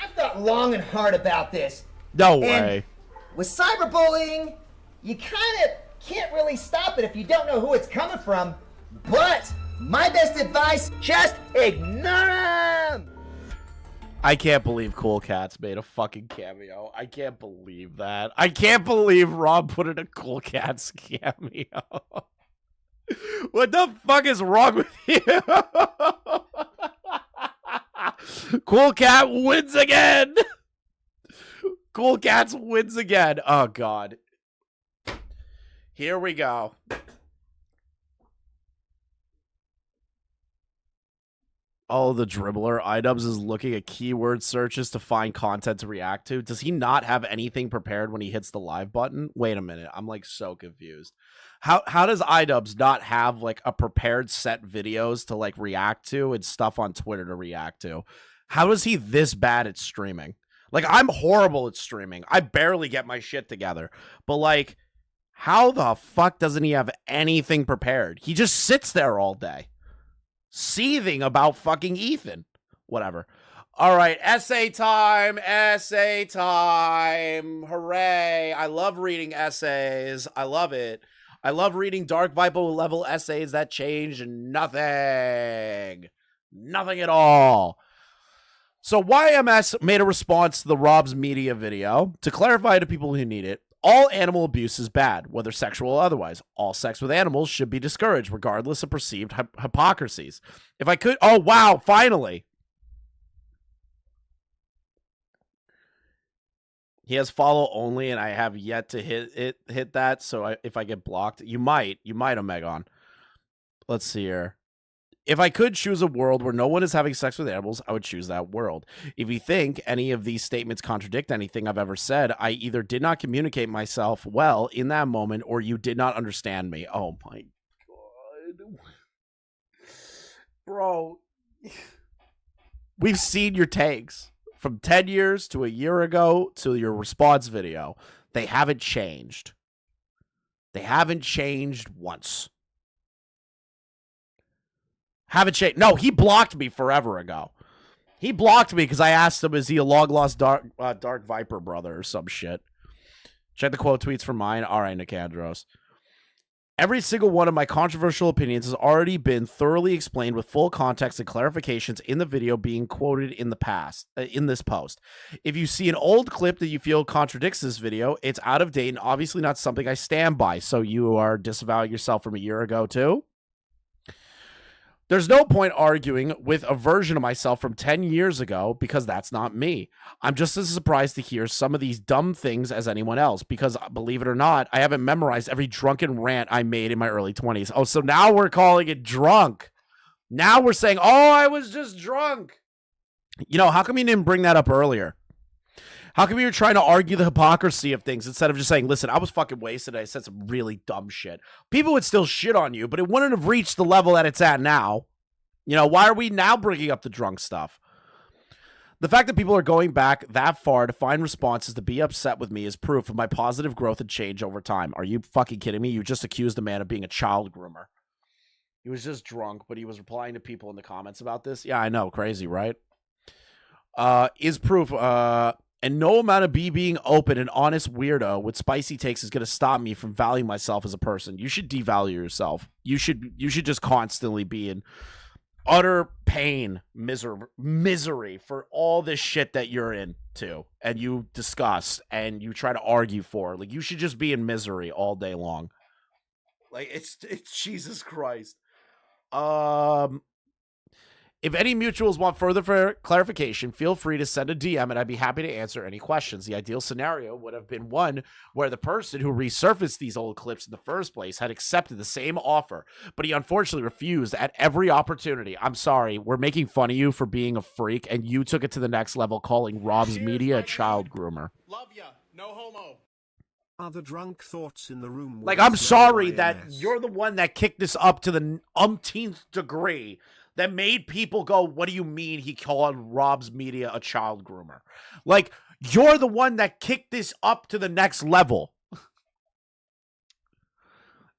I've thought long and hard about this. No way. With cyberbullying, you kind of can't really stop it if you don't know who it's coming from. But my best advice, just ignore them. I can't believe Cool Cats made a fucking cameo. I can't believe that. I can't believe Rob put in a Cool Cats cameo. What the fuck is wrong with you? Cool Cat wins again. Cool Cats wins again. Oh, God. Here we go. Oh, the dribbler. iDubbbz is looking at keyword searches to find content to react to. Does he not have anything prepared when he hits the live button? Wait a minute. I'm like so confused. How does iDubbbz not have like a prepared set videos to like react to and stuff on Twitter to react to? How is he this bad at streaming? Like, I'm horrible at streaming. I barely get my shit together. But like, how the fuck doesn't he have anything prepared? He just sits there all day, seething about fucking Ethan. Whatever. All right, essay time. Essay time. Hooray. I love reading essays. I love it. I love reading Dark Viper level essays that change nothing. Nothing at all. So YMS made a response to the Rob's media video to clarify to people who need it. All animal abuse is bad, whether sexual or otherwise. All sex with animals should be discouraged, regardless of perceived hypocrisies. If I could... Oh, wow, finally. He has follow only, and I have yet to hit that. So if I get blocked, you might, Omegon. Let's see here. If I could choose a world where no one is having sex with animals, I would choose that world. If you think any of these statements contradict anything I've ever said, I either did not communicate myself well in that moment, or you did not understand me. Oh my God. Bro. We've seen your takes. From 10 years to a year ago to your response video. They haven't changed. They haven't changed once. Haven't changed. No, he blocked me forever ago. He blocked me because I asked him, is he a long-lost Dark Viper brother or some shit? Check the quote tweets for mine. All right, Nicandros. Every single one of my controversial opinions has already been thoroughly explained with full context and clarifications in the video being quoted in the past, in this post. If you see an old clip that you feel contradicts this video, it's out of date and obviously not something I stand by. So you are disavowing yourself from a year ago too? There's no point arguing with a version of myself from 10 years ago because that's not me. I'm just as surprised to hear some of these dumb things as anyone else because, believe it or not, I haven't memorized every drunken rant I made in my early 20s. Oh, so now we're calling it drunk. Now we're saying, oh, I was just drunk. You know, how come you didn't bring that up earlier? How come you're trying to argue the hypocrisy of things instead of just saying, listen, I was fucking wasted. I said some really dumb shit. People would still shit on you, but it wouldn't have reached the level that it's at now. You know, why are we now bringing up the drunk stuff? The fact that people are going back that far to find responses to be upset with me is proof of my positive growth and change over time. Are you fucking kidding me? You just accused a man of being a child groomer. He was just drunk, but he was replying to people in the comments about this. Yeah, I know. Crazy, right? Is proof, and no amount of me being open and honest weirdo with spicy takes is going to stop me from valuing myself as a person. You should devalue yourself. You should just constantly be in utter pain, misery for all this shit that you're into and you discuss and you try to argue for. Like, you should just be in misery all day long. Like, it's Jesus Christ. If any mutuals want further clarification, feel free to send a DM and I'd be happy to answer any questions. The ideal scenario would have been one where the person who resurfaced these old clips in the first place had accepted the same offer, but he unfortunately refused at every opportunity. I'm sorry, we're making fun of you for being a freak, and you took it to the next level calling Rob's Media a child groomer. Love ya. No homo. Other drunk thoughts in the room. Like, I'm sorry that you're the one that kicked this up to the umpteenth degree that made people go, what do you mean he called Rob's Media a child groomer? Like, you're the one that kicked this up to the next level.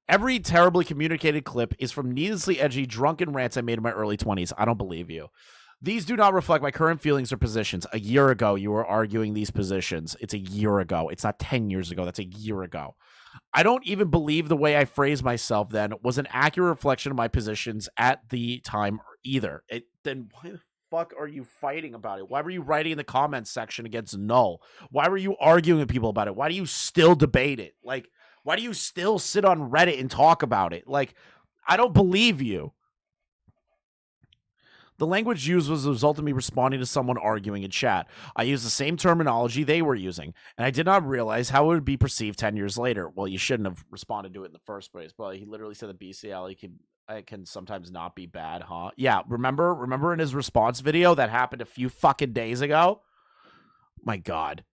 Every terribly communicated clip is from needlessly edgy, drunken rants I made in my early 20s. I don't believe you. These do not reflect my current feelings or positions. A year ago, you were arguing these positions. It's a year ago. It's not 10 years ago. That's a year ago. I don't even believe the way I phrased myself then was an accurate reflection of my positions at the time either. Then why the fuck are you fighting about it? Why were you writing in the comments section against null? Why were you arguing with people about it? Why do you still debate it? Like, why do you still sit on Reddit and talk about it? Like, I don't believe you. The language used was the result of me responding to someone arguing in chat. I used the same terminology they were using, and I did not realize how it would be perceived 10 years later. Well, you shouldn't have responded to it in the first place. But he literally said that bestiality can sometimes not be bad, huh? Yeah, remember in his response video that happened a few fucking days ago? My God.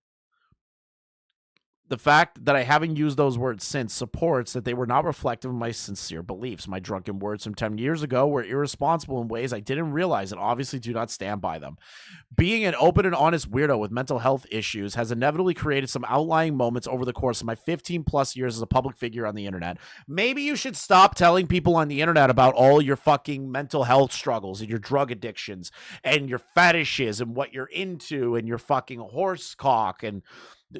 The fact that I haven't used those words since supports that they were not reflective of my sincere beliefs. My drunken words from 10 years ago were irresponsible in ways I didn't realize and obviously do not stand by them. Being an open and honest weirdo with mental health issues has inevitably created some outlying moments over the course of my 15 plus years as a public figure on the internet. Maybe you should stop telling people on the internet about all your fucking mental health struggles and your drug addictions and your fetishes and what you're into and your fucking horse cock and,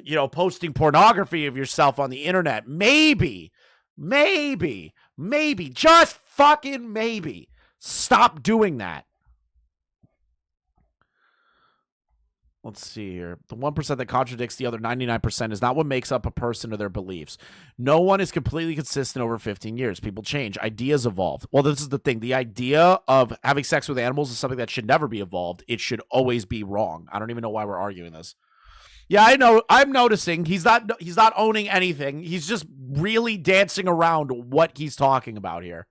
you know, posting pornography of yourself on the internet. Maybe, just fucking maybe, stop doing that. Let's see here. The 1% that contradicts the other 99% is not what makes up a person or their beliefs. No one is completely consistent over 15 years. People change. Ideas evolve. Well, this is the thing. The idea of having sex with animals is something that should never be evolved. It should always be wrong. I don't even know why we're arguing this. Yeah, I know. I'm noticing he's not owning anything. He's just really dancing around what he's talking about here.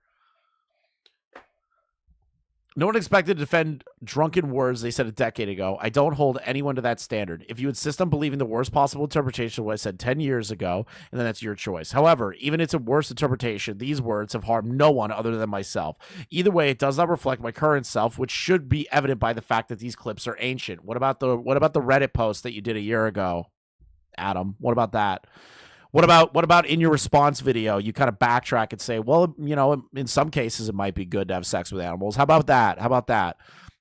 No one expected to defend drunken words they said a decade ago. I don't hold anyone to that standard. If you insist on believing the worst possible interpretation of what I said 10 years ago, and then that's your choice. However, even if it's a worse interpretation, these words have harmed no one other than myself. Either way, it does not reflect my current self, which should be evident by the fact that these clips are ancient. What about the Reddit post that you did a year ago, Adam? What about that? What about in your response video, you kind of backtrack and say, well, you know, in some cases it might be good to have sex with animals. How about that?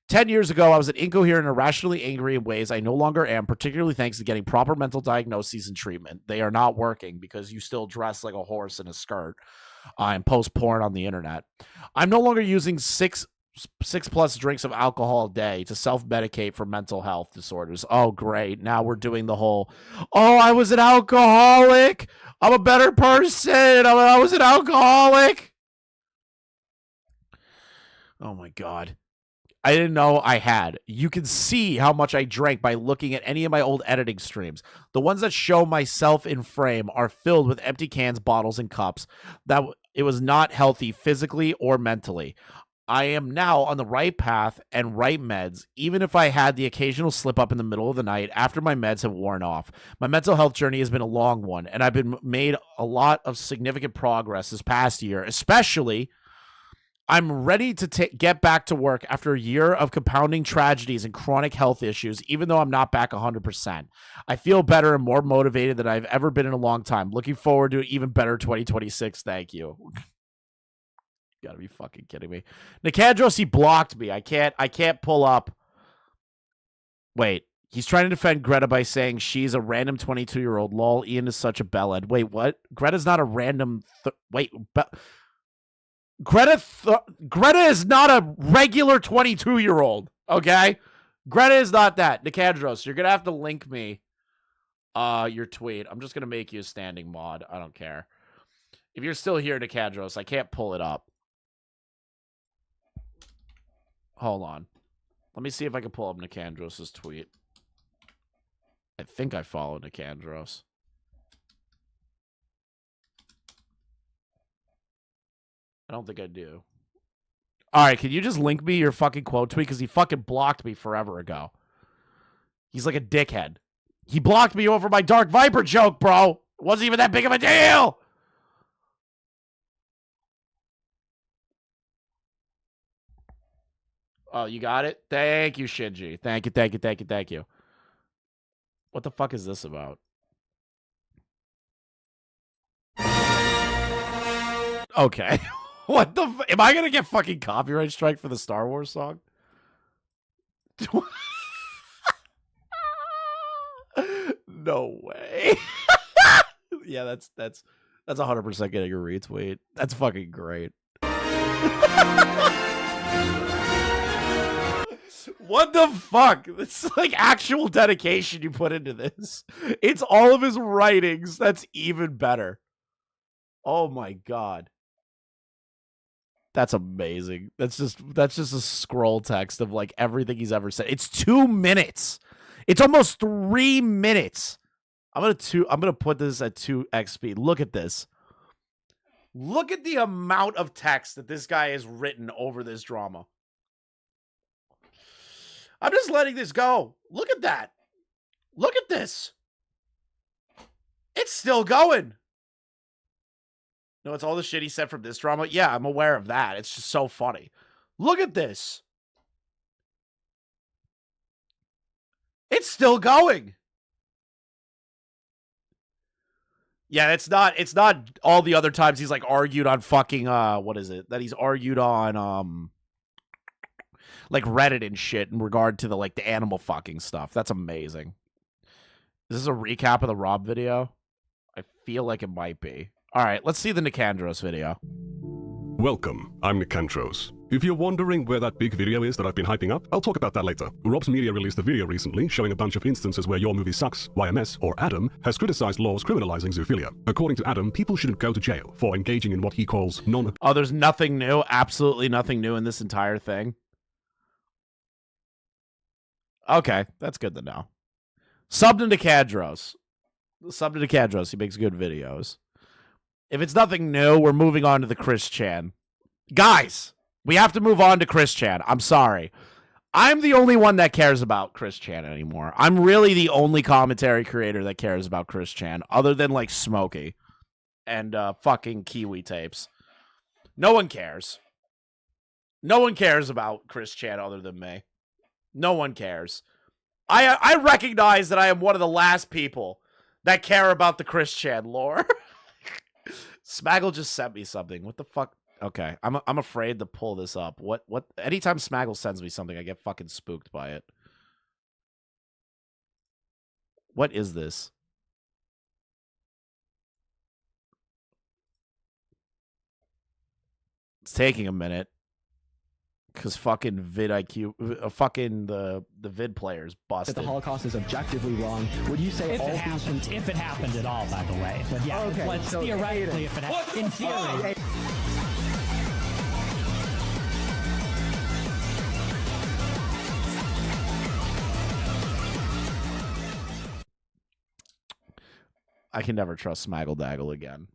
10 years ago, I was an incoherent, irrationally angry in ways I no longer am, particularly thanks to getting proper mental diagnoses and treatment. They are not working because you still dress like a horse in a skirt and post porn on the internet. I'm no longer using six plus drinks of alcohol a day to self-medicate for mental health disorders. Oh, great. Now we're doing the whole, oh, I was an alcoholic. I'm a better person. I was an alcoholic. Oh my God. I didn't know I had. You can see how much I drank by looking at any of my old editing streams. The ones that show myself in frame are filled with empty cans, bottles, and cups. It was not healthy physically or mentally. I am now on the right path and right meds, even if I had the occasional slip up in the middle of the night after my meds have worn off. My mental health journey has been a long one, and I've been made a lot of significant progress this past year, especially I'm ready to get back to work after a year of compounding tragedies and chronic health issues, even though I'm not back 100%. I feel better and more motivated than I've ever been in a long time. Looking forward to an even better 2026. Thank you. You gotta be fucking kidding me. Nicandros, he blocked me. I can't pull up. Wait. He's trying to defend Greta by saying she's a random 22-year-old. Lol, Ian is such a bellend. Wait, what? Greta's not a random... Greta is not a regular 22-year-old, okay? Greta is not that. Nicandros, you're going to have to link me your tweet. I'm just going to make you a standing mod. I don't care. If you're still here, Nicandros, I can't pull it up. Hold on. Let me see if I can pull up Nicandros' tweet. I think I follow Nicandros. I don't think I do. All right, can you just link me your fucking quote tweet? Because he fucking blocked me forever ago. He's like a dickhead. He blocked me over my Dark Viper joke, bro. It wasn't even that big of a deal. Oh, you got it? Thank you, Shinji. Thank you. What the fuck is this about? Okay. What the am I gonna get fucking copyright strike for the Star Wars song? No way. Yeah, that's 100% getting a retweet. That's fucking great. What the fuck? It's like actual dedication you put into this. It's all of his writings. That's even better. Oh my God. That's amazing. That's just a scroll text of like everything he's ever said. It's 2 minutes. It's almost 3 minutes. I'm gonna put this at 2x speed. Look at this. Look at the amount of text that this guy has written over this drama. I'm just letting this go. Look at that. Look at this. It's still going. No, it's all the shit he said from this drama. Yeah, I'm aware of that. It's just so funny. Look at this. It's still going. Yeah, it's not all the other times he's like argued on fucking what is it? That he's argued on like Reddit and shit in regard to the animal fucking stuff. That's amazing. Is this a recap of the Rob video? I feel like it might be. All right, let's see the Nicandros video. Welcome, I'm Nicandros. If you're wondering where that big video is that I've been hyping up, I'll talk about that later. Rob's Media released a video recently showing a bunch of instances where Your Movie Sucks, YMS, or Adam, has criticized laws criminalizing zoophilia. According to Adam, people shouldn't go to jail for engaging in what he calls Oh, there's nothing new, absolutely nothing new in this entire thing. Okay, that's good to know. Sub to Nicandros. He makes good videos. If it's nothing new, we're moving on to the Chris Chan. Guys, we have to move on to Chris Chan. I'm sorry. I'm the only one that cares about Chris Chan anymore. I'm really the only commentary creator that cares about Chris Chan, other than like Smokey and fucking Kiwi Tapes. No one cares. No one cares about Chris Chan other than me. No one cares. I recognize that I am one of the last people that care about the Chris Chan lore. Smaggle just sent me something. What the fuck? Okay, I'm afraid to pull this up. What? Anytime Smaggle sends me something, I get fucking spooked by it. What is this? It's taking a minute. Because fucking VidIQ, fucking the vid players busted. That the Holocaust is objectively wrong. Would you say if it happened at all, by the way? But yeah, okay, let's so theoretically, if it happened, in theory. I can never trust Smaggle Daggle again.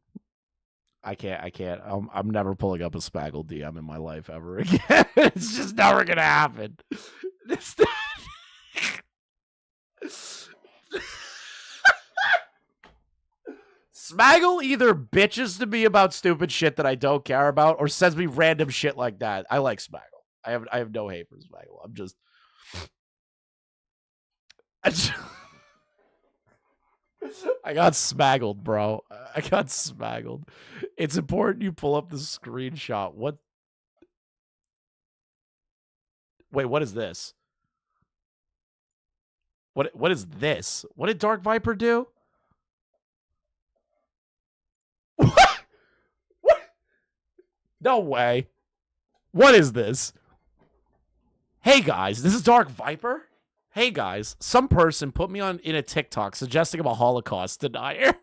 I can't. I'm never pulling up a Smaggle DM in my life ever again. It's just never gonna happen. Smaggle either bitches to me about stupid shit that I don't care about, or sends me random shit like that. I like Smaggle. I have no hate for Smaggle. I'm just I got smaggled, bro. I got smaggled. It's important you pull up the screenshot. What? Wait, what is this? What is this? What did Dark Viper do? What? No way. What is this? Hey guys, this is Dark Viper. Hey guys, some person put me on in a TikTok suggesting I'm a Holocaust denier.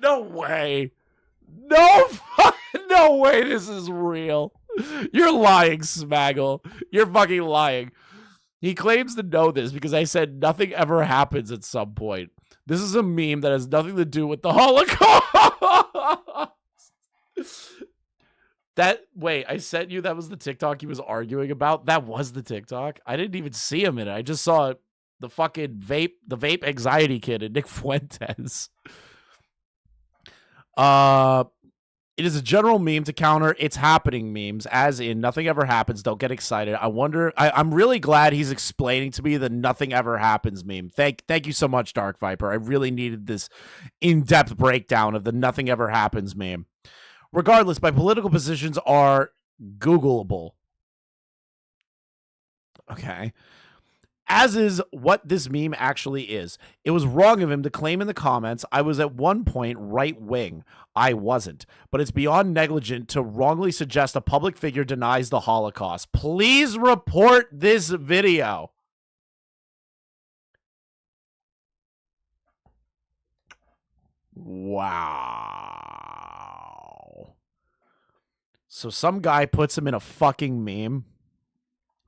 No way. No way this is real. You're lying, Smaggle. You're fucking lying. He claims to know this because I said nothing ever happens at some point. This is a meme that has nothing to do with the Holocaust. Wait, I sent you, that was the TikTok he was arguing about? That was the TikTok? I didn't even see him in it. I just saw the fucking vape anxiety kid and Nick Fuentes. It is a general meme to counter it's happening memes, as in nothing ever happens, don't get excited. I'm really glad he's explaining to me the nothing ever happens meme. Thank you so much, Dark Viper. I really needed this in-depth breakdown of the nothing ever happens meme. Regardless, my political positions are Googleable. Okay. As is what this meme actually is. It was wrong of him to claim in the comments I was at one point right-wing. I wasn't. But it's beyond negligent to wrongly suggest a public figure denies the Holocaust. Please report this video. Wow. So some guy puts him in a fucking meme.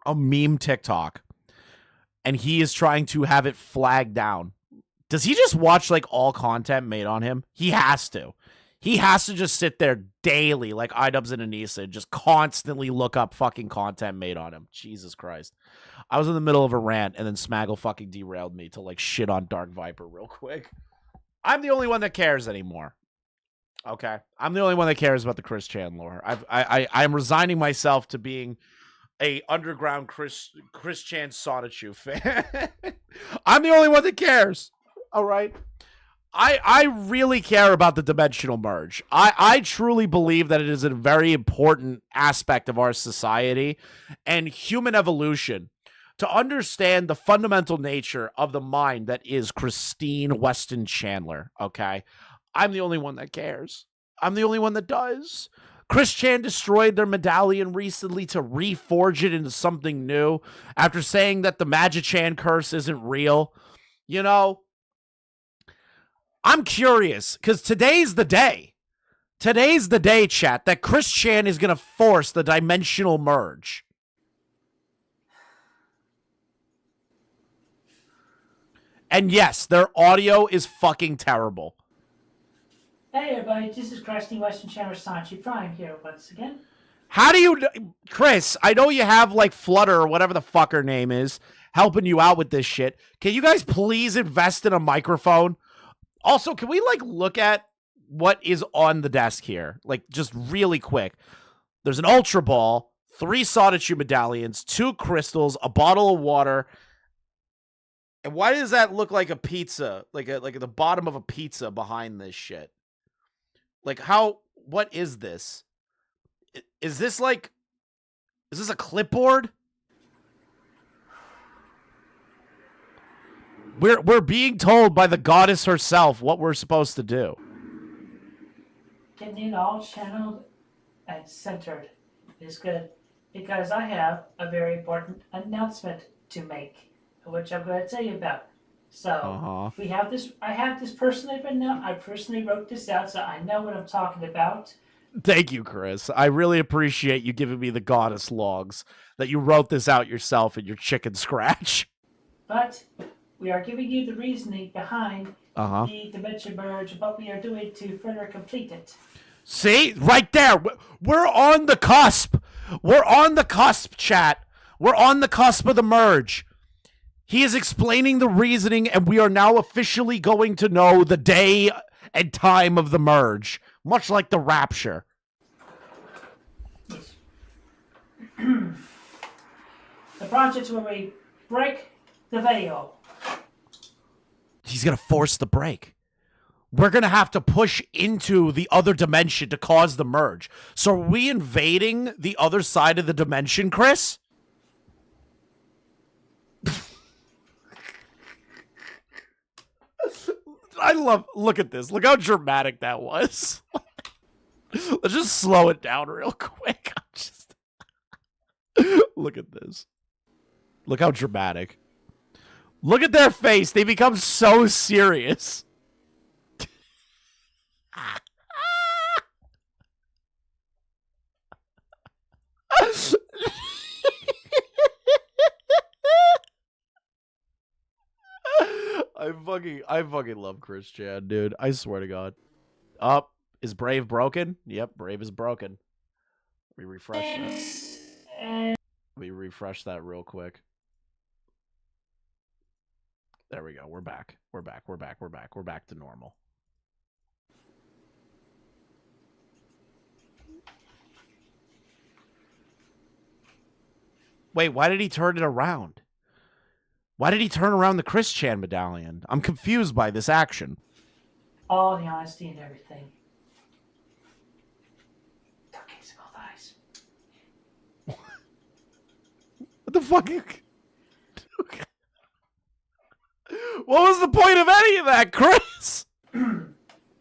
A meme TikTok. And he is trying to have it flagged down. Does he just watch like all content made on him? He has to. He has to just sit there daily like iDubbbz and Anissa and just constantly look up fucking content made on him. Jesus Christ. I was in the middle of a rant and then Smaggle fucking derailed me to like shit on Dark Viper real quick. I'm the only one that cares anymore. Okay? I'm the only one that cares about the Chris Chan lore. I'm resigning myself to being a underground Chris Chan Sonichu fan. I'm the only one that cares. All right. I really care about the dimensional merge. I truly believe that it is a very important aspect of our society and human evolution to understand the fundamental nature of the mind that is Christine Weston Chandler. Okay. I'm the only one that cares. I'm the only one that does. Chris Chan destroyed their medallion recently to reforge it into something new after saying that the Magichan curse isn't real. You know, I'm curious because today's the day. Today's the day, chat, that Chris Chan is going to force the dimensional merge. And yes, their audio is fucking terrible. Hey everybody, this is Christine Western Chandler Sanchi Prime here once again. How do you, Chris, I know you have like Flutter or whatever the fuck her name is helping you out with this shit. Can you guys please invest in a microphone? Also, can we like look at what is on the desk here? Like just really quick. There's an Ultra Ball, 3 Sonichu medallions, 2 crystals, a bottle of water. And why does that look like a pizza? Like at the bottom of a pizza behind this shit? Like what is this? Is this a clipboard? We're being told by the goddess herself what we're supposed to do. Getting it all channeled and centered is good because I have a very important announcement to make, which I'm going to tell you about. So we have this. I have this personally written out. I personally wrote this out, so I know what I'm talking about. Thank you, Chris. I really appreciate you giving me the goddess logs that you wrote this out yourself in your chicken scratch. But we are giving you the reasoning behind Uh-huh. the dimension merge, what we are doing to further complete it. See? Right there. We're on the cusp. We're on the cusp, chat. We're on the cusp of the merge. He is explaining the reasoning, and we are now officially going to know the day and time of the merge, much like the rapture. The project where we break the veil. He's going to force the break. We're going to have to push into the other dimension to cause the merge. So are we invading the other side of the dimension, Chris? Look at this. Look how dramatic that was. Let's just slow it down real quick. Look at this. Look how dramatic. Look at their face. They become so serious. I fucking love Chris Chan, dude. I swear to God. Up, is Brave broken? Yep, Brave is broken. Let me refresh that. Let me refresh that real quick. There we go. We're back. We're back. We're back. We're back. We're back to normal. Wait, why did he turn it around? Why did he turn around the Chris Chan medallion? I'm confused by this action. All the honesty and everything. Talking about eyes. What the fuck? What was the point of any of that, Chris?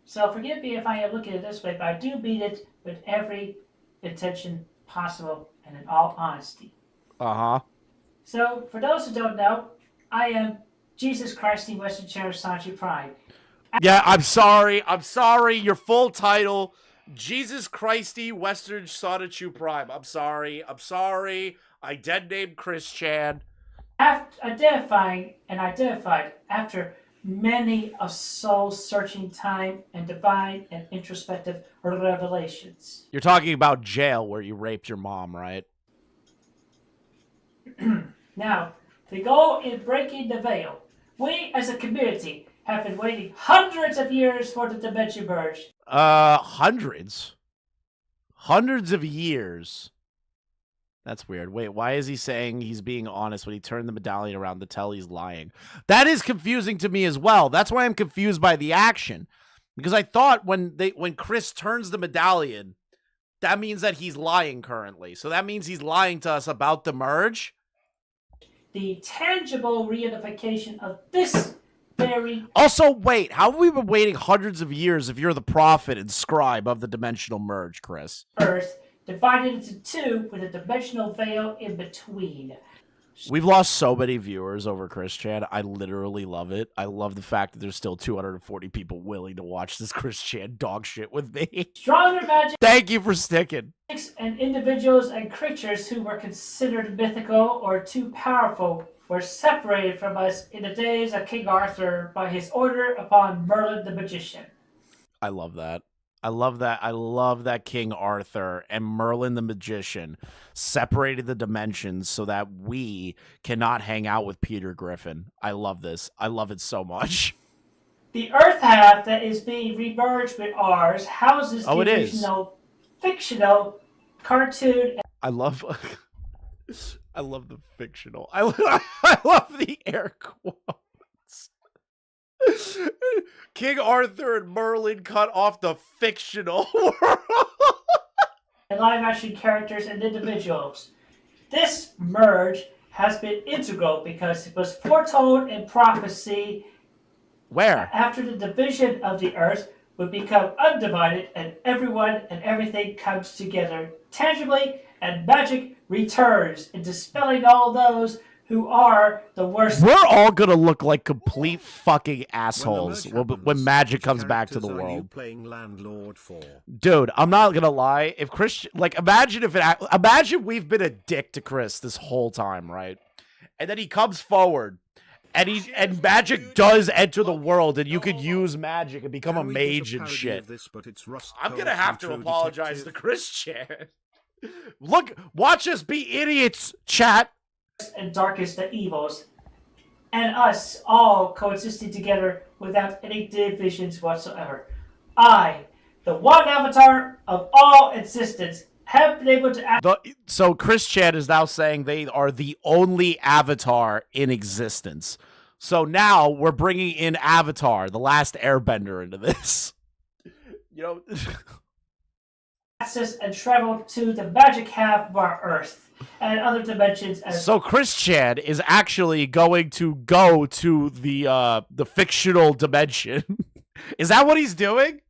So forgive me if I am looking at it this way, but I do mean it with every intention possible and in all honesty. Uh-huh. So, for those who don't know, I am Jesus Christ, the Western Chair Sanchi Prime. Yeah, I'm sorry. I'm sorry. Your full title, Jesus Christy Western Sonichu Prime. I'm sorry. I'm sorry. I dead named Chris Chan. Identified after many a soul-searching time and divine and introspective revelations. You're talking about jail where you raped your mom, right? Now, the goal in breaking the veil. We, as a community, have been waiting hundreds of years for the dimension merge. Hundreds. Hundreds of years. That's weird. Wait, why is he saying he's being honest when he turned the medallion around to tell he's lying? That is confusing to me as well. That's why I'm confused by the action. Because I thought when Chris turns the medallion, that means that he's lying currently. So that means he's lying to us about the merge? The tangible reunification of this very... Also, wait, how have we been waiting hundreds of years if you're the prophet and scribe of the dimensional merge, Chris? Earth, divided into two with a dimensional veil in between. We've lost so many viewers over Chris Chan. I literally love it. I love the fact that there's still 240 people willing to watch this Chris Chan dog shit with me. Stronger magic. Thank you for sticking. And individuals and creatures who were considered mythical or too powerful were separated from us in the days of King Arthur by his order upon Merlin the magician. I love that. I love that. I love that King Arthur and Merlin the magician separated the dimensions so that we cannot hang out with Peter Griffin. I love this. I love it so much. The Earth half that is being remerged with ours houses the original fictional cartoon. I love the fictional. I love the air quotes. King Arthur and Merlin cut off the fictional world. And live action characters and individuals. This merge has been integral because it was foretold in prophecy. Where? After the division of the Earth would become undivided and everyone and everything comes together tangibly and magic returns in dispelling all those who are the worst. We're all gonna look like complete fucking assholes when magic comes back to the Characters are you world. playing landlord for? Dude, I'm not gonna lie. If Chris, like, imagine we've been a dick to Chris this whole time, right? And then he comes forward, and magic does enter the world, and you could use magic and become a mage and shit. I'm gonna have to apologize to Chris Chan. Look, watch us be idiots, chat. And darkest of evils, and us all coexisting together without any divisions whatsoever. I, the one avatar of all existence, have been able to So Chris Chan is now saying they are the only avatar in existence. So now we're bringing in Avatar, the last airbender, into this. You know, access and travel to the magic half of our Earth and other dimensions. So Chris Chan is actually going to go to the fictional dimension. Is that what he's doing?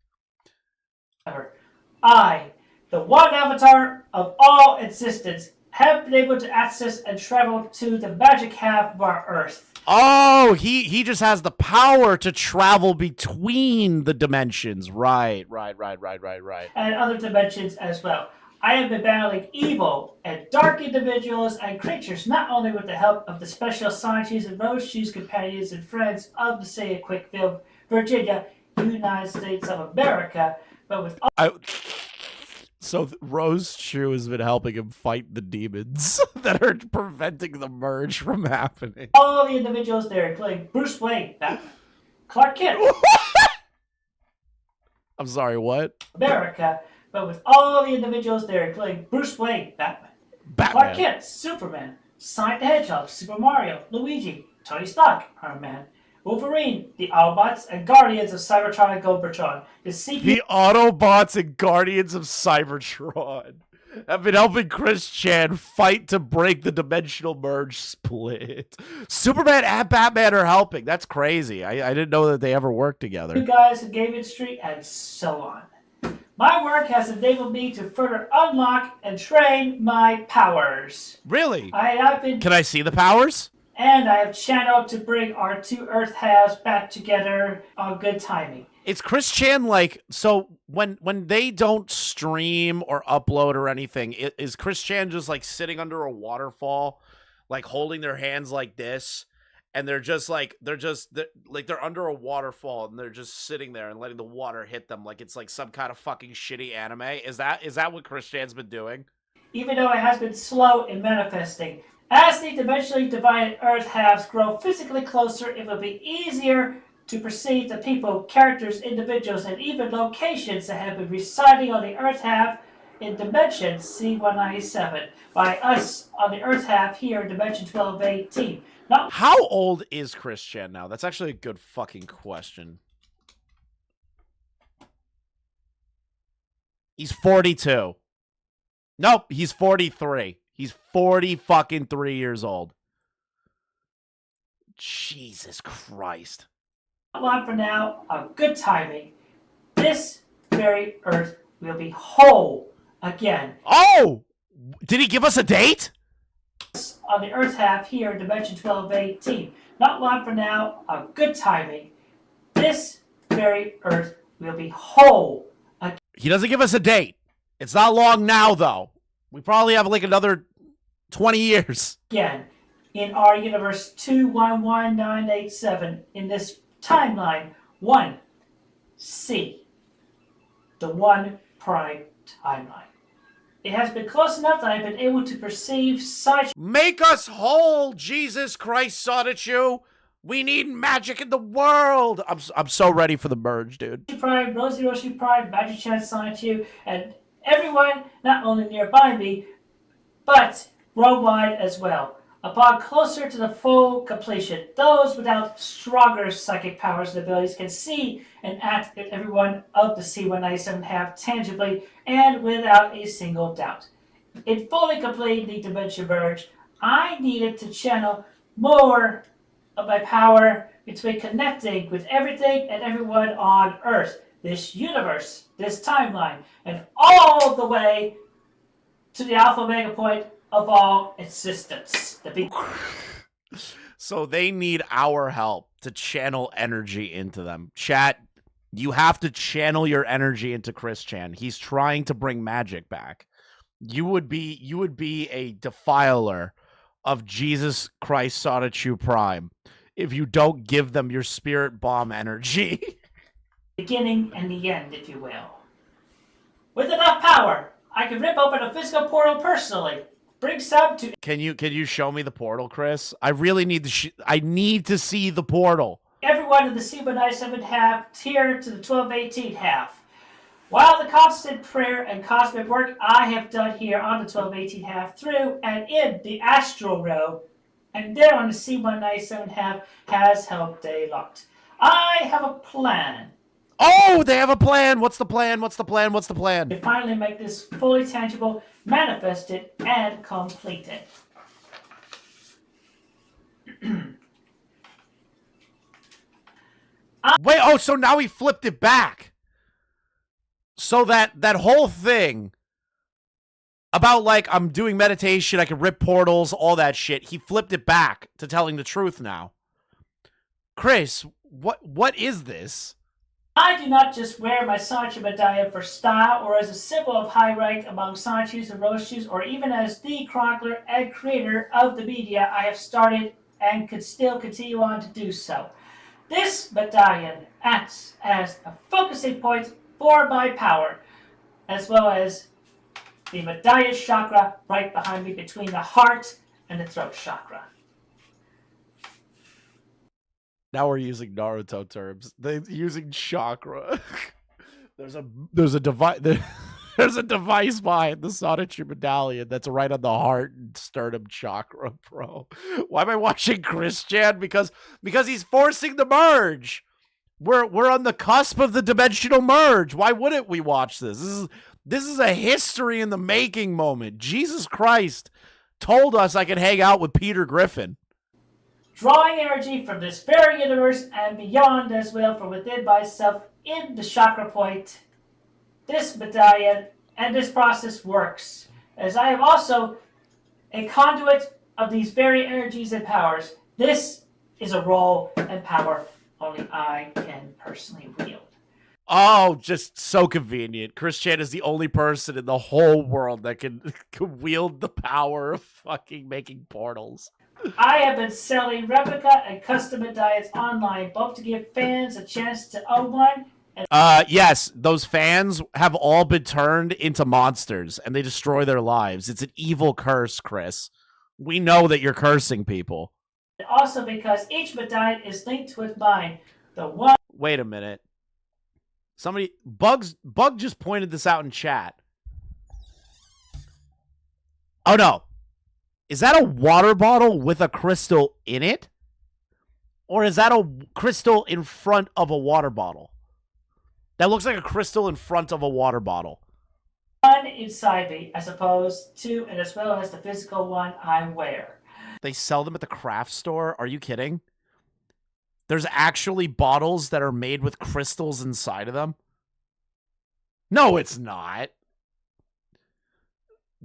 I, the one avatar of all existence, have been able to access and travel to the magic half of our Earth. Oh, he just has the power to travel between the dimensions. Right. And other dimensions as well. I have been battling evil and dark individuals and creatures, not only with the help of the special scientists and Rose Shoes companions and friends of the city of Quickville, Virginia, United States of America, but with So Rose Shoe has been helping him fight the demons that are preventing the merge from happening. all the individuals there, including Bruce Wayne, Batman, Clark Kent, I'm sorry, what? America, but with all the individuals there, including Bruce Wayne, Batman, Clark Kent, Superman, Sonic the Hedgehog, Super Mario, Luigi, Tony Stark, Iron Man, Wolverine, the Autobots, and Guardians of Cybertron and Gobertron. The Autobots and Guardians of Cybertron have been helping Chris Chan fight to break the dimensional merge split. Superman and Batman are helping. That's crazy. I didn't know that they ever worked together. You guys in Gaming Street, and so on. My work has enabled me to further unlock and train my powers. Really? I've been... Can I see the powers? And I have channeled to bring our two Earth halves back together on good timing. It's Chris Chan, like, so when they don't stream or upload or anything, is Chris Chan just like sitting under a waterfall, like holding their hands like this, and they're under a waterfall and they're just sitting there and letting the water hit them like it's like some kind of fucking shitty anime? Is that what Chris Chan's been doing? Even though it has been slow in manifesting, as the dimensionally divided Earth halves grow physically closer, it will be easier to perceive the people, characters, individuals, and even locations that have been residing on the Earth half in dimension C197 by us on the Earth half here in dimension 1218. How old is Chris Chan now? That's actually a good fucking question. He's 42. Nope, he's 43. He's 40 fucking 3 years old. Jesus Christ. Long for now, on good timing, this very Earth will be whole again. Oh! Did he give us a date? On the Earth half here in dimension 1218. Not long from now, on good timing, this very Earth will be whole again. He doesn't give us a date. It's not long now, though. We probably have like another 20 years. Again, in our universe 211987, in this timeline 1C, the 1 prime timeline. It has been close enough that I've been able to perceive such. Make us whole, Jesus Christ, Sonichu. We need magic in the world. I'm so ready for the merge, dude. Prime, Rosie Prime, Magic Chan, Sonichu, and everyone not only nearby me, but worldwide as well. Upon closer to the full completion, those without stronger psychic powers and abilities can see and act at every one of the C197 have tangibly and without a single doubt. In fully completing the Dimension Merge, I needed to channel more of my power between connecting with everything and everyone on Earth, this universe, this timeline, and all the way to the Alpha Omega point of all existence. So they need our help to channel energy into them. Chat, you have to channel your energy into Chris Chan. He's trying to bring magic back. You would be a defiler of Jesus Christ Sonichu Prime if you don't give them your spirit bomb energy. Beginning and the end, if you will. With enough power, I can rip open a physical portal personally. Bring some to Can you show me the portal, Chris? I really need I need to see the portal. everyone in the C197 half tier to the 1218 half. While the constant prayer and cosmic work I have done here on the 1218 half through and in the astral realm, and there on the C197 half has helped a lot. I have a plan. Oh, they have a plan. What's the plan? What's the plan? What's the plan? To finally make this fully tangible, manifest it, and complete it. Wait, oh, so now he flipped it back. So that whole thing about, like, I'm doing meditation, I can rip portals, all that shit, he flipped it back to telling the truth now. Chris, what is this? I do not just wear my Sancho medallion for style or as a symbol of high rank among Sanchos and Roshus, or even as the chronicler and creator of the media I have started and could still continue on to do so. This medallion acts as a focusing point for my power, as well as the medallion chakra right behind me between the heart and the throat chakra. Now we're using Naruto terms. They're using chakra. there's a device. There's a device behind the Sonichu medallion that's right on the heart and sternum chakra, bro. Why am I watching Chris Chan? Because he's forcing the merge. We're on the cusp of the dimensional merge. Why wouldn't we watch this? This is a history in the making moment. Jesus Christ told us I could hang out with Peter Griffin. Drawing energy from this very universe and beyond as well from within myself in the chakra point. This medallion and this process works, as I am also a conduit of these very energies and powers. This is a role and power only I can personally wield. Oh, just so convenient. Chris Chan is the only person in the whole world that can wield the power of fucking making portals. I have been selling replica and custom medallions online, both to give fans a chance to own one. Yes, those fans have all been turned into monsters, and they destroy their lives. It's an evil curse, Chris. We know that you're cursing people. And also because each medallion is linked with mine. The one. Wait a minute. Bug just pointed this out in chat. Oh no. Is that a water bottle with a crystal in it? Or is that a crystal in front of a water bottle? That looks like a crystal in front of a water bottle. One inside me, as opposed to, and as well as the physical one I wear. They sell them at the craft store? Are you kidding? There's actually bottles that are made with crystals inside of them? No, it's not.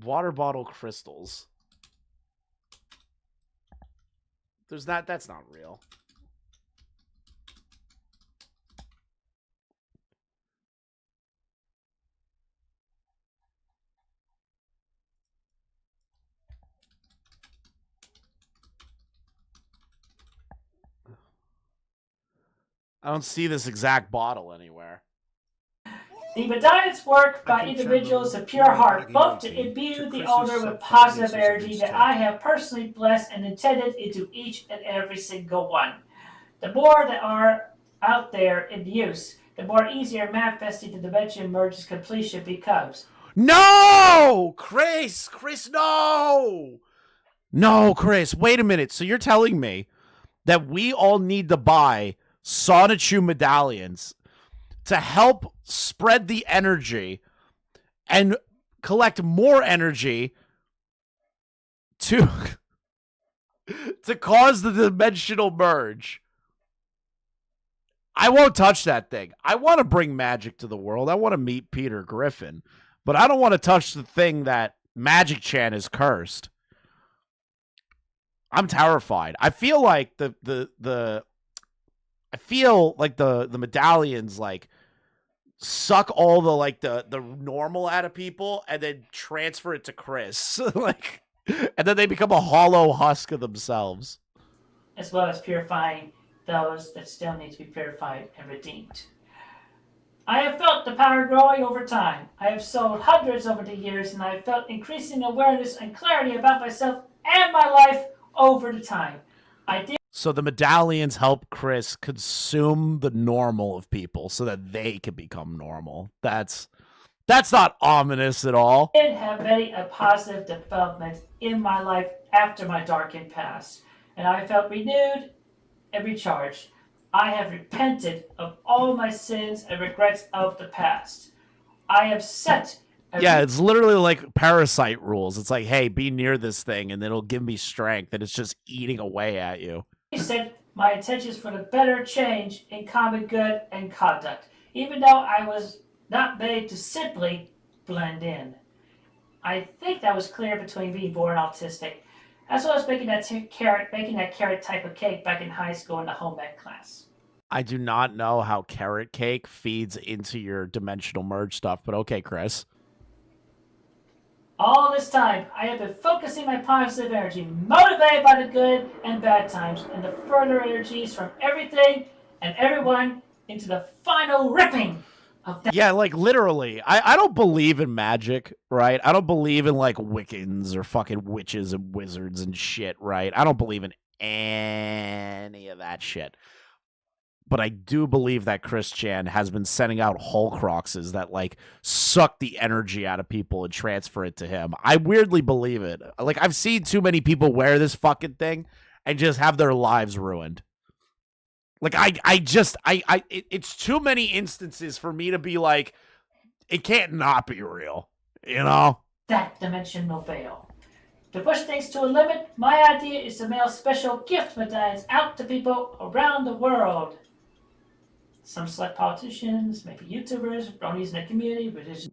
Water bottle crystals. That's not real. I don't see this exact bottle anywhere. The medallions work by individuals of pure heart, both to imbue the owner with positive energy that I have personally blessed and intended into each and every single one. The more that are out there in use, the more easier manifesting the dimension merge's completion becomes. No! Chris, no! No, Chris, wait a minute. So you're telling me that we all need to buy Sonichu medallions to help spread the energy and collect more energy to cause the dimensional merge. I won't touch that thing. I want to bring magic to the world. I want to meet Peter Griffin, but I don't want to touch the thing that Magic Chan is cursed. I'm terrified. I feel like the medallions like suck all the like the normal out of people and then transfer it to Chris. Like, and then they become a hollow husk of themselves. As well as purifying those that still need to be purified and redeemed. I have felt the power growing over time. I have sold hundreds over the years, and I have felt increasing awareness and clarity about myself and my life over the time. So the medallions help Chris consume the normal of people so that they can become normal. That's not ominous at all. I did have many a positive development in my life after my darkened past, and I felt renewed and recharged. I have repented of all my sins and regrets of the past. I have set. Yeah, it's literally like Parasite rules. It's like, hey, be near this thing, and it'll give me strength, and it's just eating away at you. I set my intentions for the better change in common good and conduct, even though I was not made to simply blend in. I think that was clear between being born autistic, as well as making that carrot type of cake back in high school in the home ec class. I do not know how carrot cake feeds into your dimensional merge stuff, but okay, Chris. All this time, I have been focusing my positive energy, motivated by the good and bad times, and the further energies from everything and everyone into the final ripping of that. Yeah, like literally. I don't believe in magic, right? I don't believe in like Wiccans or fucking witches and wizards and shit, right? I don't believe in any of that shit. But I do believe that Chris Chan has been sending out Horcruxes that like suck the energy out of people and transfer it to him. I weirdly believe it. Like I've seen too many people wear this fucking thing and just have their lives ruined. Like it's too many instances for me to be like, it can't not be real, you know? That dimensional veil. To push things to a limit, my idea is to mail special gift medallions out to people around the world. Some select politicians, maybe YouTubers, bronies in the community, religious.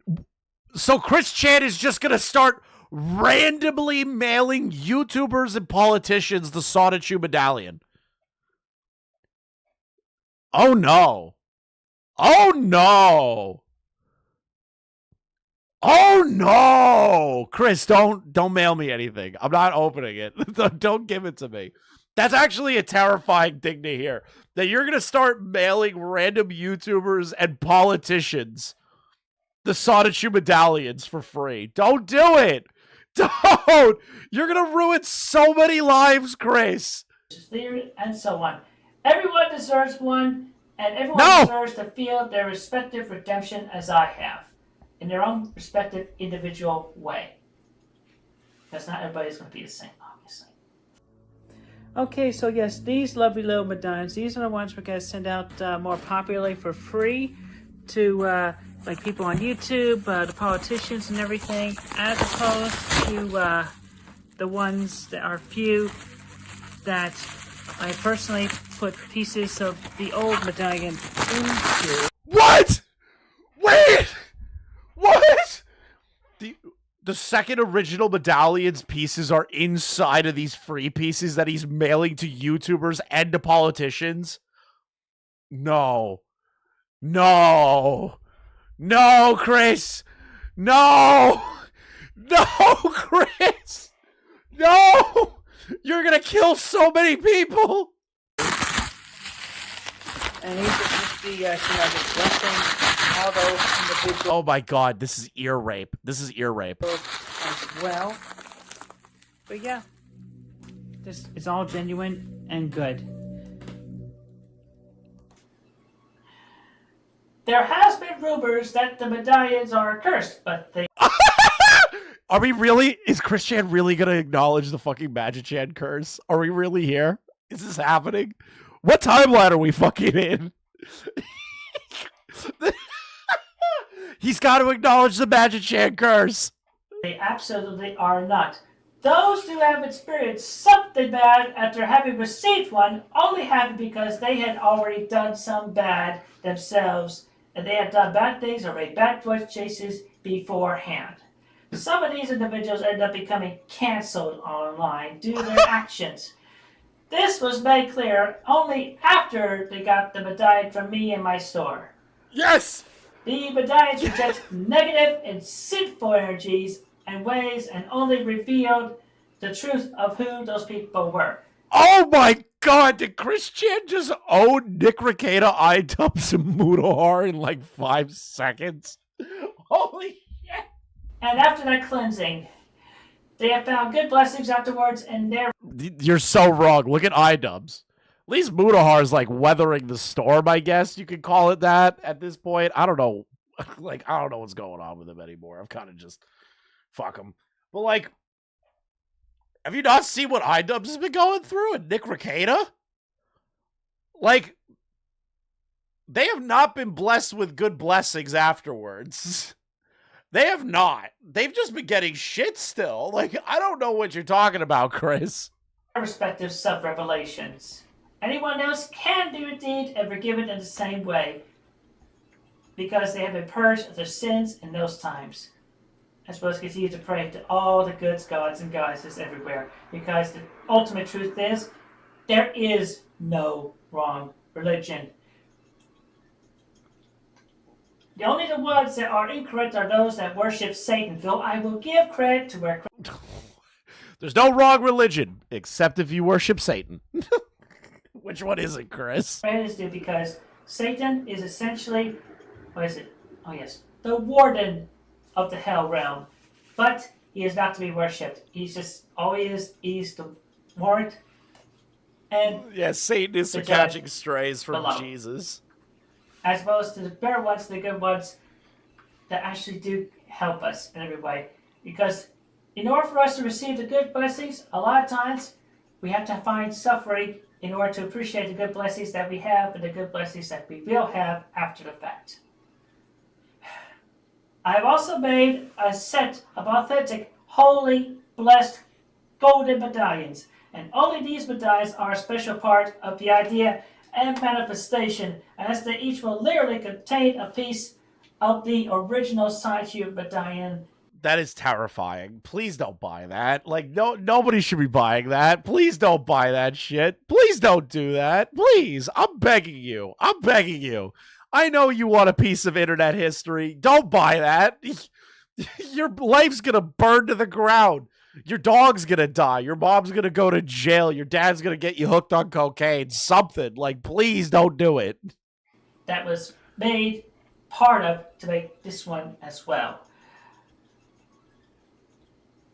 So Chris Chan is just going to start randomly mailing YouTubers and politicians the Sonichu medallion. Oh no. Oh no. Oh no. Chris, don't mail me anything. I'm not opening it. Don't give it to me. That's actually a terrifying thing to hear. That you're going to start mailing random YouTubers and politicians the Sonichu medallions for free. Don't do it. Don't. You're going to ruin so many lives, Chris. And so on. Everyone deserves one, and everyone deserves to feel their respective redemption as I have, in their own respective individual way. Because not everybody's going to be the same, obviously. Okay, so yes, these lovely little medallions, these are the ones we're going to send out more popularly for free to like people on YouTube, the politicians and everything, as opposed to the ones that are few that I personally put pieces of the old medallion into. What? Wait! What? The second original medallions pieces are inside of these free pieces that he's mailing to YouTubers and to politicians? No. No. No, Chris. No. No, Chris. No. You're going to kill so many people. And these are just the blessing all those individuals. Oh my God, this is ear rape. This is ear rape. As well. But yeah, this is all genuine and good. There has been rumors that the medallions are cursed, but they... Are we really? Is Chris Chan really going to acknowledge the fucking Magic Chan curse? Are we really here? Is this happening? What timeline are we fucking in? He's got to acknowledge the Magic Chan curse. They absolutely are not. Those who have experienced something bad after having received one only have it because they had already done some bad themselves, and they have done bad things or made bad choices beforehand. Some of these individuals end up becoming cancelled online due to their actions. This was made clear only after they got the medallion from me in my store. Yes! The medallions reject negative and sinful energies and ways and only revealed the truth of who those people were. Oh my god, did Chris Chan just own Nick Rekieta, iDubbbz, and Mudahar in like 5 seconds? Holy shit! And after that cleansing, they have found good blessings afterwards and their... You're so wrong. Look at iDubbbz. At least Mudahar is like weathering the storm, I guess you could call it that at this point. I don't know. Like, I don't know what's going on with him anymore. I've kind of just fuck him. But like, have you not seen what iDubbbz has been going through and Nick Rekieta? Like, they have not been blessed with good blessings afterwards. They have not. They've just been getting shit still. Like, I don't know what you're talking about, Chris. respective self-revelations. Anyone else can do a deed and forgive it in the same way, because they have been purged of their sins in those times. I suppose continue to pray to all the good gods and goddesses everywhere, because the ultimate truth is, there is no wrong religion. The only the ones that are incorrect are those that worship Satan, though I will give credit to where... There's no wrong religion, except if you worship Satan. Which one is it, Chris? Credit is due because Satan is essentially, what is it? Oh yes, the warden of the hell realm. But he is not to be worshipped. He's just, all he is, he's the warrant. And yeah, Satan is for catching strays from below. Jesus. As opposed to the better ones, the good ones that actually do help us in every way. Because in order for us to receive the good blessings, a lot of times we have to find suffering in order to appreciate the good blessings that we have and the good blessings that we will have after the fact. I have also made a set of authentic, holy, blessed, golden medallions. And only these medallions are a special part of the idea and manifestation, as they each will literally contain a piece of the original Sci-Cube medallion. That is terrifying. Please don't buy that. Like, nobody should be buying that. Please don't buy that shit. Please don't do that. Please. I'm begging you. I'm begging you. I know you want a piece of internet history. Don't buy that. Your life's gonna burn to the ground. Your dog's gonna die. Your mom's gonna go to jail. Your dad's gonna get you hooked on cocaine. Something. Like, please don't do it. That was made part of to make this one as well.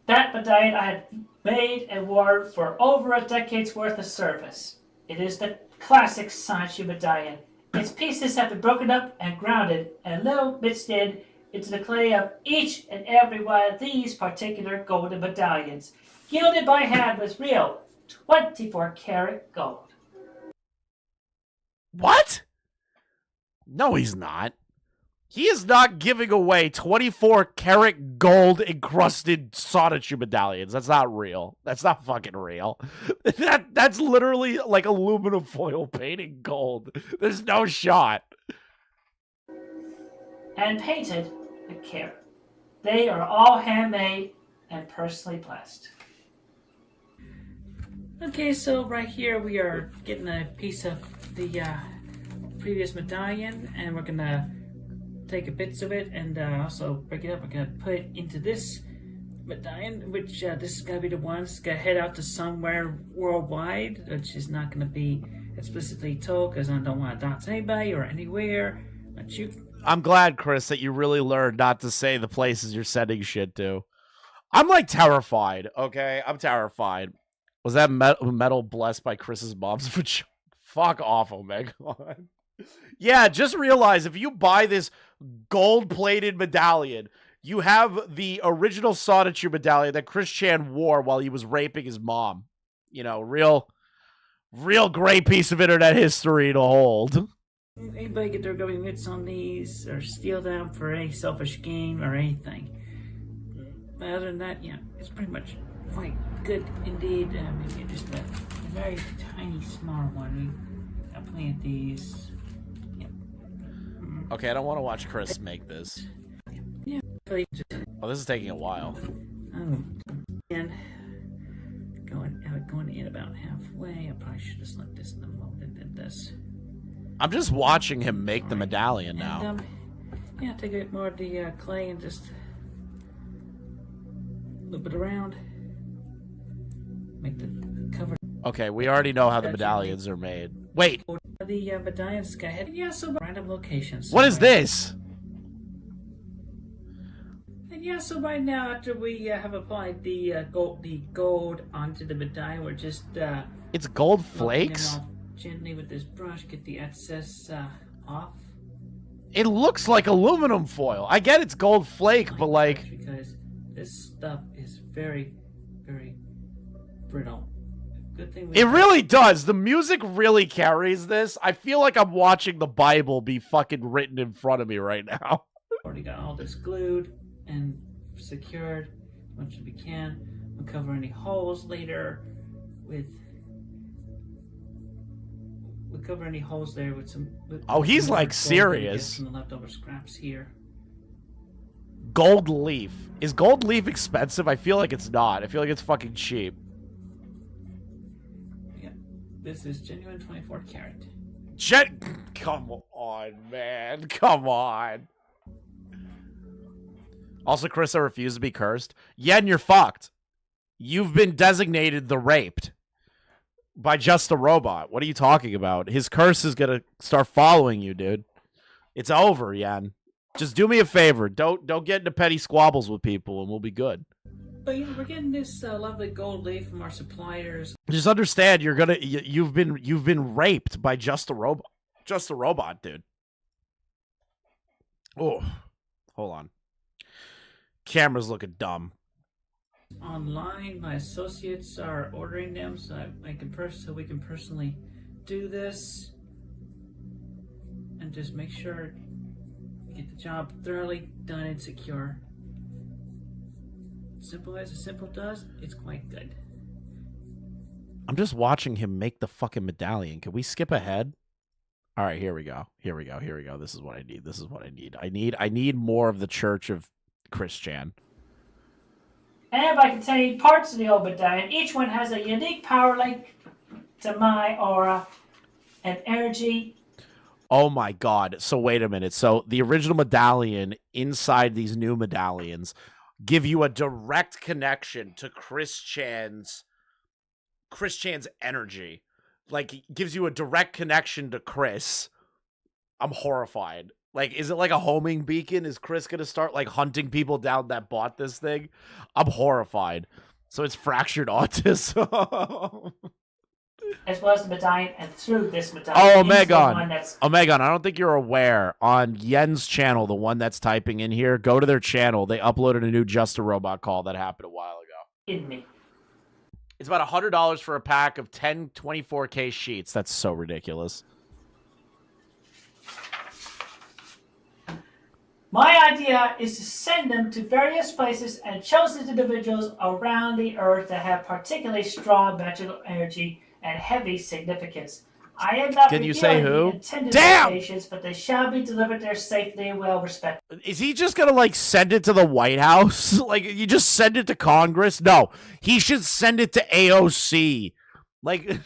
That medallion I had made and wore for over a decade's worth of service. It is the classic Sci-Cube medallion. Its pieces have been broken up and grounded and little bits did into the clay of each and every one of these particular golden medallions, gilded by hand with real 24-karat gold. What? No, he's not. He is not giving away 24-karat gold encrusted sonotube medallions. That's not real. That's not fucking real. That's literally like aluminum foil painted gold. There's no shot. And painted with care. They are all handmade and personally blessed. Okay, so right here we are getting a piece of the previous medallion, and we're gonna take bits of it and also break it up. We're gonna put it into this medallion, which this is gonna be the one that's gonna head out to somewhere worldwide, which is not gonna be explicitly told because I don't want to dox anybody or anywhere. But you. I'm glad, Chris, that you really learned not to say the places you're sending shit to. I'm like terrified. Okay, I'm terrified. Was that metal blessed by Chris's mom's vagina? Fuck off, Omega. Yeah, just realize if you buy this gold-plated medallion, you have the original sonotube medallion that Chris Chan wore while he was raping his mom. You know, real great piece of internet history to hold. Anybody get their going hits on these or steal them for any selfish gain or anything. But other than that, yeah, it's pretty much quite good indeed. Maybe just a very tiny, small one. I'll plant these. Okay, I don't want to watch Chris make this. Yeah, Oh, this is taking a while. And going in about halfway. I probably should have slipped this in the moment and did this. I'm just watching him make the medallion now. And, yeah, take a bit more of the clay and just loop it around. Make the cover. Okay, we already know how the medallions are made. Wait, The medallions go ahead. Yeah, so random locations. what is this? And yeah, so right now after we have applied the gold onto the medallion, we're just It's gold rubbing them flakes? off gently with this brush, get the excess off. It looks like aluminum foil. I get it's gold flake, but like... Because this stuff is very, very brittle. Good thing we It really does. The music really carries this. I feel like I'm watching the Bible be fucking written in front of me right now. already got all this glued and secured as much as we can. We'll cover any holes later with. We'll cover any holes there with some. Oh, he's some like gold serious. From the leftover scraps here. Gold leaf. Is gold leaf expensive? I feel like it's not. I feel like it's fucking cheap. Yeah, this is genuine 24 karat. Come on, man. Come on. Also, Chris, I refuse to be cursed. Yen, you're fucked. You've been designated the raped by Just a Robot. What are you talking about? His curse is gonna start following you, dude. It's over, Yen. Just do me a favor. Don't get into petty squabbles with people, and we'll be good. But yeah, we're getting this lovely gold leaf from our suppliers. Just understand, you've been raped by Just a Robot. Just a Robot, dude. Oh, hold on. Camera's looking dumb. Online, my associates are ordering them, so so we can personally do this, and just make sure we get the job thoroughly done and secure. Simple as a simple does, it's quite good. I'm just watching him make the fucking medallion. Can we skip ahead? All right, here we go. Here we go. Here we go. This is what I need. This is what I need. I need more of the Church of Christian. And by containing parts of the old medallion, each one has a unique power link to my aura and energy. Oh my god. So wait a minute. So the original medallion inside these new medallions give you a direct connection to Chris-Chan's energy. Like, it gives you a direct connection to Chris. I'm horrified. Like, is it like a homing beacon? Is Chris gonna start like hunting people down that bought this thing? I'm horrified. So it's fractured autism. As well as the medallion, and through this medallion. Oh, into the one Omegon. that's Omegon, I don't think you're aware. On Yen's channel, the one that's typing in here, go to their channel. They uploaded a new Just a Robot call that happened a while ago. in me. It's about $100 for a pack of 10 24K sheets. That's so ridiculous. My idea is to send them to various places and chosen individuals around the earth that have particularly strong magical energy and heavy significance. I am not Did you say revealing who? the intended Damn! locations, but they shall be delivered there safely and well respected. Is he just gonna like send it to the White House? Like, you just send it to Congress? No, he should send it to AOC. Like,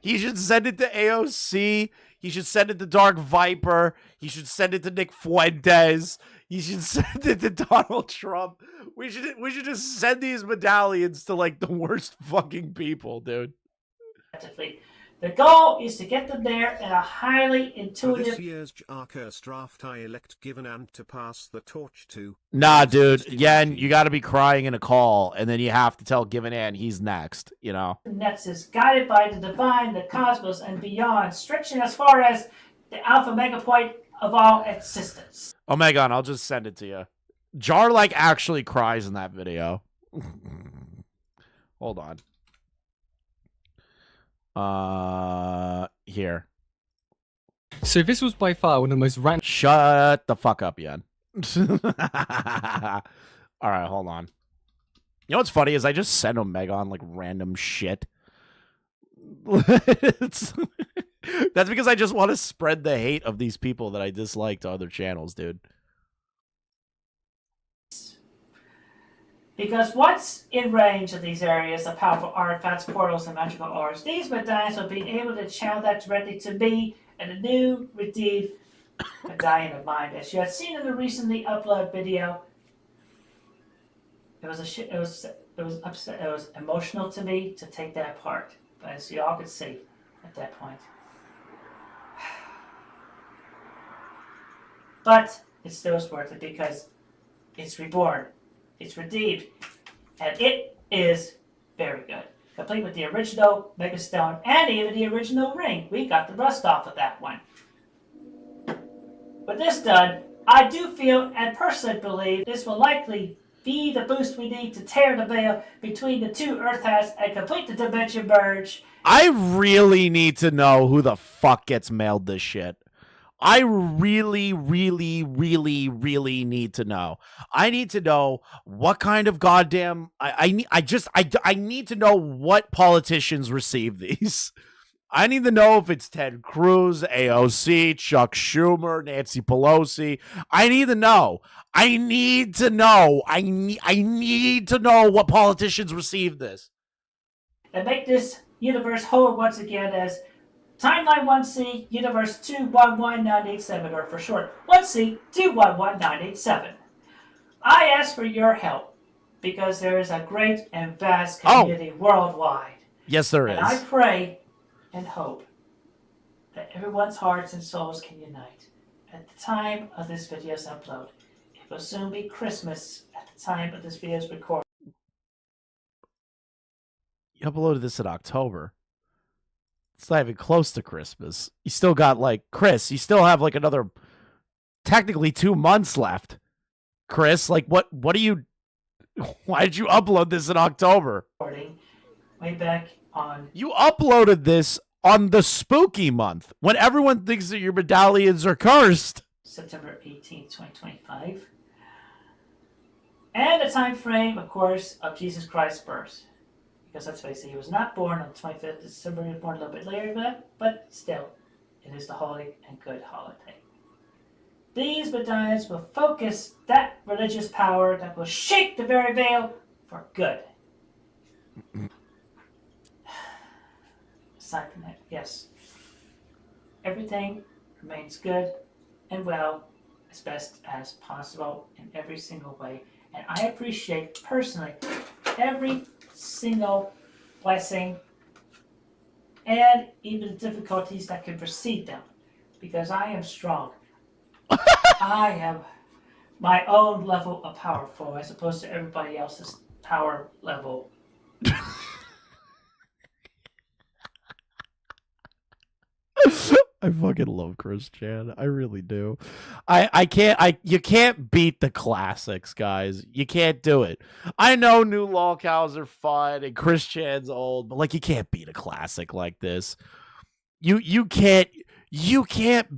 he should send it to AOC. He should send it to Dark Viper. He should send it to Nick Fuentes. He should send it to Donald Trump. We should just send these medallions to like the worst fucking people, dude. The goal is to get them there in a highly For intuitive. this year's Arcus draft, I elect Given Ant to pass the torch to. Nah, dude. Yen, you got to be crying in a call, and then you have to tell Given Ant he's next. You know. Nexus, guided by the divine, the cosmos, and beyond, stretching as far as the alpha mega point of all existence. Oh my god, I'll just send it to you. Jar like actually cries in that video. Hold on. Here. So this was by far one of the most random. Shut the fuck up, Yen. All right, hold on. You know what's funny is I just send Omegon like random shit. That's because I just want to spread the hate of these people that I dislike to other channels, dude. Because once in range of these areas of powerful artifacts, portals, and magical ores, these medallions will be able to channel that directly to me and a new redeemed medallion of mine. As you have seen in the recently uploaded video, it was emotional to me to take that apart. But as you all could see at that point. But it still is worth it because it's reborn, it's redeemed, and it is very good. Complete with the original Megastone and even the original ring. We got the rust off of that one. With this done, I do feel and personally believe this will likely be the boost we need to tear the veil between the two Earth halves and complete the dimension merge. I really need to know who the fuck gets mailed this shit. I really, really, really, really need to know. I need to know what kind of goddamn. I need to know what politicians receive these. I need to know if it's Ted Cruz, AOC, Chuck Schumer, Nancy Pelosi. I need to know. I need to know. I need to know what politicians receive this. And make this universe whole once again as Timeline 1C, Universe 211987, or for short, 1C 211987. I ask for your help because there is a great and vast community worldwide. Yes, there is. And I pray and hope that everyone's hearts and souls can unite. At the time of this video's upload, it will soon be Christmas at the time of this video's recording. You uploaded this in October. It's not even close to Christmas. You still got, like, Chris, you still have, like, another, technically 2 months left. Chris, like, what are you, why did you upload this in October? Way back on... You uploaded this on the spooky month, when everyone thinks that your medallions are cursed. September 18th, 2025. And the time frame, of course, of Jesus Christ's birth. Because let's face it, he was not born on the 25th of December, he was born a little bit later than that, but still, it is the holy and good holiday. These medallions will focus that religious power that will shake the very veil for good. Aside from that, yes, everything remains good and well as best as possible in every single way. And I appreciate personally every single blessing and even the difficulties that can precede them, because I am strong. I have my own level of powerful as opposed to everybody else's power level. I fucking love Chris Chan. I really do. You can't beat the classics, guys. You can't do it. I know new lolcows are fun and Chris Chan's old, but like you can't beat a classic like this. You can't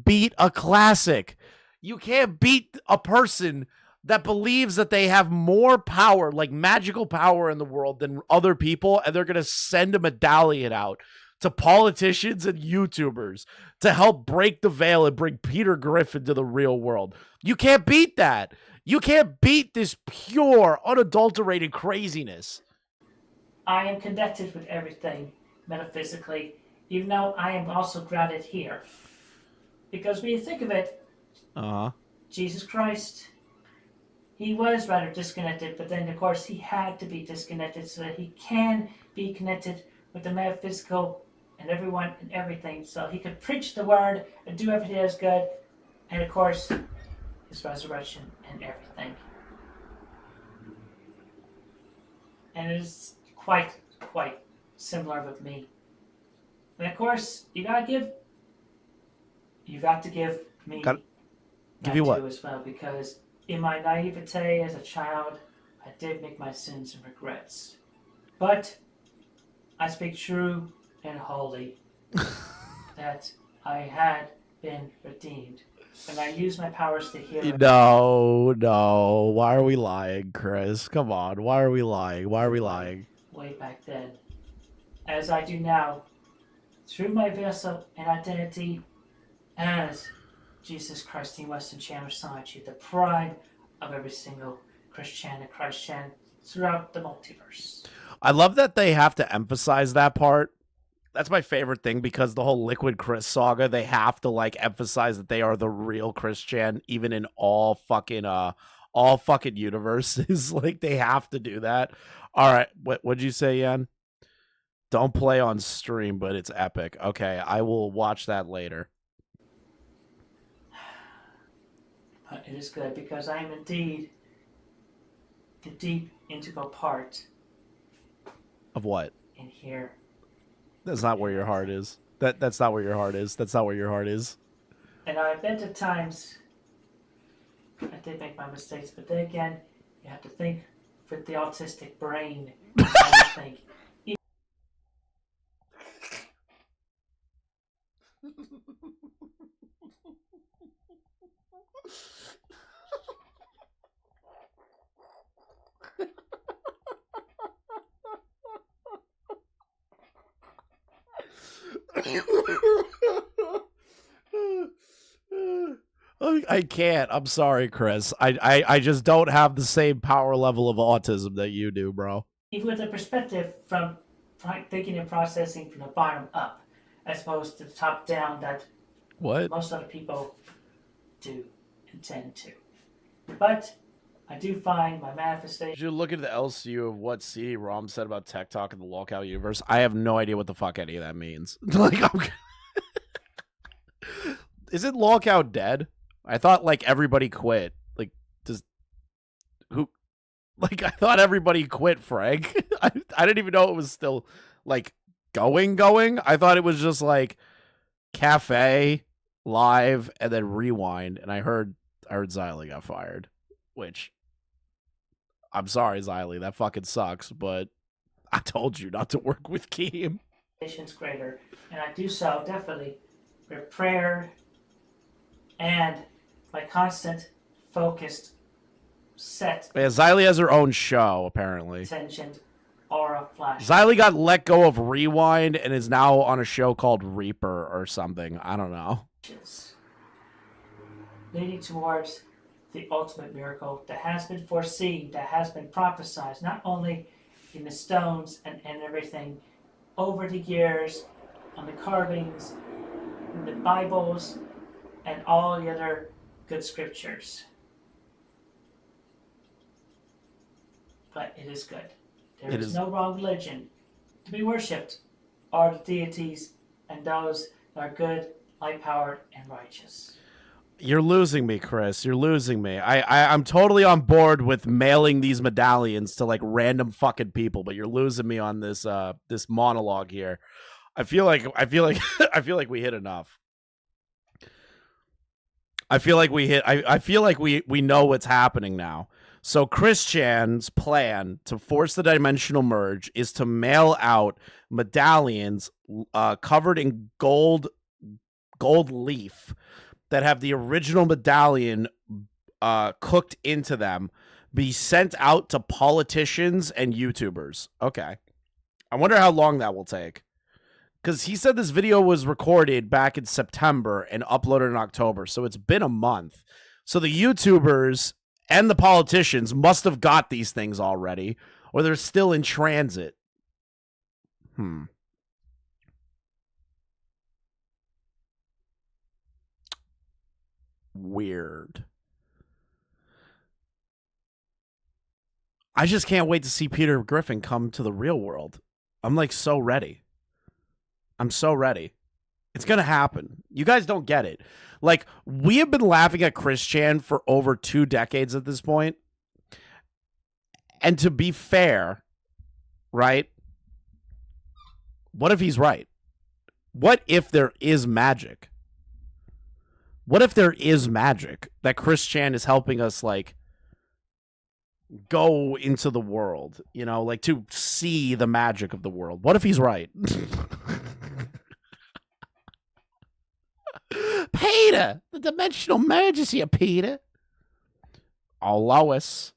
beat a classic. You can't beat a person that believes that they have more power, like magical power in the world than other people, and they're gonna send a medallion out to politicians and YouTubers to help break the veil and bring Peter Griffin to the real world. You can't beat that. You can't beat this pure, unadulterated craziness. I am connected with everything metaphysically, even though I am also grounded here. Because when you think of it, Jesus Christ, he was rather disconnected, but then of course he had to be disconnected so that he can be connected with the metaphysical and everyone and everything, so he could preach the word and do everything that is good, and of course his resurrection and everything. And it is quite similar with me. And of course you got to give me Give you what? too as well, because in my naivete as a child I did make my sins and regrets, but I speak true and holy that I had been redeemed, and I use my powers to heal. No. Why are we lying, Chris? Come on. Why are we lying? Way back then, as I do now, through my vessel and identity as Jesus Christ Western Chan Sanchi, the pride of every single Christian and Christ Chan throughout the multiverse. I love that they have to emphasize that part. That's my favorite thing because the whole Liquid Chris saga, they have to like emphasize that they are the real Chris Chan, even in all fucking universes. Like they have to do that. All right, what'd you say, Yan? Don't play on stream, but it's epic. Okay, I will watch that later. But it is good because I am indeed the deep integral part Of what? in here. That's not where your heart is. That's not where your heart is. That's not where your heart is. And I bet at times I did make my mistakes, but then again, you have to think with the autistic brain. You have to think. I can't. I'm sorry, Chris. I just don't have the same power level of autism that you do, bro. Even with the perspective from thinking and processing from the bottom up, as opposed to the top down that What? most other people do and tend to. But I do find my manifestation. Did you look at the LCU of what CD-ROM said about Tech Talk in the Lockout universe? I have no idea what the fuck any of that means. Like, isn't Lockout dead? I thought like everybody quit. Like, Like, I thought everybody quit, Frank. I didn't even know it was still like going. I thought it was just like cafe, live, and then rewind. And I heard Xylee got fired, which I'm sorry, Xylee, that fucking sucks, but I told you not to work with Keem. Greater, and I do so definitely with prayer and my constant focused set Yeah, Xylee has her own show, apparently. attention aura flash. Xylee got let go of Rewind and is now on a show called Reaper or something. I don't know. Leading towards the ultimate miracle that has been foreseen, that has been prophesied, not only in the stones and everything over the years, on the carvings, in the Bibles, and all the other good scriptures. But it is good. There is no wrong religion. To be worshipped are the deities and those that are good, light-powered, and righteous. You're losing me, Chris. You're losing me. I'm totally on board with mailing these medallions to like random fucking people, but you're losing me on this this monologue here. I feel like we hit enough. I feel like we know what's happening now. So Chris Chan's plan to force the dimensional merge is to mail out medallions covered in gold leaf that have the original medallion cooked into them, be sent out to politicians and YouTubers. Okay. I wonder how long that will take. Because he said this video was recorded back in September and uploaded in October. So it's been a month. So the YouTubers and the politicians must have got these things already, or they're still in transit. Weird. I just can't wait to see Peter Griffin come to the real world. I'm like so ready. I'm so ready. It's going to happen. You guys don't get it. Like, we have been laughing at Chris Chan for over 2 decades at this point. And to be fair, right? What if he's right? What if there is magic? What if there is magic that Chris Chan is helping us, like, go into the world, you know, like to see the magic of the world? What if he's right? Peter, the dimensional merge is here, Peter. Oh, Lois.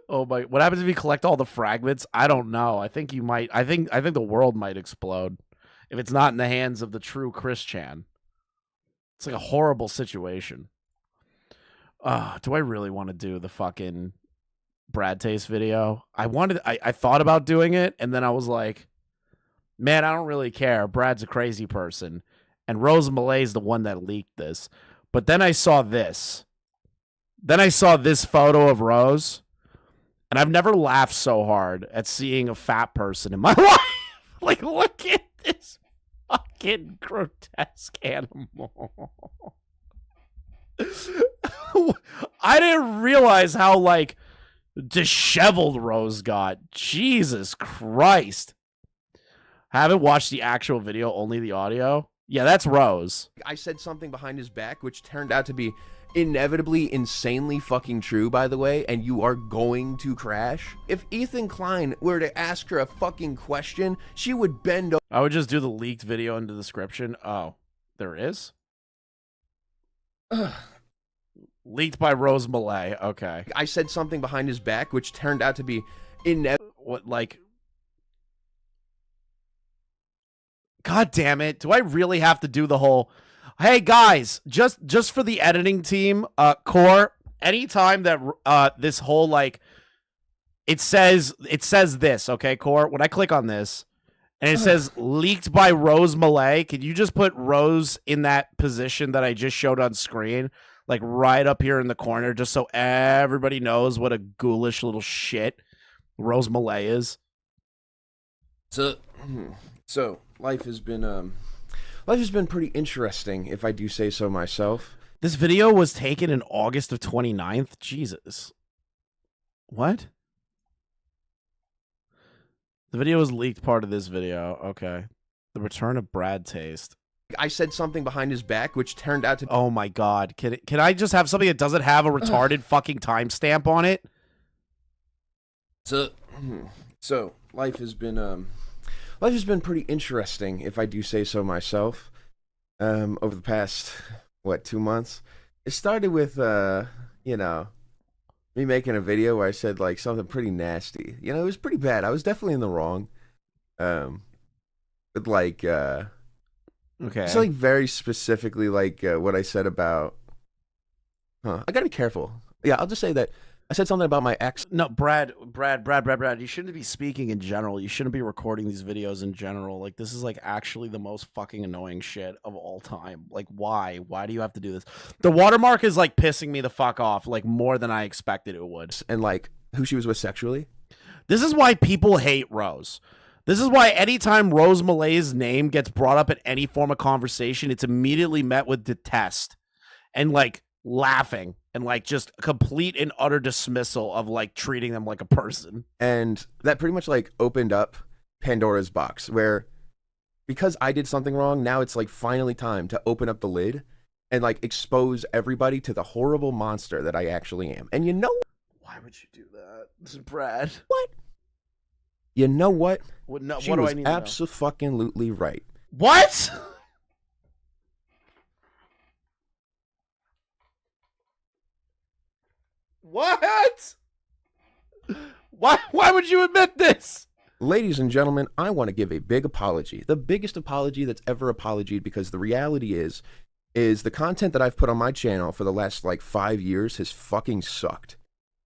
Oh my! What happens if you collect all the fragments? I don't know. I think you might. I think the world might explode if it's not in the hands of the true Chris Chan. It's like a horrible situation. Do I really want to do the fucking Brad Taste video. I thought about doing it, and then I was like, man, I don't really care. Brad's a crazy person, and Rose Malay's the one that leaked this. But then I saw this. Then I saw this photo of Rose, and I've never laughed so hard at seeing a fat person in my life. Like, look at this fucking grotesque animal. I didn't realize how, like, disheveled Rose got. Jesus Christ. Haven't watched the actual video, only the audio. Yeah, that's Rose. I said something behind his back, which turned out to be inevitably insanely fucking true, by the way, and you are going to crash. If Ethan Klein were to ask her a fucking question, she would bend over. I would just do the leaked video in the description. Oh, there is? Leaked by Rose Malay. Okay. I said something behind his back, which turned out to be inevitable. What, like... God damn it. Do I really have to do the whole... Hey, guys, just for the editing team, Core, anytime that this whole, like... It says this, okay, Core? When I click on this, and it says leaked by Rose Malay, can you just put Rose in that position that I just showed on screen? Like, right up here in the corner, just so everybody knows what a ghoulish little shit Rose Malay is. So life has been pretty interesting, if I do say so myself. This video was taken in August of 29th. Jesus. What? The video was leaked part of this video. Okay. The return of Brad Taste. I said something behind his back, which turned out to... Oh my god. Can I just have something that doesn't have a retarded fucking timestamp on it? So life has been pretty interesting, if I do say so myself. Over the past, 2 months? It started with, me making a video where I said, like, something pretty nasty. You know, it was pretty bad. I was definitely in the wrong. But, like, okay. It's, like, very specifically, like, what I said about... I gotta be careful. Yeah, I'll just say that I said something about my ex. No, Brad, you shouldn't be speaking in general. You shouldn't be recording these videos in general. Like, this is, like, actually the most fucking annoying shit of all time. Like, why? Why do you have to do this? The watermark is, like, pissing me the fuck off, like, more than I expected it would. And, like, who she was with sexually? This is why people hate Rose. This is why anytime Rose Malay's name gets brought up in any form of conversation, it's immediately met with detest and, like, laughing and, like, just complete and utter dismissal of, like, treating them like a person. And that pretty much, like, opened up Pandora's box, where because I did something wrong, now it's, like, finally time to open up the lid and, like, expose everybody to the horrible monster that I actually am. And you know... Why would you do that? This is Brad. What? You know what? What do I need to know? Abso-fucking-lutely right. What? What? Why would you admit this? Ladies and gentlemen, I want to give a big apology. The biggest apology that's ever apologied, because the reality is the content that I've put on my channel for the last, like, 5 years has fucking sucked.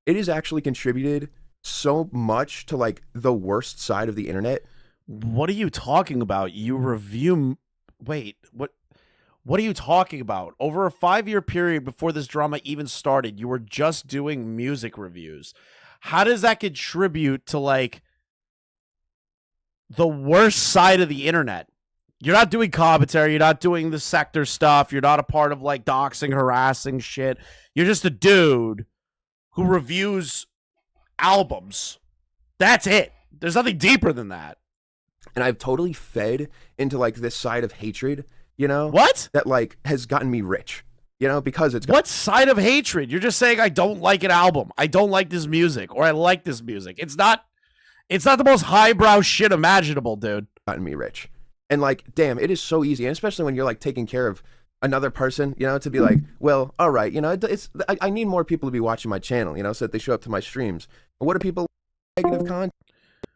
It has actually contributed so much to, like, the worst side of the internet. What are you talking about? You review... Wait, what are you talking about? Over a 5-year period before this drama even started, you were just doing music reviews. How does that contribute to, like, the worst side of the internet? You're not doing commentary. You're not doing the sector stuff. You're not a part of, like, doxing, harassing shit. You're just a dude who reviews albums. That's it. There's nothing deeper than that. And I've totally fed into, like, this side of hatred, you know? What? That, like, has gotten me rich, you know, because it's... What side of hatred? You're just saying I don't like an album. I don't like this music, or I like this music. It's not the most highbrow shit imaginable, dude. Gotten me rich. And, like, damn, it is so easy, and especially when you're, like, taking care of another person, you know, to be like, well, all right, you know, I need more people to be watching my channel, you know, so that they show up to my streams. But what are people... Negative content?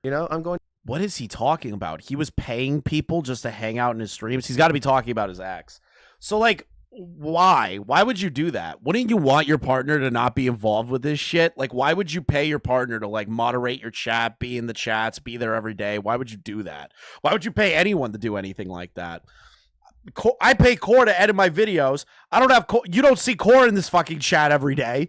You know, I'm going... What is he talking about? He was paying people just to hang out in his streams? He's got to be talking about his ex. So, like, Why? Why would you do that? Wouldn't you want your partner to not be involved with this shit? Like, why would you pay your partner to like moderate your chat, be in the chats, be there every day? Why would you do that? Why would you pay anyone to do anything like that? I pay Core to edit my videos. I don't have Core. You don't see Core in this fucking chat every day.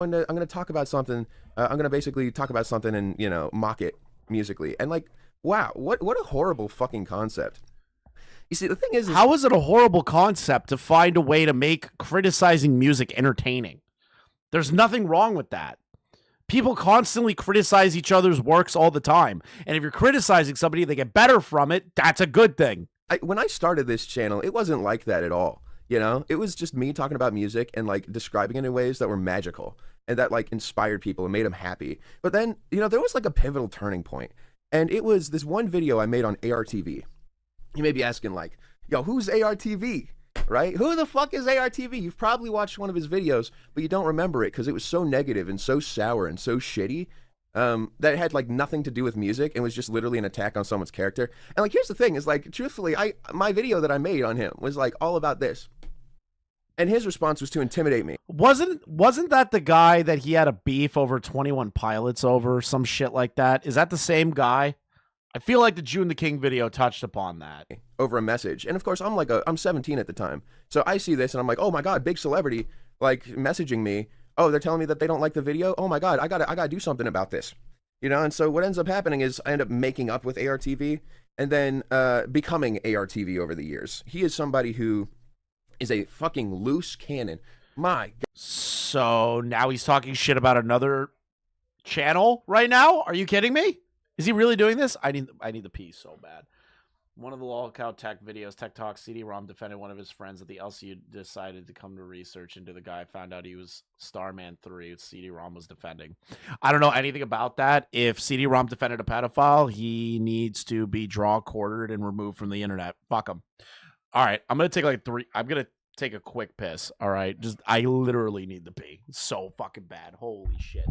I'm gonna talk about something. I'm gonna basically talk about something and, you know, mock it musically. And like, wow, what a horrible fucking concept. You see, the thing is how is it a horrible concept to find a way to make criticizing music entertaining? There's nothing wrong with that. People constantly criticize each other's works all the time. And if you're criticizing somebody, they get better from it. That's a good thing. When I started this channel, it wasn't like that at all. You know, it was just me talking about music and like describing it in ways that were magical and that like inspired people and made them happy. But then, you know, there was like a pivotal turning point. And it was this one video I made on ARTV. You may be asking like, yo, who's ARTV, right? Who the fuck is ARTV? You've probably watched one of his videos, but you don't remember it because it was so negative and so sour and so shitty that it had like nothing to do with music and was just literally an attack on someone's character. And like, here's the thing is like, truthfully, my video that I made on him was like all about this. And his response was to intimidate me. Wasn't that the guy that he had a beef over 21 Pilots over, some shit like that? Is that the same guy? I feel like the June the King video touched upon that. Over a message. And of course, I'm 17 at the time. So I see this and I'm like, oh my God, big celebrity, like messaging me. Oh, they're telling me that they don't like the video. Oh my God, I gotta do something about this. You know, and so what ends up happening is I end up making up with ARTV and then becoming ARTV over the years. He is somebody who is a fucking loose cannon. My God. So now he's talking shit about another channel right now? Are you kidding me? Is he really doing this? I need the pee so bad. One of the lolcow tech videos, Tech Talk, CD-ROM defended one of his friends at the LCU decided to come to research into the guy. Found out he was Starman 3. CD-ROM was defending. I don't know anything about that. If CD-ROM defended a pedophile, he needs to be quartered and removed from the internet. Fuck him. All right, I'm going to take I'm going to take a quick piss. All right, I literally need the pee. It's so fucking bad. Holy shit.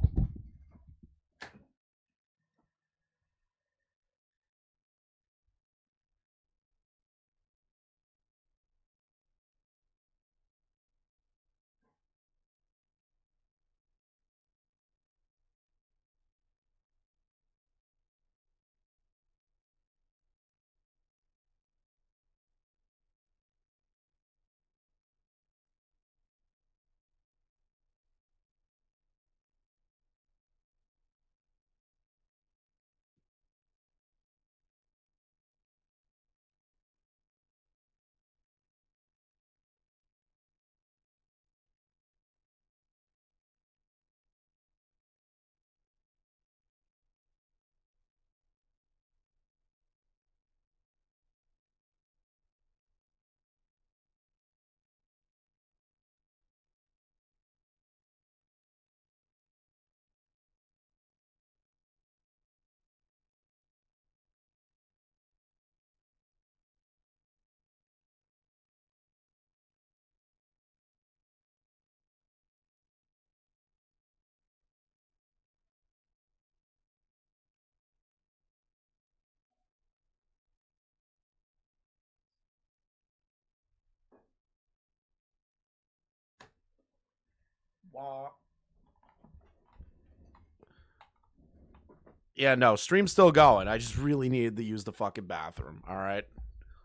Yeah, no, stream's still going. I just really needed to use the fucking bathroom. All right.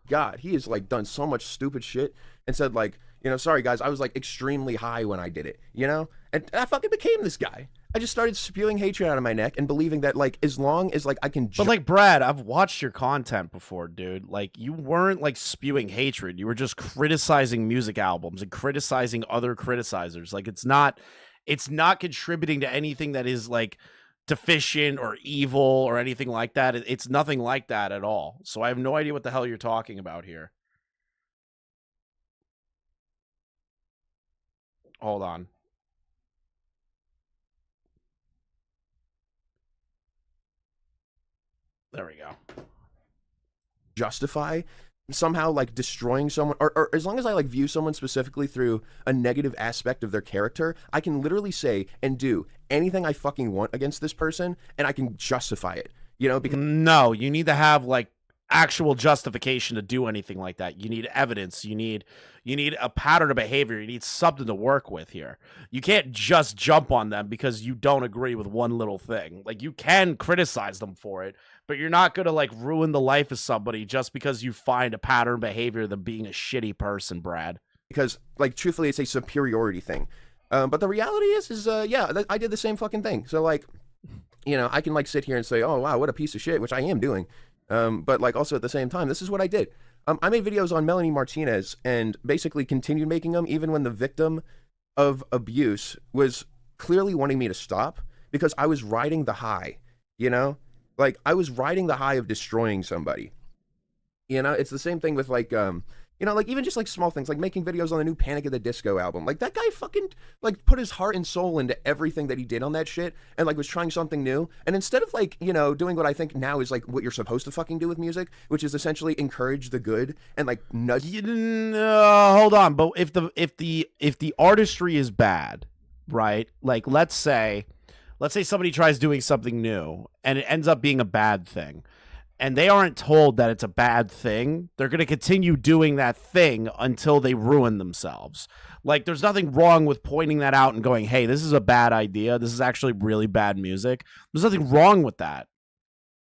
God, he has like done so much stupid shit and said like, you know, sorry guys, I was like extremely high when I did it, you know? And I fucking became this guy. I just started spewing hatred out of my neck and believing that like as long as like I can But like Brad, I've watched your content before, dude. Like you weren't like spewing hatred. You were just criticizing music albums and criticizing other criticizers. Like it's not contributing to anything that is like deficient or evil or anything like that. It's nothing like that at all. So I have no idea what the hell you're talking about here. Hold on. There we go. Justify somehow like destroying someone or as long as I like view someone specifically through a negative aspect of their character, I can literally say and do anything I fucking want against this person and I can justify it, you know? Because no, you need to have like actual justification to do anything like that. You need evidence. You need a pattern of behavior. You need something to work with here. You can't just jump on them because you don't agree with one little thing. Like, you can criticize them for it, but you're not going to like ruin the life of somebody just because you find a pattern of behavior of them being a shitty person, Brad. Because, like, truthfully, it's a superiority thing. But the reality is yeah, I did the same fucking thing. So, like, you know, I can, like, sit here and say, oh, wow, what a piece of shit, which I am doing. But, like, also at the same time, this is what I did. I made videos on Melanie Martinez and basically continued making them even when the victim of abuse was clearly wanting me to stop because I was riding the high, you know? Like, I was riding the high of destroying somebody. You know, it's the same thing with, like, you know, like, even just, like, small things, like making videos on the new Panic at the Disco album. Like, that guy fucking, like, put his heart and soul into everything that he did on that shit and, like, was trying something new. And instead of, like, you know, doing what I think now is, like, what you're supposed to fucking do with music, which is essentially encourage the good and, like, nudge... Hold on. But if the artistry is bad, right? Like, let's say somebody tries doing something new and it ends up being a bad thing, and they aren't told that it's a bad thing, they're going to continue doing that thing until they ruin themselves. Like, there's nothing wrong with pointing that out and going, hey, this is a bad idea. This is actually really bad music. There's nothing wrong with that.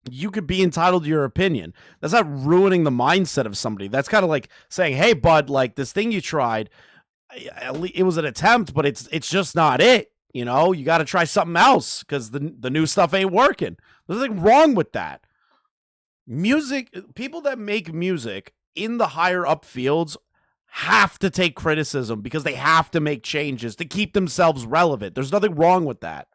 You could be entitled to your opinion. That's not ruining the mindset of somebody. That's kind of like saying, hey, bud, like, this thing you tried, it was an attempt, but it's just not it. You know, you got to try something else because the new stuff ain't working. There's nothing wrong with that. Music, people that make music in the higher up fields have to take criticism because they have to make changes to keep themselves relevant. There's nothing wrong with that.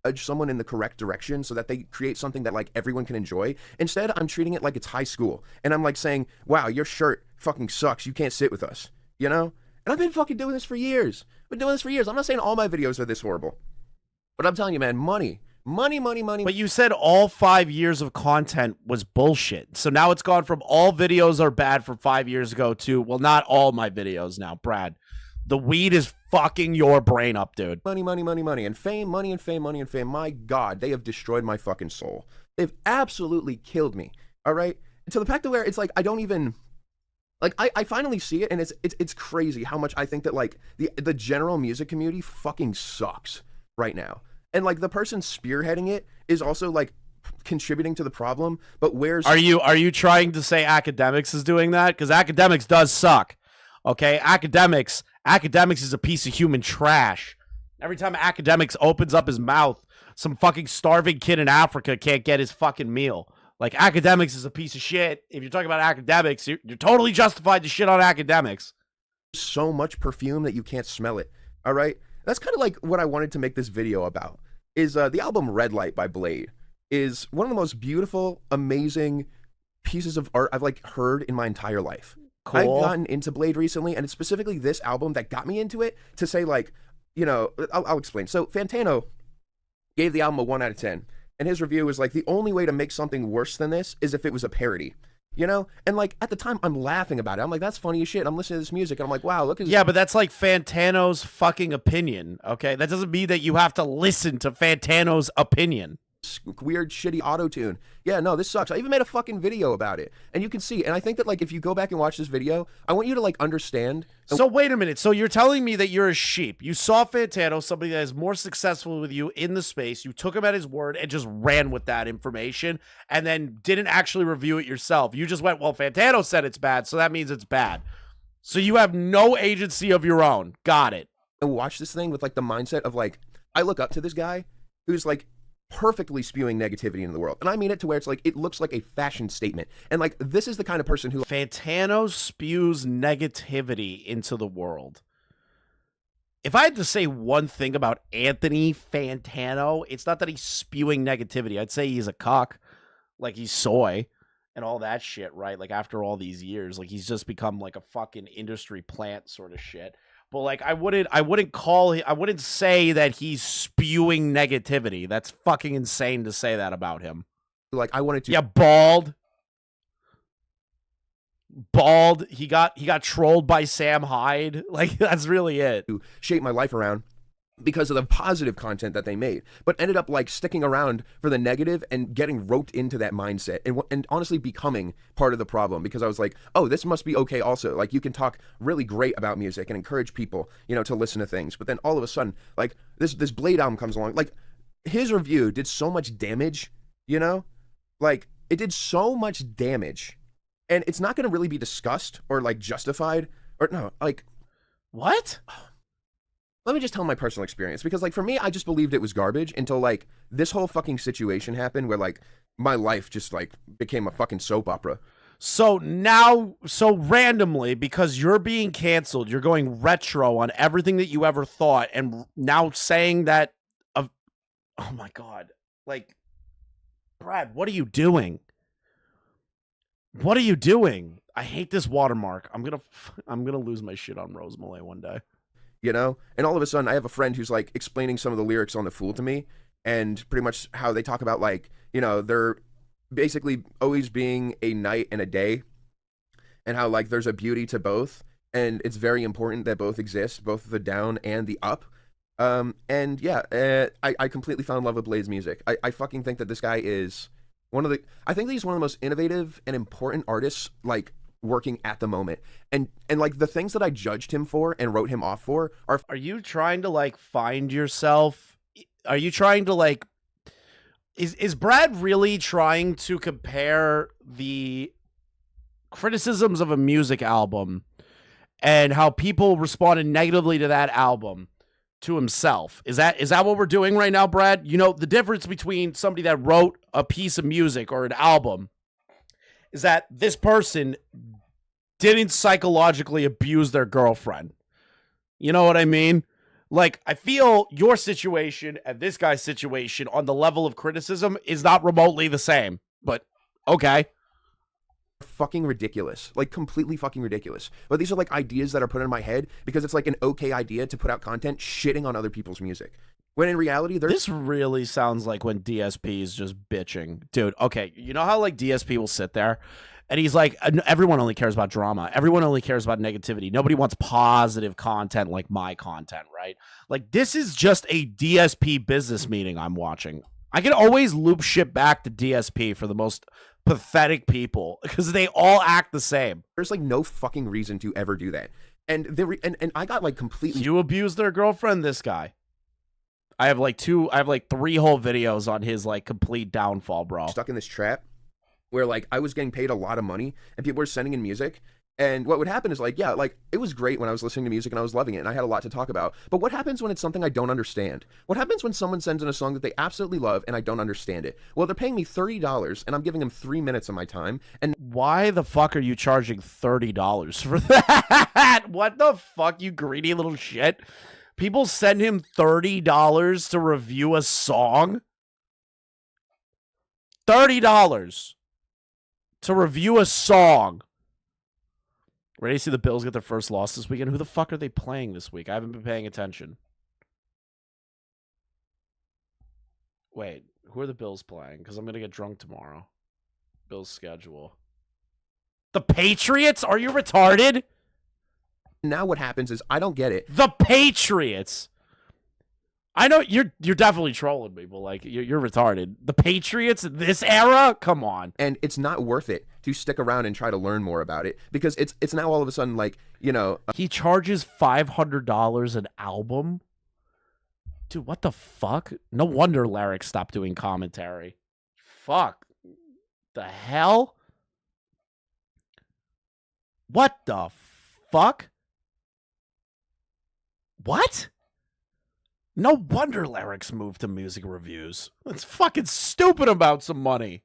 Nudge someone in the correct direction so that they create something that, like, everyone can enjoy. Instead, I'm treating it like it's high school. And I'm, like, saying, wow, your shirt fucking sucks. You can't sit with us. You know? And I've been fucking doing this for years. I'm not saying all my videos are this horrible. But I'm telling you, man, money. But you said all 5 years of content was bullshit. So now it's gone from all videos are bad from 5 years ago to, well, not all my videos now, Brad. The weed is fucking your brain up, dude. Money, and fame, money and fame. My God, they have destroyed my fucking soul. They've absolutely killed me, all right? To the fact that where it's like, I don't even... Like, I finally see it, and it's crazy how much I think that, like, the general music community fucking sucks right now. And, like, the person spearheading it is also, like, contributing to the problem, but where's... Are you trying to say Academics is doing that? Because Academics does suck, okay? Academics is a piece of human trash. Every time Academics opens up his mouth, some fucking starving kid in Africa can't get his fucking meal. Like, Academics is a piece of shit. If you're talking about Academics, you're totally justified to shit on Academics. So much perfume that you can't smell it, all right? That's kind of like what I wanted to make this video about, is the album Red Light by Blade is one of the most beautiful, amazing pieces of art I've, like, heard in my entire life. Cool. I've gotten into Blade recently, and it's specifically this album that got me into it to say, like, you know, I'll explain. So Fantano gave the album a 1 out of 10, and his review was like, the only way to make something worse than this is if it was a parody. You know? And, like, at the time, I'm laughing about it. I'm like, that's funny as shit. I'm listening to this music, and I'm like, wow, look at this. Yeah, but that's like Fantano's fucking opinion, okay? That doesn't mean that you have to listen to Fantano's opinion. Weird, shitty auto-tune. Yeah, no, this sucks. I even made a fucking video about it. And you can see, and I think that, like, if you go back and watch this video, I want you to, like, understand. So wait a minute. So you're telling me that you're a sheep. You saw Fantano, somebody that is more successful with you in the space. You took him at his word and just ran with that information and then didn't actually review it yourself. You just went, well, Fantano said it's bad, so that means it's bad. So you have no agency of your own. Got it. And watch this thing with, like, the mindset of, like, I look up to this guy who's, like, perfectly spewing negativity into the world. And I mean it to where it's like, it looks like a fashion statement. And, like, this is the kind of person who... Fantano spews negativity into the world. If I had to say one thing about Anthony Fantano, it's not that he's spewing negativity. I'd say he's a cuck. Like, he's soy and all that shit, right? Like, after all these years, like, he's just become like a fucking industry plant sort of shit. But, like, I wouldn't say that he's spewing negativity. That's fucking insane to say that about him. Like, I wanted to... Yeah, bald. He got trolled by Sam Hyde. Like, that's really it. To shape my life around. because of the positive content that they made, but ended up like sticking around for the negative and getting roped into that mindset and honestly becoming part of the problem, because I was like, oh, this must be okay also. Like, you can talk really great about music and encourage people, you know, to listen to things. But then all of a sudden, like this Blade album comes along, like his review did so much damage, you know, like it did so much damage, and it's not going to really be discussed or like justified or no, like what? Let me just tell my personal experience, because like for me, I just believed it was garbage until like this whole fucking situation happened where like my life just like became a fucking soap opera. So now, so randomly, because you're being canceled, you're going retro on everything that you ever thought, and now saying that of, oh my God, like, Brad, what are you doing? What are you doing? I hate this watermark. I'm gonna lose my shit on Rose Malay one day. You know? And all of a sudden, I have a friend who's like explaining some of the lyrics on The Fool to me, and pretty much how they talk about like, you know, they're basically always being a night and a day, and how like there's a beauty to both, and it's very important that both exist, both the down and the up. And yeah, I completely fell in love with Blade's music. I fucking think that this guy is I think that he's one of the most innovative and important artists like working at the moment. And like the things that I judged him for and wrote him off for are you trying to like find yourself? Are you trying to like, is Brad really trying to compare the criticisms of a music album and how people responded negatively to that album to himself? Is that what we're doing right now, Brad? You know, the difference between somebody that wrote a piece of music or an album is that this person didn't psychologically abuse their girlfriend. You know what I mean? Like, I feel your situation and this guy's situation on the level of criticism is not remotely the same, but okay. Fucking ridiculous, like completely fucking ridiculous. But these are like ideas that are put in my head because it's like an okay idea to put out content shitting on other people's music, when in reality this really sounds like when DSP is just bitching. Dude, okay, you know how like DSP will sit there and he's like, everyone only cares about drama, everyone only cares about negativity, nobody wants positive content like my content, right? Like, this is just a DSP business meeting I'm watching. I can always loop shit back to DSP for the most pathetic people because they all act the same. There's like no fucking reason to ever do that. And I got like completely. You abused their girlfriend, this guy. I have like 3 whole videos on his like complete downfall, bro. Stuck in this trap where like I was getting paid a lot of money and people were sending in music. And what would happen is like, yeah, like it was great when I was listening to music and I was loving it and I had a lot to talk about. But what happens when it's something I don't understand? What happens when someone sends in a song that they absolutely love and I don't understand it? Well, they're paying me $30 and I'm giving them 3 minutes of my time. And why the fuck are you charging $30 for that? What the fuck, you greedy little shit? People send him $30 to review a song? $30 to review a song. Ready to see the Bills get their first loss this weekend? Who the fuck are they playing this week? I haven't been paying attention. Wait, who are the Bills playing? Because I'm going to get drunk tomorrow. Bills schedule. The Patriots? Are you retarded? Now what happens is I don't get it. The Patriots. I know you're definitely trolling me, but like you're retarded. The Patriots in this era? Come on. And it's not worth it to stick around and try to learn more about it because it's now all of a sudden like, you know, he charges $500 an album. Dude, what the fuck? No wonder Larrick stopped doing commentary. Fuck. The hell? What the fuck? What? No wonder Larrick's moved to music reviews. It's fucking stupid about some money.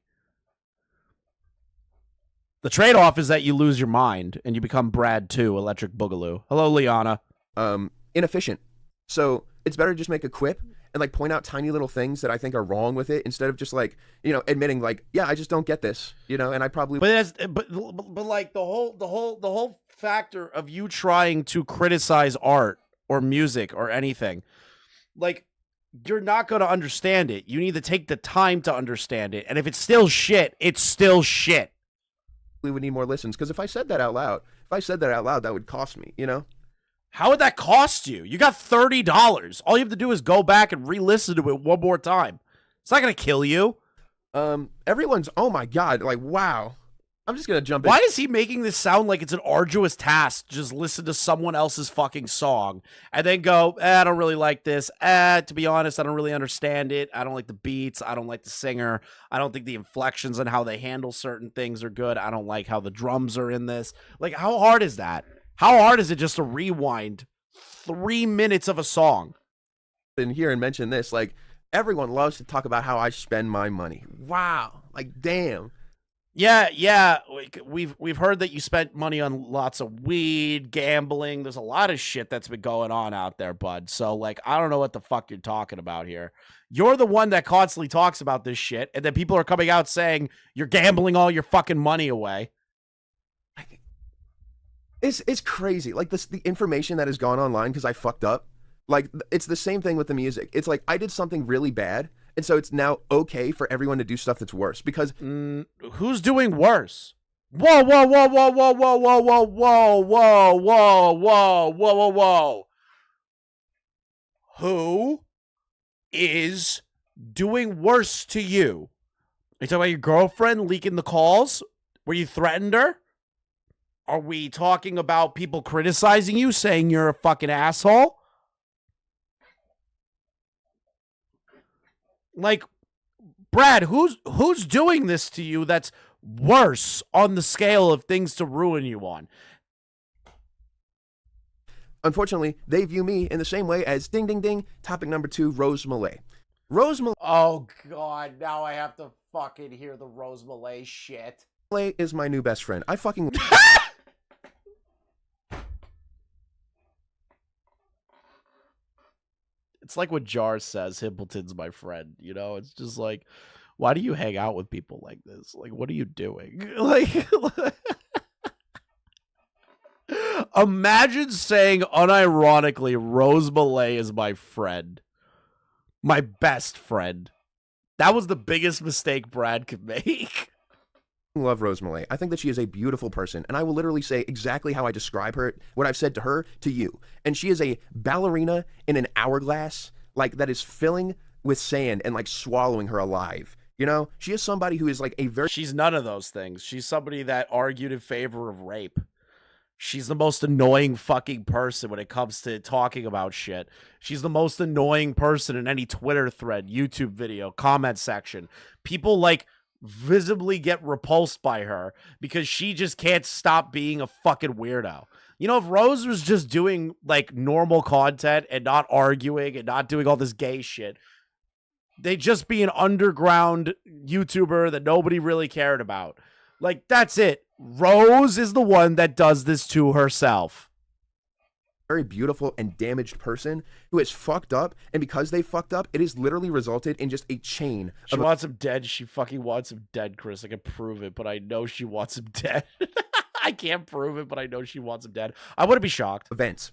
The trade-off is that you lose your mind and you become Brad 2, Electric Boogaloo. Hello, Liana. Inefficient. So it's better to just make a quip and like point out tiny little things that I think are wrong with it instead of just like, you know, admitting like, yeah, I just don't get this, you know, and I probably. But like the whole factor of you trying to criticize art or music or anything, like, you're not going to understand it. You need to take the time to understand it. And if it's still shit, it's still shit. We would need more listens because if I said that out loud, that would cost me, you know? How would that cost you? You got $30. All you have to do is go back and re-listen to it one more time. It's not gonna kill you. Everyone's, oh my god, like, wow. I'm just gonna jump in. Why is he making this sound like it's an arduous task to just listen to someone else's fucking song and then go, I don't really like this. To be honest, I don't really understand it. I don't like the beats. I don't like the singer. I don't think the inflections and how they handle certain things are good. I don't like how the drums are in this. Like, how hard is that? How hard is it just to rewind 3 minutes of a song? In here and mention this, like, everyone loves to talk about how I spend my money. Wow. Like, damn. Yeah, we've heard that you spent money on lots of weed, gambling. There's a lot of shit that's been going on out there, bud. So, like, I don't know what the fuck you're talking about here. You're the one that constantly talks about this shit, and then people are coming out saying you're gambling all your fucking money away. It's crazy. Like, the information that has gone online because I fucked up. Like, it's the same thing with the music. It's like I did something really bad, and so it's now okay for everyone to do stuff that's worse because who's doing worse? Whoa, whoa, whoa, whoa, whoa, whoa, whoa, whoa, whoa, whoa, whoa, whoa, whoa, whoa, whoa. Who is doing worse to you? Are you talking about your girlfriend leaking the calls? Where you threatened her? Are we talking about people criticizing you, saying you're a fucking asshole? Like, Brad, who's doing this to you that's worse on the scale of things to ruin you on? Unfortunately, they view me in the same way as ding, ding, ding, topic number 2, Rose Malay. Rose Malay. Oh, God, now I have to fucking hear the Rose Malay shit. Malay is my new best friend. I fucking... It's like what Jar says, Himpleton's my friend, you know? It's just like, why do you hang out with people like this? Like, what are you doing? Like, imagine saying unironically, Rose Malay is my friend. My best friend. That was the biggest mistake Brad could make. Love Rose Malay. I think that she is a beautiful person, and I will literally say exactly how I describe her, what I've said to her, to you. And she is a ballerina in an hourglass, like, that is filling with sand and, like, swallowing her alive. You know, she is somebody who is, like, a very... She's none of those things. She's somebody that argued in favor of rape. She's the most annoying fucking person when it comes to talking about shit. She's the most annoying person in any Twitter thread, YouTube video, comment section. People, like, visibly get repulsed by her because she just can't stop being a fucking weirdo. You know, if Rose was just doing, like, normal content and not arguing and not doing all this gay shit, they'd just be an underground YouTuber that nobody really cared about. Like, that's it. Rose is the one that does this to herself. Very beautiful and damaged person who is fucked up, and because they fucked up, it has literally resulted in just a chain. She wants him dead. She fucking wants him dead, Chris. I can prove it, but I know she wants him dead. I can't prove it, but I know she wants him dead. I wouldn't be shocked. Events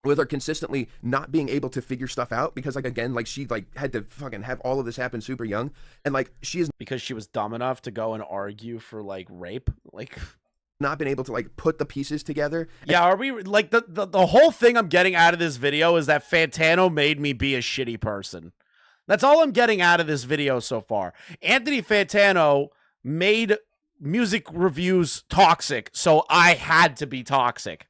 with her consistently not being able to figure stuff out because, like, again, like, she, like, had to fucking have all of this happen super young, and, like, she is because she was dumb enough to go and argue for, like, rape, like, not been able to, like, put the pieces together. Yeah, are we, like, the whole thing I'm getting out of this video is that Fantano made me be a shitty person. That's all I'm getting out of this video so far. Anthony Fantano made music reviews toxic, so I had to be toxic.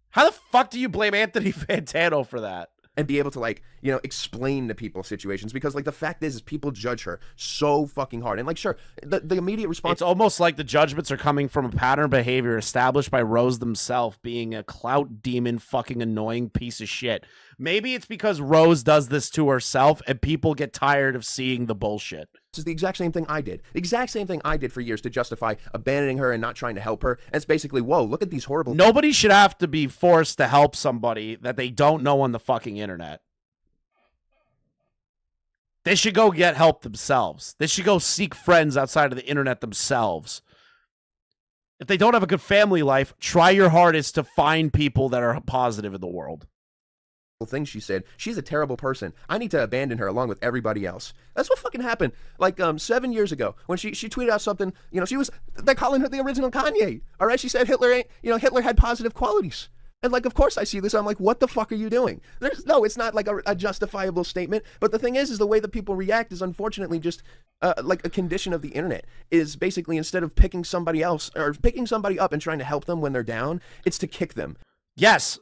How the fuck do you blame Anthony Fantano for that? And be able to, like, you know, explain to people situations, because, like, the fact is people judge her so fucking hard. And, like, sure, the immediate response... It's almost like the judgments are coming from a pattern of behavior established by Rose themselves being a clout demon fucking annoying piece of shit. Maybe it's because Rose does this to herself and people get tired of seeing the bullshit. This is the exact same thing I did. The exact same thing I did for years to justify abandoning her and not trying to help her. And it's basically, whoa, look at these horrible... Nobody should have to be forced to help somebody that they don't know on the fucking internet. They should go get help themselves. They should go seek friends outside of the internet themselves. If they don't have a good family life, try your hardest to find people that are positive in the world. Thing she said, she's a terrible person. I need to abandon her along with everybody else. That's what fucking happened. Like 7 years ago when she tweeted out something, you know, they're calling her the original Kanye. All right, she said Hitler had positive qualities. And like, of course I see this. I'm like, what the fuck are you doing? It's not like a justifiable statement. But the thing is the way that people react is unfortunately just like a condition of the internet. Is basically instead of picking somebody else or picking somebody up and trying to help them when they're down, it's to kick them. Yes.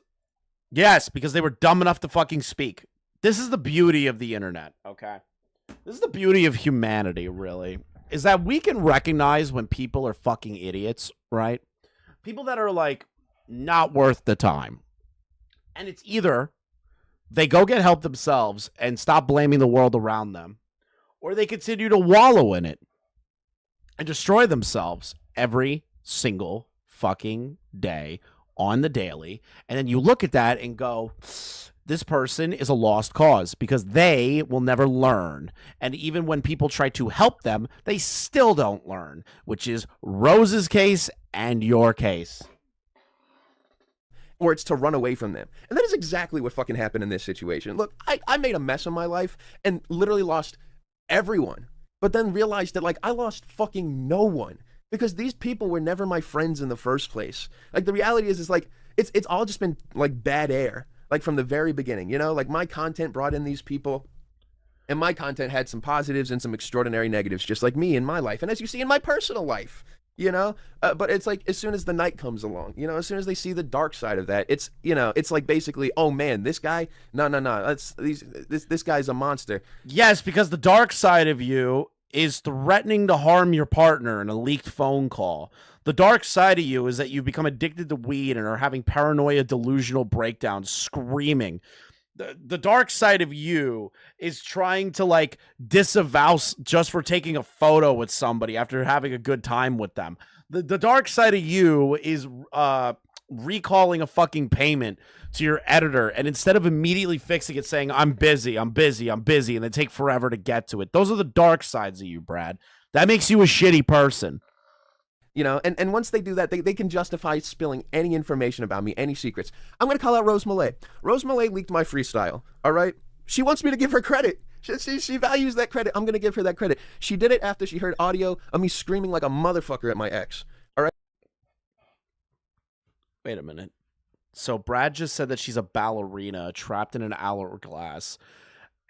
Yes, because they were dumb enough to fucking speak. This is the beauty of the internet, okay? This is the beauty of humanity, really. Is that we can recognize when people are fucking idiots, right? People that are like not worth the time. And it's either they go get help themselves and stop blaming the world around them, or they continue to wallow in it and destroy themselves every single fucking day on the daily. And then you look at that and go, this person is a lost cause because they will never learn. And even when people try to help them, they still don't learn, which is Rose's case and your case. Or it's to run away from them. And that is exactly what fucking happened in this situation. Look, I made a mess of my life and literally lost everyone. But then realized that, like, I lost fucking no one. Because these people were never my friends in the first place. Like, the reality is like, it's all just been, like, bad air. Like, from the very beginning, you know? Like, my content brought in these people. And my content had some positives and some extraordinary negatives, just like me in my life. And as you see in my personal life, you know? But it's like, as soon as the night comes along, you know, as soon as they see the dark side of that, it's, you know, it's like basically, oh man, this guy, no, this guy's a monster. Yes, because the dark side of you is threatening to harm your partner in a leaked phone call. The dark side of you is that you become addicted to weed and are having paranoia delusional breakdowns, screaming. The dark side of you is trying to, like, disavow just for taking a photo with somebody after having a good time with them. The dark side of you is recalling a fucking payment to your editor, and instead of immediately fixing it, saying, I'm busy, and then take forever to get to it. Those are the dark sides of you, Brad. That makes you a shitty person. You know, and once they do that, they can justify spilling any information about me, any secrets. I'm going to call out Rose Malay. Rose Malay leaked my freestyle, all right? She wants me to give her credit. She values that credit. I'm going to give her that credit. She did it after she heard audio of me screaming like a motherfucker at my ex, all right? Wait a minute. So Brad just said that she's a ballerina trapped in an hourglass,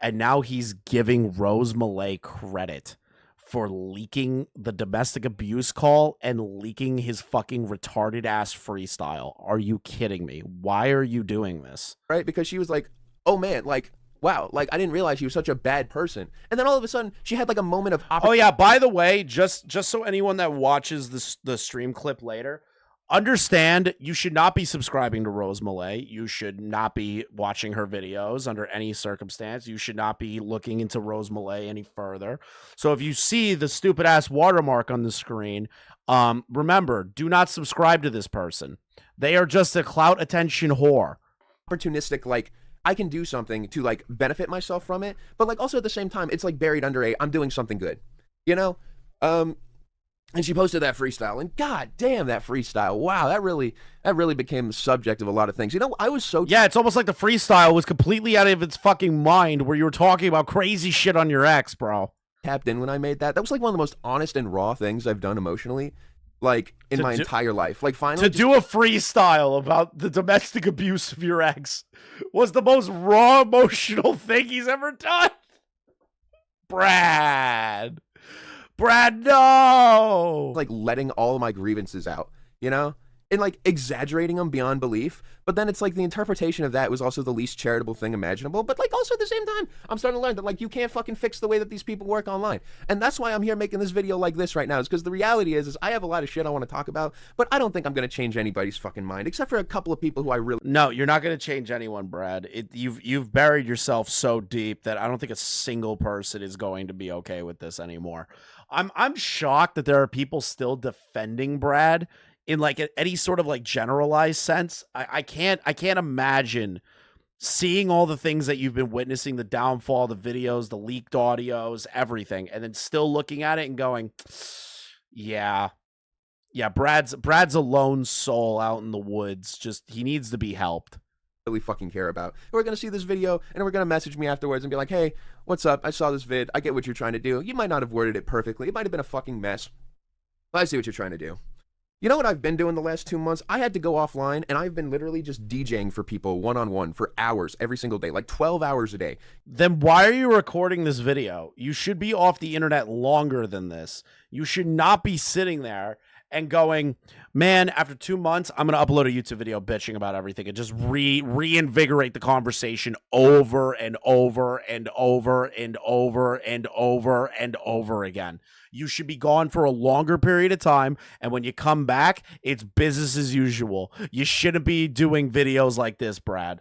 and now he's giving Rose Malay credit for leaking the domestic abuse call and leaking his fucking retarded ass freestyle. Are you kidding me? Why are you doing this? Right? Because she was like, oh man, like, wow, like, I didn't realize she was such a bad person. And then all of a sudden, she had like a moment of Oh yeah, by the way, just so anyone that watches the stream clip later, understand you should not be subscribing to Rose Malay. You should not be watching her videos under any circumstance. You should not be looking into Rose Malay any further. So if you see the stupid ass watermark on the screen, remember, do not subscribe to this person. They are just a clout attention whore. Opportunistic, like, I can do something to, like, benefit myself from it, but, like, also at the same time, it's like buried under I'm doing something good, you know? And she posted that freestyle, and god damn, that freestyle, wow, that really became the subject of a lot of things. You know, I was so... Yeah, it's almost like the freestyle was completely out of its fucking mind where you were talking about crazy shit on your ex, bro. Tapped in when I made that. That was like one of the most honest and raw things I've done emotionally, like, in my entire life. Like, finally... To do a freestyle about the domestic abuse of your ex was the most raw emotional thing he's ever done. Brad, no! Like, letting all of my grievances out, you know? And, like, exaggerating them beyond belief. But then it's like the interpretation of that was also the least charitable thing imaginable. But, like, also at the same time, I'm starting to learn that, like, you can't fucking fix the way that these people work online. And that's why I'm here making this video like this right now, is because the reality is I have a lot of shit I want to talk about, but I don't think I'm going to change anybody's fucking mind, except for a couple of people who I really... No, you're not going to change anyone, Brad. You've buried yourself so deep that I don't think a single person is going to be okay with this anymore. I'm shocked that there are people still defending Brad in, like, any sort of, like, generalized sense. I can't imagine seeing all the things that you've been witnessing, the downfall, the videos, the leaked audios, everything, and then still looking at it and going, yeah, Brad's a lone soul out in the woods. Just, he needs to be helped. Really fucking care about. We're gonna see this video and we're gonna message me afterwards and be like, hey, what's up? I saw this vid. I get what you're trying to do. You might not have worded it perfectly. It might have been a fucking mess, but I see what you're trying to do. You know what I've been doing the last 2 months? I had to go offline, and I've been literally just DJing for people one-on-one for hours every single day, like 12 hours a day. Then why are you recording this video? You should be off the internet longer than this. You should not be sitting there and going, man, after 2 months, I'm going to upload a YouTube video bitching about everything and just reinvigorate the conversation over and over and over and over and over and over again. You should be gone for a longer period of time, and when you come back, it's business as usual. You shouldn't be doing videos like this, Brad.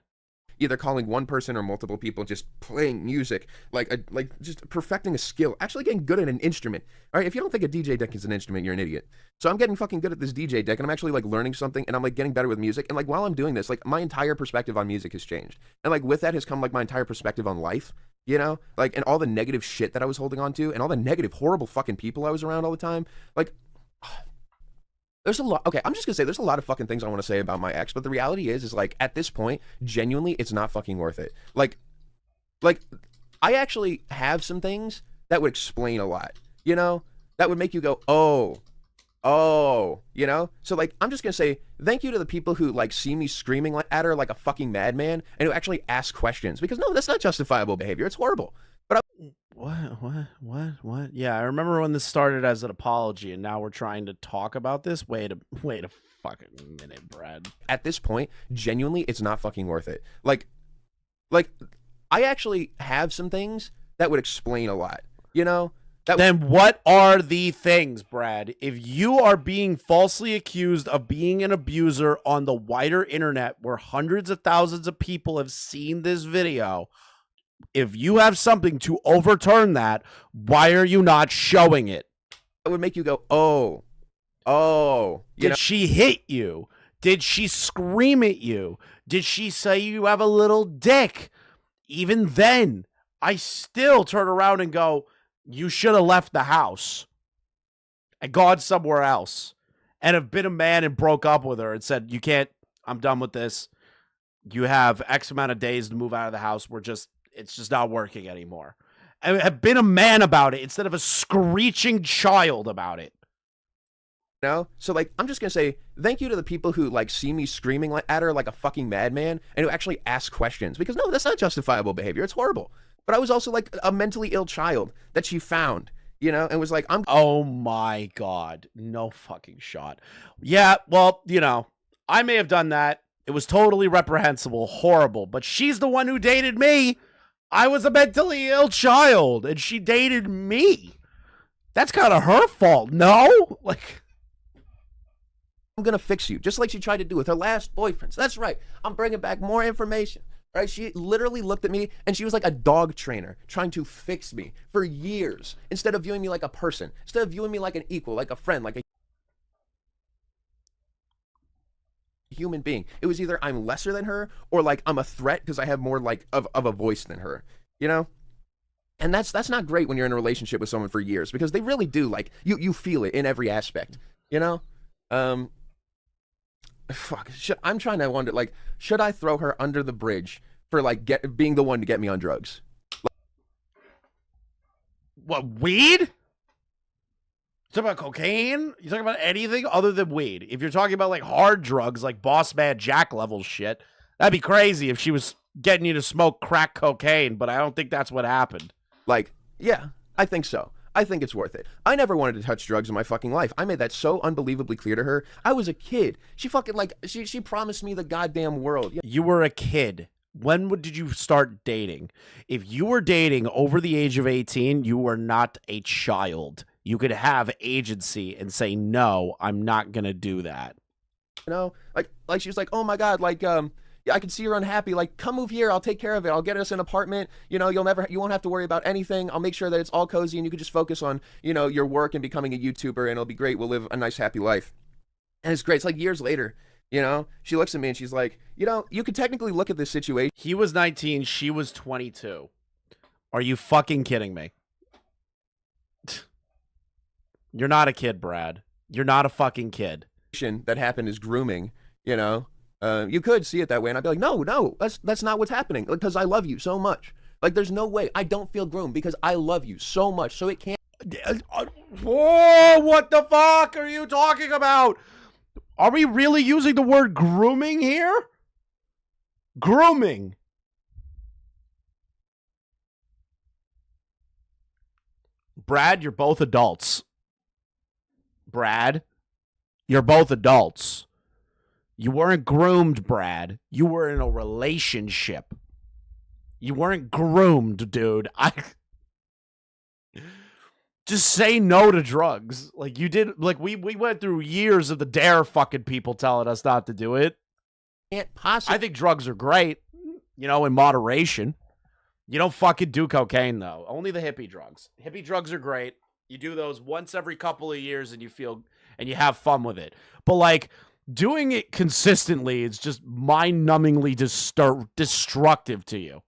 Either calling one person or multiple people, just playing music, like just perfecting a skill, actually getting good at an instrument. All right, if you don't think a DJ deck is an instrument, you're an idiot. So I'm getting fucking good at this DJ deck, and I'm actually like learning something, and I'm like getting better with music. And like while I'm doing this, like my entire perspective on music has changed, and like with that has come like my entire perspective on life. You know, like, and all the negative shit that I was holding on to, and all the negative, horrible fucking people I was around all the time. Like, there's a lot. Okay, I'm just gonna say there's a lot of fucking things I want to say about my ex, but the reality is like at this point, genuinely, it's not fucking worth it. Like I actually have some things that would explain a lot. You know, that would make you go, oh, you know? So like, I'm just gonna say thank you to the people who like see me screaming at her like a fucking madman and who actually ask questions, because no, that's not justifiable behavior. It's horrible. But What? Yeah, I remember when this started as an apology, and now we're trying to talk about this. Wait a fucking minute, Brad. At this point, genuinely, it's not fucking worth it. Like, I actually have some things that would explain a lot, you know? Then what are the things, Brad? If you are being falsely accused of being an abuser on the wider internet where hundreds of thousands of people have seen this video, if you have something to overturn that, why are you not showing it? It would make you go, oh. Did she hit you? Did she scream at you? Did she say you have a little dick? Even then, I still turn around and go, you should have left the house and gone somewhere else and have been a man and broke up with her and said, you can't, I'm done with this. You have X amount of days to move out of the house. It's just not working anymore. And have been a man about it instead of a screeching child about it. No? So, like, I'm just gonna say thank you to the people who, like, see me screaming at her like a fucking madman and who actually ask questions, because no, that's not justifiable behavior. It's horrible. But I was also, like, a mentally ill child that she found, you know, and was like, oh my God, no fucking shot. Yeah, well, you know, I may have done that. It was totally reprehensible, horrible, but she's the one who dated me. I was a mentally ill child, and she dated me. That's kind of her fault, no? Like, I'm gonna fix you, just like she tried to do with her last boyfriends. That's right. I'm bringing back more information. Right? She literally looked at me, and she was like a dog trainer trying to fix me for years, instead of viewing me like a person, instead of viewing me like an equal, like a friend, like a human being. It was either I'm lesser than her, or like I'm a threat because I have more like of a voice than her, you know? And that's not great when you're in a relationship with someone for years, because they really do, like, you feel it in every aspect, you know? Fuck, I'm trying to wonder, like, should I throw her under the bridge for, like, being the one to get me on drugs? What, weed? You talking about cocaine? You talking about anything other than weed? If you're talking about, like, hard drugs, like Boss Man Jack level shit, that'd be crazy if she was getting you to smoke crack cocaine, but I don't think that's what happened. Like, yeah, I think so. I think it's worth it. I never wanted to touch drugs in my fucking life. I made that so unbelievably clear to her. I was a kid. She fucking, like, she promised me the goddamn world. You were a kid. When did you start dating? If you were dating over the age of 18, you were not a child. You could have agency and say, no, I'm not going to do that. You know, like she was like, oh my God, like, yeah, I can see you're unhappy. Like, come move here. I'll take care of it. I'll get us an apartment. You know, you won't have to worry about anything. I'll make sure that it's all cozy and you can just focus on, you know, your work and becoming a YouTuber, and it'll be great. We'll live a nice, happy life. And it's great. It's like years later, you know, she looks at me and she's like, you know, you could technically look at this situation. He was 19. She was 22. Are you fucking kidding me? You're not a kid, Brad. You're not a fucking kid. That happened is grooming, you know. You could see it that way, and I'd be like, no, that's not what's happening, because I love you so much. Like, there's no way. I don't feel groomed because I love you so much, so it can't. Whoa, what the fuck are you talking about? Are we really using the word grooming here? Grooming. Brad, you're both adults. Brad, you're both adults. You weren't groomed, Brad. You were in a relationship. You weren't groomed, dude. Just say no to drugs. Like you did. Like we went through years of the dare fucking people telling us not to do it. Can't possibly. I think drugs are great, you know, in moderation. You don't fucking do cocaine though. Only the hippie drugs. Hippie drugs are great. You do those once every couple of years and you feel and you have fun with it. But like doing it consistently is just mind-numbingly destructive to you.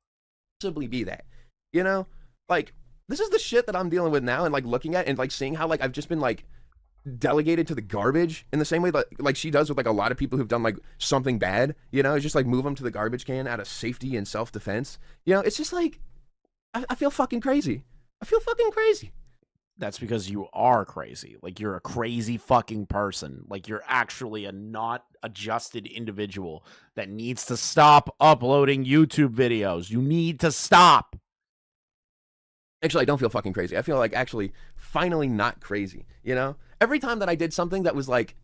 Possibly be that, you know, like this is the shit that I'm dealing with now, and like looking at and like seeing how like I've just been like delegated to the garbage in the same way that like she does with like a lot of people who've done like something bad, you know. It's just like move them to the garbage can out of safety and self-defense, you know. It's just like I feel fucking crazy. I feel fucking crazy. That's because you are crazy. Like you're a crazy fucking person. Like you're actually a not adjusted individual that needs to stop uploading YouTube videos. You need to stop. Actually, I don't feel fucking crazy. I feel like actually finally not crazy, you know? Every time that I did something that was like,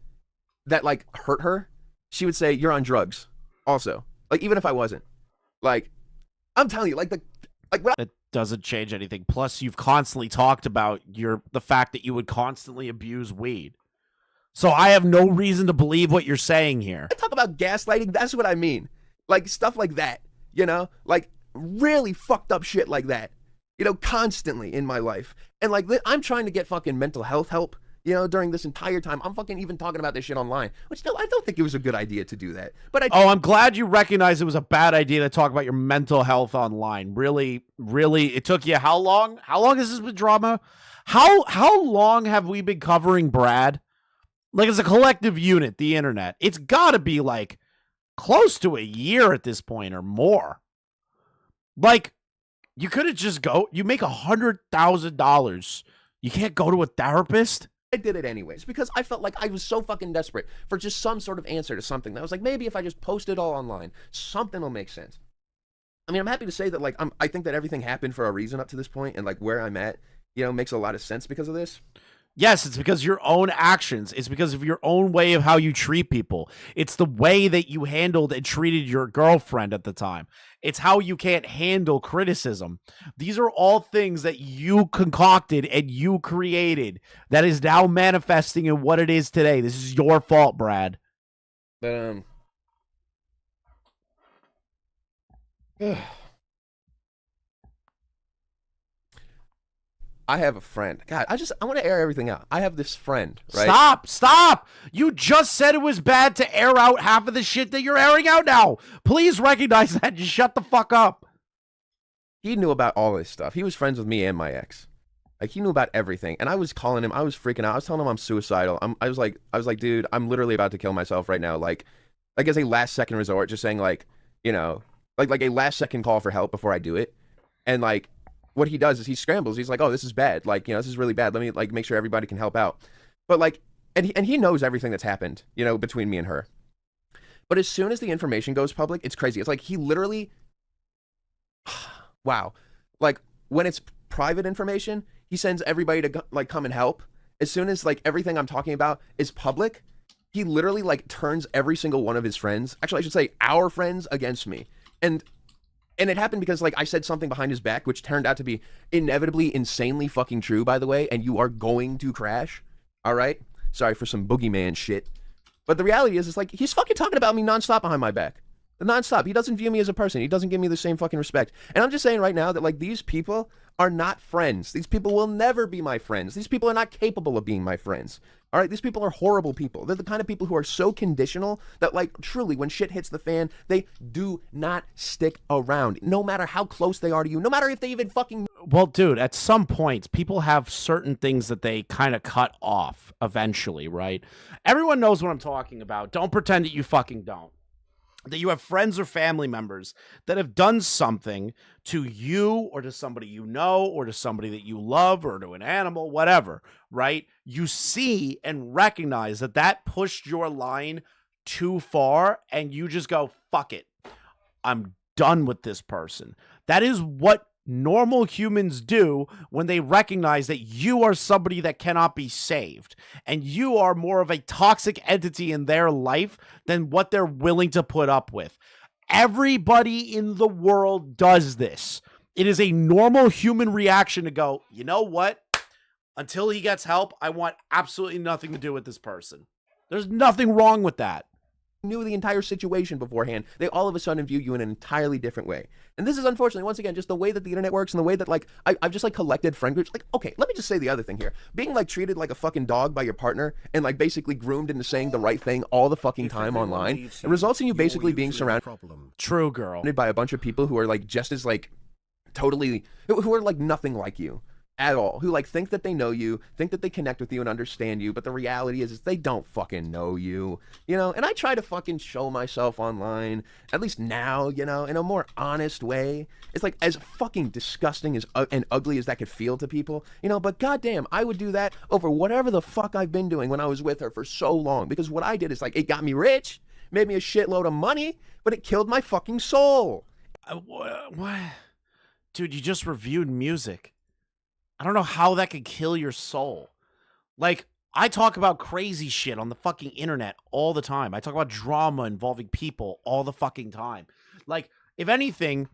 that like hurt her, she would say, you're on drugs also. Like, even if I wasn't. Like, I'm telling you, like that doesn't change anything. Plus, you've constantly talked about the fact that you would constantly abuse weed. So I have no reason to believe what you're saying here. I talk about gaslighting, that's what I mean. Like, stuff like that, you know? Like, really fucked up shit like that. You know, constantly in my life. And like, I'm trying to get fucking mental health help, you know, during this entire time. I'm fucking even talking about this shit online, which I don't think it was a good idea to do that. But I'm glad you recognize it was a bad idea to talk about your mental health online. Really, it took you how long? How long has this been drama? How long have we been covering Brad? Like, as a collective unit, the internet. It's got to be like close to a year at this point or more. Like, you could have just you make $100,000. You can't go to a therapist? I did it anyways because I felt like I was so fucking desperate for just some sort of answer to something. That was like, maybe if I just post it all online, something will make sense. I mean, I'm happy to say that like I think that everything happened for a reason up to this point, and like where I'm at, you know, makes a lot of sense because of this. Yes, it's because of your own actions. It's because of your own way of how you treat people. It's the way that you handled and treated your girlfriend at the time. It's how you can't handle criticism. These are all things that you concocted and you created that is now manifesting in what it is today. This is your fault, Brad. But I have a friend. God, I want to air everything out. I have this friend, right? Stop! You just said it was bad to air out half of the shit that you're airing out now. Please recognize that. Just shut the fuck up. He knew about all this stuff. He was friends with me and my ex. Like, he knew about everything. And I was calling him. I was freaking out. I was telling him I'm suicidal. I was like, dude, I'm literally about to kill myself right now. Like as a last second resort, just saying like, you know, like a last second call for help before I do it. And like, what he does is he scrambles. He's like, oh, this is bad. Like, you know, this is really bad. Let me like make sure everybody can help out. But like, and he knows everything that's happened, you know, between me and her. But as soon as the information goes public, it's crazy. It's like he literally, wow. Like when it's private information, he sends everybody to like come and help. As soon as like everything I'm talking about is public, he literally like turns every single one of his friends, actually I should say our friends, against me. And it happened because, like, I said something behind his back, which turned out to be inevitably insanely fucking true, by the way, and you are going to crash, all right? Sorry for some boogeyman shit. But the reality is, it's like, he's fucking talking about me nonstop behind my back. Nonstop. He doesn't view me as a person. He doesn't give me the same fucking respect. And I'm just saying right now that, like, these people are not friends. These people will never be my friends. These people are not capable of being my friends. All right, these people are horrible people. They're the kind of people who are so conditional that, like, truly, when shit hits the fan, they do not stick around. No matter how close they are to you, no matter if they even fucking... Well, dude, at some points, people have certain things that they kind of cut off eventually, right? Everyone knows what I'm talking about. Don't pretend that you fucking don't. that you have friends or family members that have done something to you or to somebody you know or to somebody that you love or to an animal, whatever, right? You see and recognize that that pushed your line too far and you just go, fuck it. I'm done with this person. That is what normal humans do when they recognize that you are somebody that cannot be saved and you are more of a toxic entity in their life than what they're willing to put up with. Everybody in the world does this. It is a normal human reaction to go, you know what? Until he gets help, I want absolutely nothing to do with this person. There's nothing wrong with that. Knew the entire situation beforehand, they all of a sudden view you in an entirely different way. And this is unfortunately, once again, just the way that the internet works and the way that, like, I've just, like, collected friend groups. Like, okay, let me just say the other thing here. Being, like, treated like a fucking dog by your partner and, like, basically groomed into saying the right thing all the fucking time online, it results in you basically being surrounded True, girl. by a bunch of people who are, like, just as, like, totally, who are, like, nothing like you at all, who, like, think that they know you, think that they connect with you and understand you, but the reality is they don't fucking know you, you know? And I try to fucking show myself online, at least now, you know, in a more honest way. It's like, as fucking disgusting as and ugly as that could feel to people, you know, but goddamn, I would do that over whatever the fuck I've been doing when I was with her for so long, because what I did is, like, it got me rich, made me a shitload of money, but it killed my fucking soul. What? Dude, you just reviewed music. I don't know how that could kill your soul. Like, I talk about crazy shit on the fucking internet all the time. I talk about drama involving people all the fucking time. Like, if anything,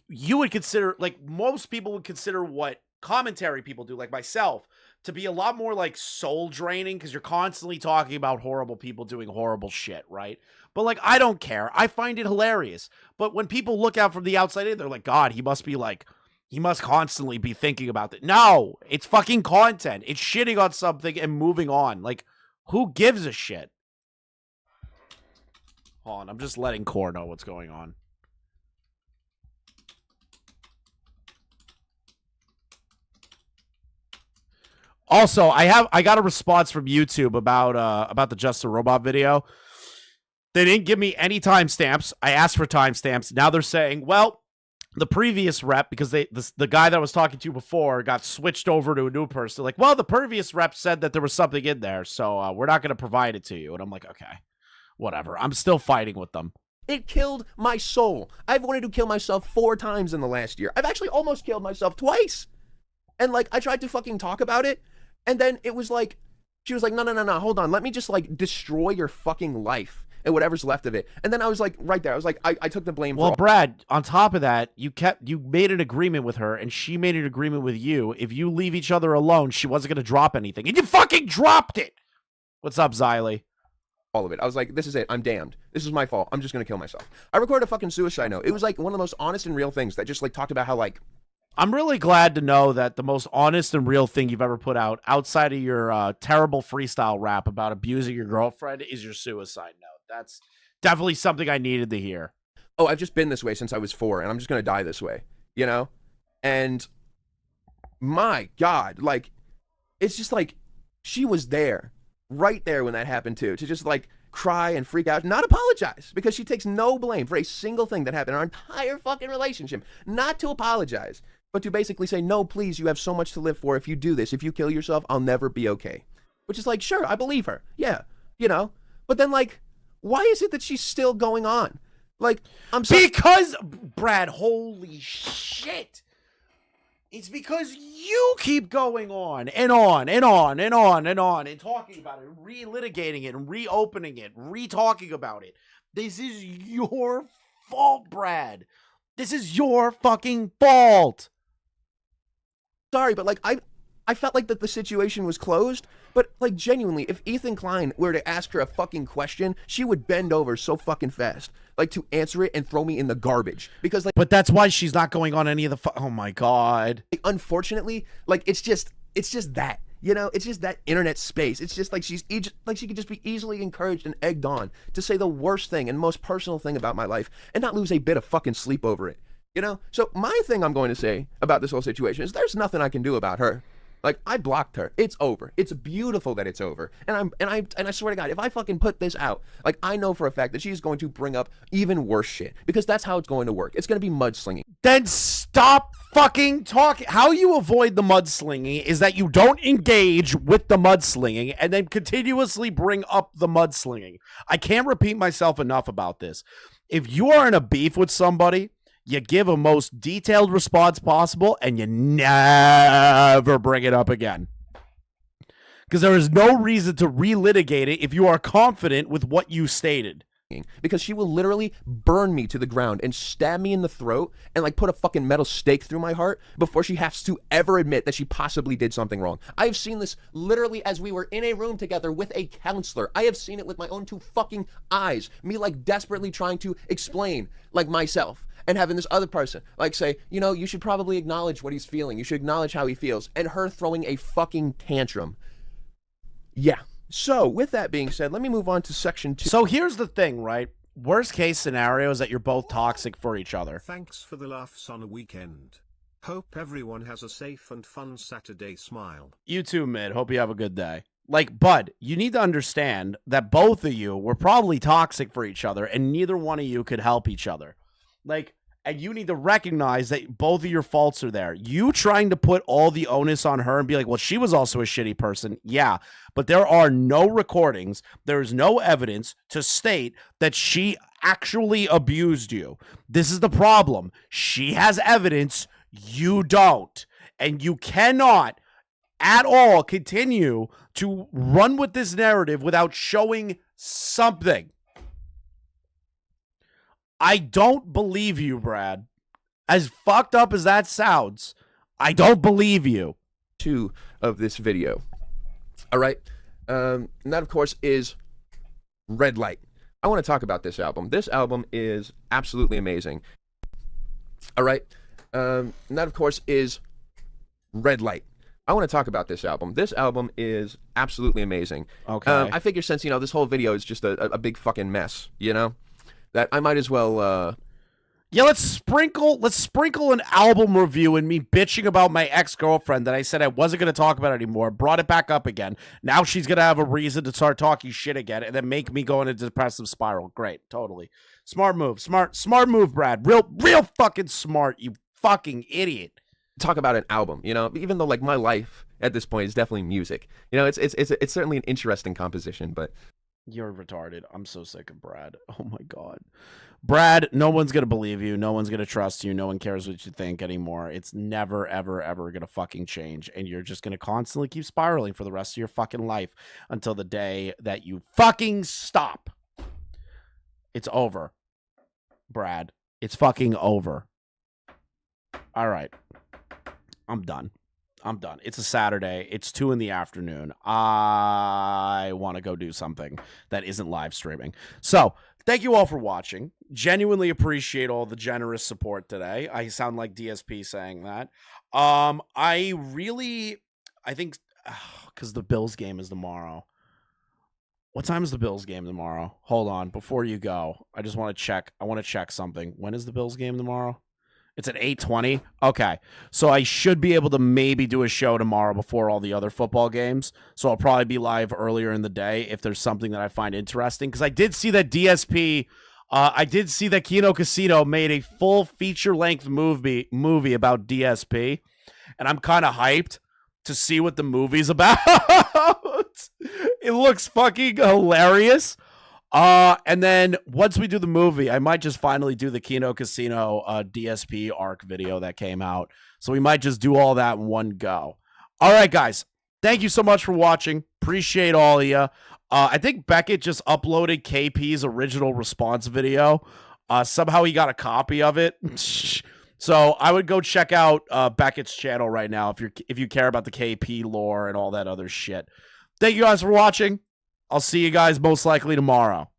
you would consider, like, most people would consider what commentary people do, like myself, to be a lot more, like, soul draining because you're constantly talking about horrible people doing horrible shit, right? But, like, I don't care. I find it hilarious. But when people look out from the outside in, they're like, God, he must constantly be thinking about that. No, it's fucking content. It's shitting on something and moving on. Like, who gives a shit? Hold on, I'm just letting Core know what's going on. Also, I got a response from YouTube about the Just a Robot video. They didn't give me any timestamps. I asked for timestamps. Now they're saying, well, the previous rep, because the guy that I was talking to before got switched over to a new person. Like, well, the previous rep said that there was something in there, so we're not going to provide it to you. And I'm like, okay, whatever. I'm still fighting with them. It killed my soul. I've wanted to kill myself 4 times in the last year. I've actually almost killed myself twice. And, like, I tried to fucking talk about it, and then it was like, she was like, no, hold on. Let me just, like, destroy your fucking life and whatever's left of it. And then I was like, right there, I was like, I took the blame. Well, Brad, on top of that, you made an agreement with her, and she made an agreement with you. If you leave each other alone, she wasn't going to drop anything, and you fucking dropped it. What's up, Xylee? All of it. I was like, this is it. I'm damned. This is my fault. I'm just going to kill myself. I recorded a fucking suicide note. It was like one of the most honest and real things that just, like, talked about how, like, I'm really glad to know that the most honest and real thing you've ever put out outside of your terrible freestyle rap about abusing your girlfriend is your suicide note. That's definitely something I needed to hear. Oh, I've just been this way since I was 4, and I'm just going to die this way, you know? And my God, like, it's just like, she was there, right there when that happened too, to just, like, cry and freak out, not apologize, because she takes no blame for a single thing that happened in our entire fucking relationship. Not to apologize, but to basically say, no, please, you have so much to live for. If you do this, if you kill yourself, I'll never be okay. Which is like, sure, I believe her. Yeah, you know? But then, like, why is it that she's still going on? Like, I'm sorry. Because, Brad, holy shit. It's because you keep going on and on and on and on and on and talking about it, relitigating it and reopening it, re-talking about it. This is your fault, Brad. This is your fucking fault. Sorry, but, like, I felt like that the situation was closed, but, like, genuinely, if Ethan Klein were to ask her a fucking question, she would bend over so fucking fast, like, to answer it and throw me in the garbage. Because, like, but that's why she's not going on any of the oh my God. Like, unfortunately, like, it's just that, you know, it's just that internet space. It's just like she could just be easily encouraged and egged on to say the worst thing and most personal thing about my life and not lose a bit of fucking sleep over it, you know? So my thing I'm going to say about this whole situation is there's nothing I can do about her. Like, I blocked her. It's over. It's beautiful that it's over. And I swear to God, if I fucking put this out, like, I know for a fact that she's going to bring up even worse shit, because that's how it's going to work. It's going to be mudslinging. Then stop fucking talking. How you avoid the mudslinging is that you don't engage with the mudslinging and then continuously bring up the mudslinging. I can't repeat myself enough about this. If you are in a beef with somebody, you give a most detailed response possible, and you never bring it up again. Because there is no reason to relitigate it if you are confident with what you stated. Because she will literally burn me to the ground and stab me in the throat and like put a fucking metal stake through my heart before she has to ever admit that she possibly did something wrong. I have seen this literally as we were in a room together with a counselor. I have seen it with my own two fucking eyes. Me like desperately trying to explain like myself. And having this other person, like, say, you know, you should probably acknowledge what he's feeling. You should acknowledge how he feels. And her throwing a fucking tantrum. Yeah. So, with that being said, let me move on to section 2. So, here's the thing, right? Worst case scenario is that you're both toxic for each other. Thanks for the laughs on a weekend. Hope everyone has a safe and fun Saturday. Smile. You too, Mid. Hope you have a good day. Like, Bud, you need to understand that both of you were probably toxic for each other, and neither one of you could help each other. Like, and you need to recognize that both of your faults are there. You trying to put all the onus on her and be like, well, she was also a shitty person. Yeah, but there are no recordings. There's no evidence to state that she actually abused you. This is the problem. She has evidence. You don't. And you cannot at all continue to run with this narrative without showing something. I don't believe you, Brad. As fucked up as that sounds, I don't believe you. 2 of this video. All right. And that, of course, is Red Light. I want to talk about this album. This album is absolutely amazing. All right. And that, of course, is Red Light. I want to talk about this album. This album is absolutely amazing. Okay. I figure since, you know, this whole video is just a big fucking mess, you know, that I might as well, yeah, let's sprinkle an album review and me bitching about my ex-girlfriend that I said I wasn't going to talk about anymore, brought it back up again. Now she's going to have a reason to start talking shit again and then make me go in a depressive spiral. Great. Totally. Smart move. Smart move, Brad. Real fucking smart, you fucking idiot. Talk about an album, you know, even though like my life at this point is definitely music. You know, it's certainly an interesting composition, but you're retarded. I'm so sick of Brad. Oh my God. Brad, no one's going to believe you. No one's going to trust you. No one cares what you think anymore. It's never, ever, ever going to fucking change. And you're just going to constantly keep spiraling for the rest of your fucking life until the day that you fucking stop. It's over, Brad. It's fucking over. All right. I'm done. It's a Saturday. It's 2 p.m. I want to go do something that isn't live streaming. So thank you all for watching. Genuinely appreciate all the generous support today. I sound like DSP saying that. I think because the Bills game is tomorrow. What time is the Bills game tomorrow? Hold on. Before you go, I just want to check. I want to check something. When is the Bills game tomorrow? It's at 8:20. Okay. So I should be able to maybe do a show tomorrow before all the other football games. So I'll probably be live earlier in the day if there's something that I find interesting. Because I did see that DSP, I did see that Kino Casino made a full feature-length movie about DSP. And I'm kind of hyped to see what the movie's about. It looks fucking hilarious. And then once we do the movie, I might just finally do the Kino Casino DSP arc video that came out. So we might just do all that in one go. All right, guys. Thank you so much for watching. Appreciate all of you. I think Beckett just uploaded KP's original response video. Somehow he got a copy of it. So I would go check out Beckett's channel right now if you care about the KP lore and all that other shit. Thank you guys for watching. I'll see you guys most likely tomorrow.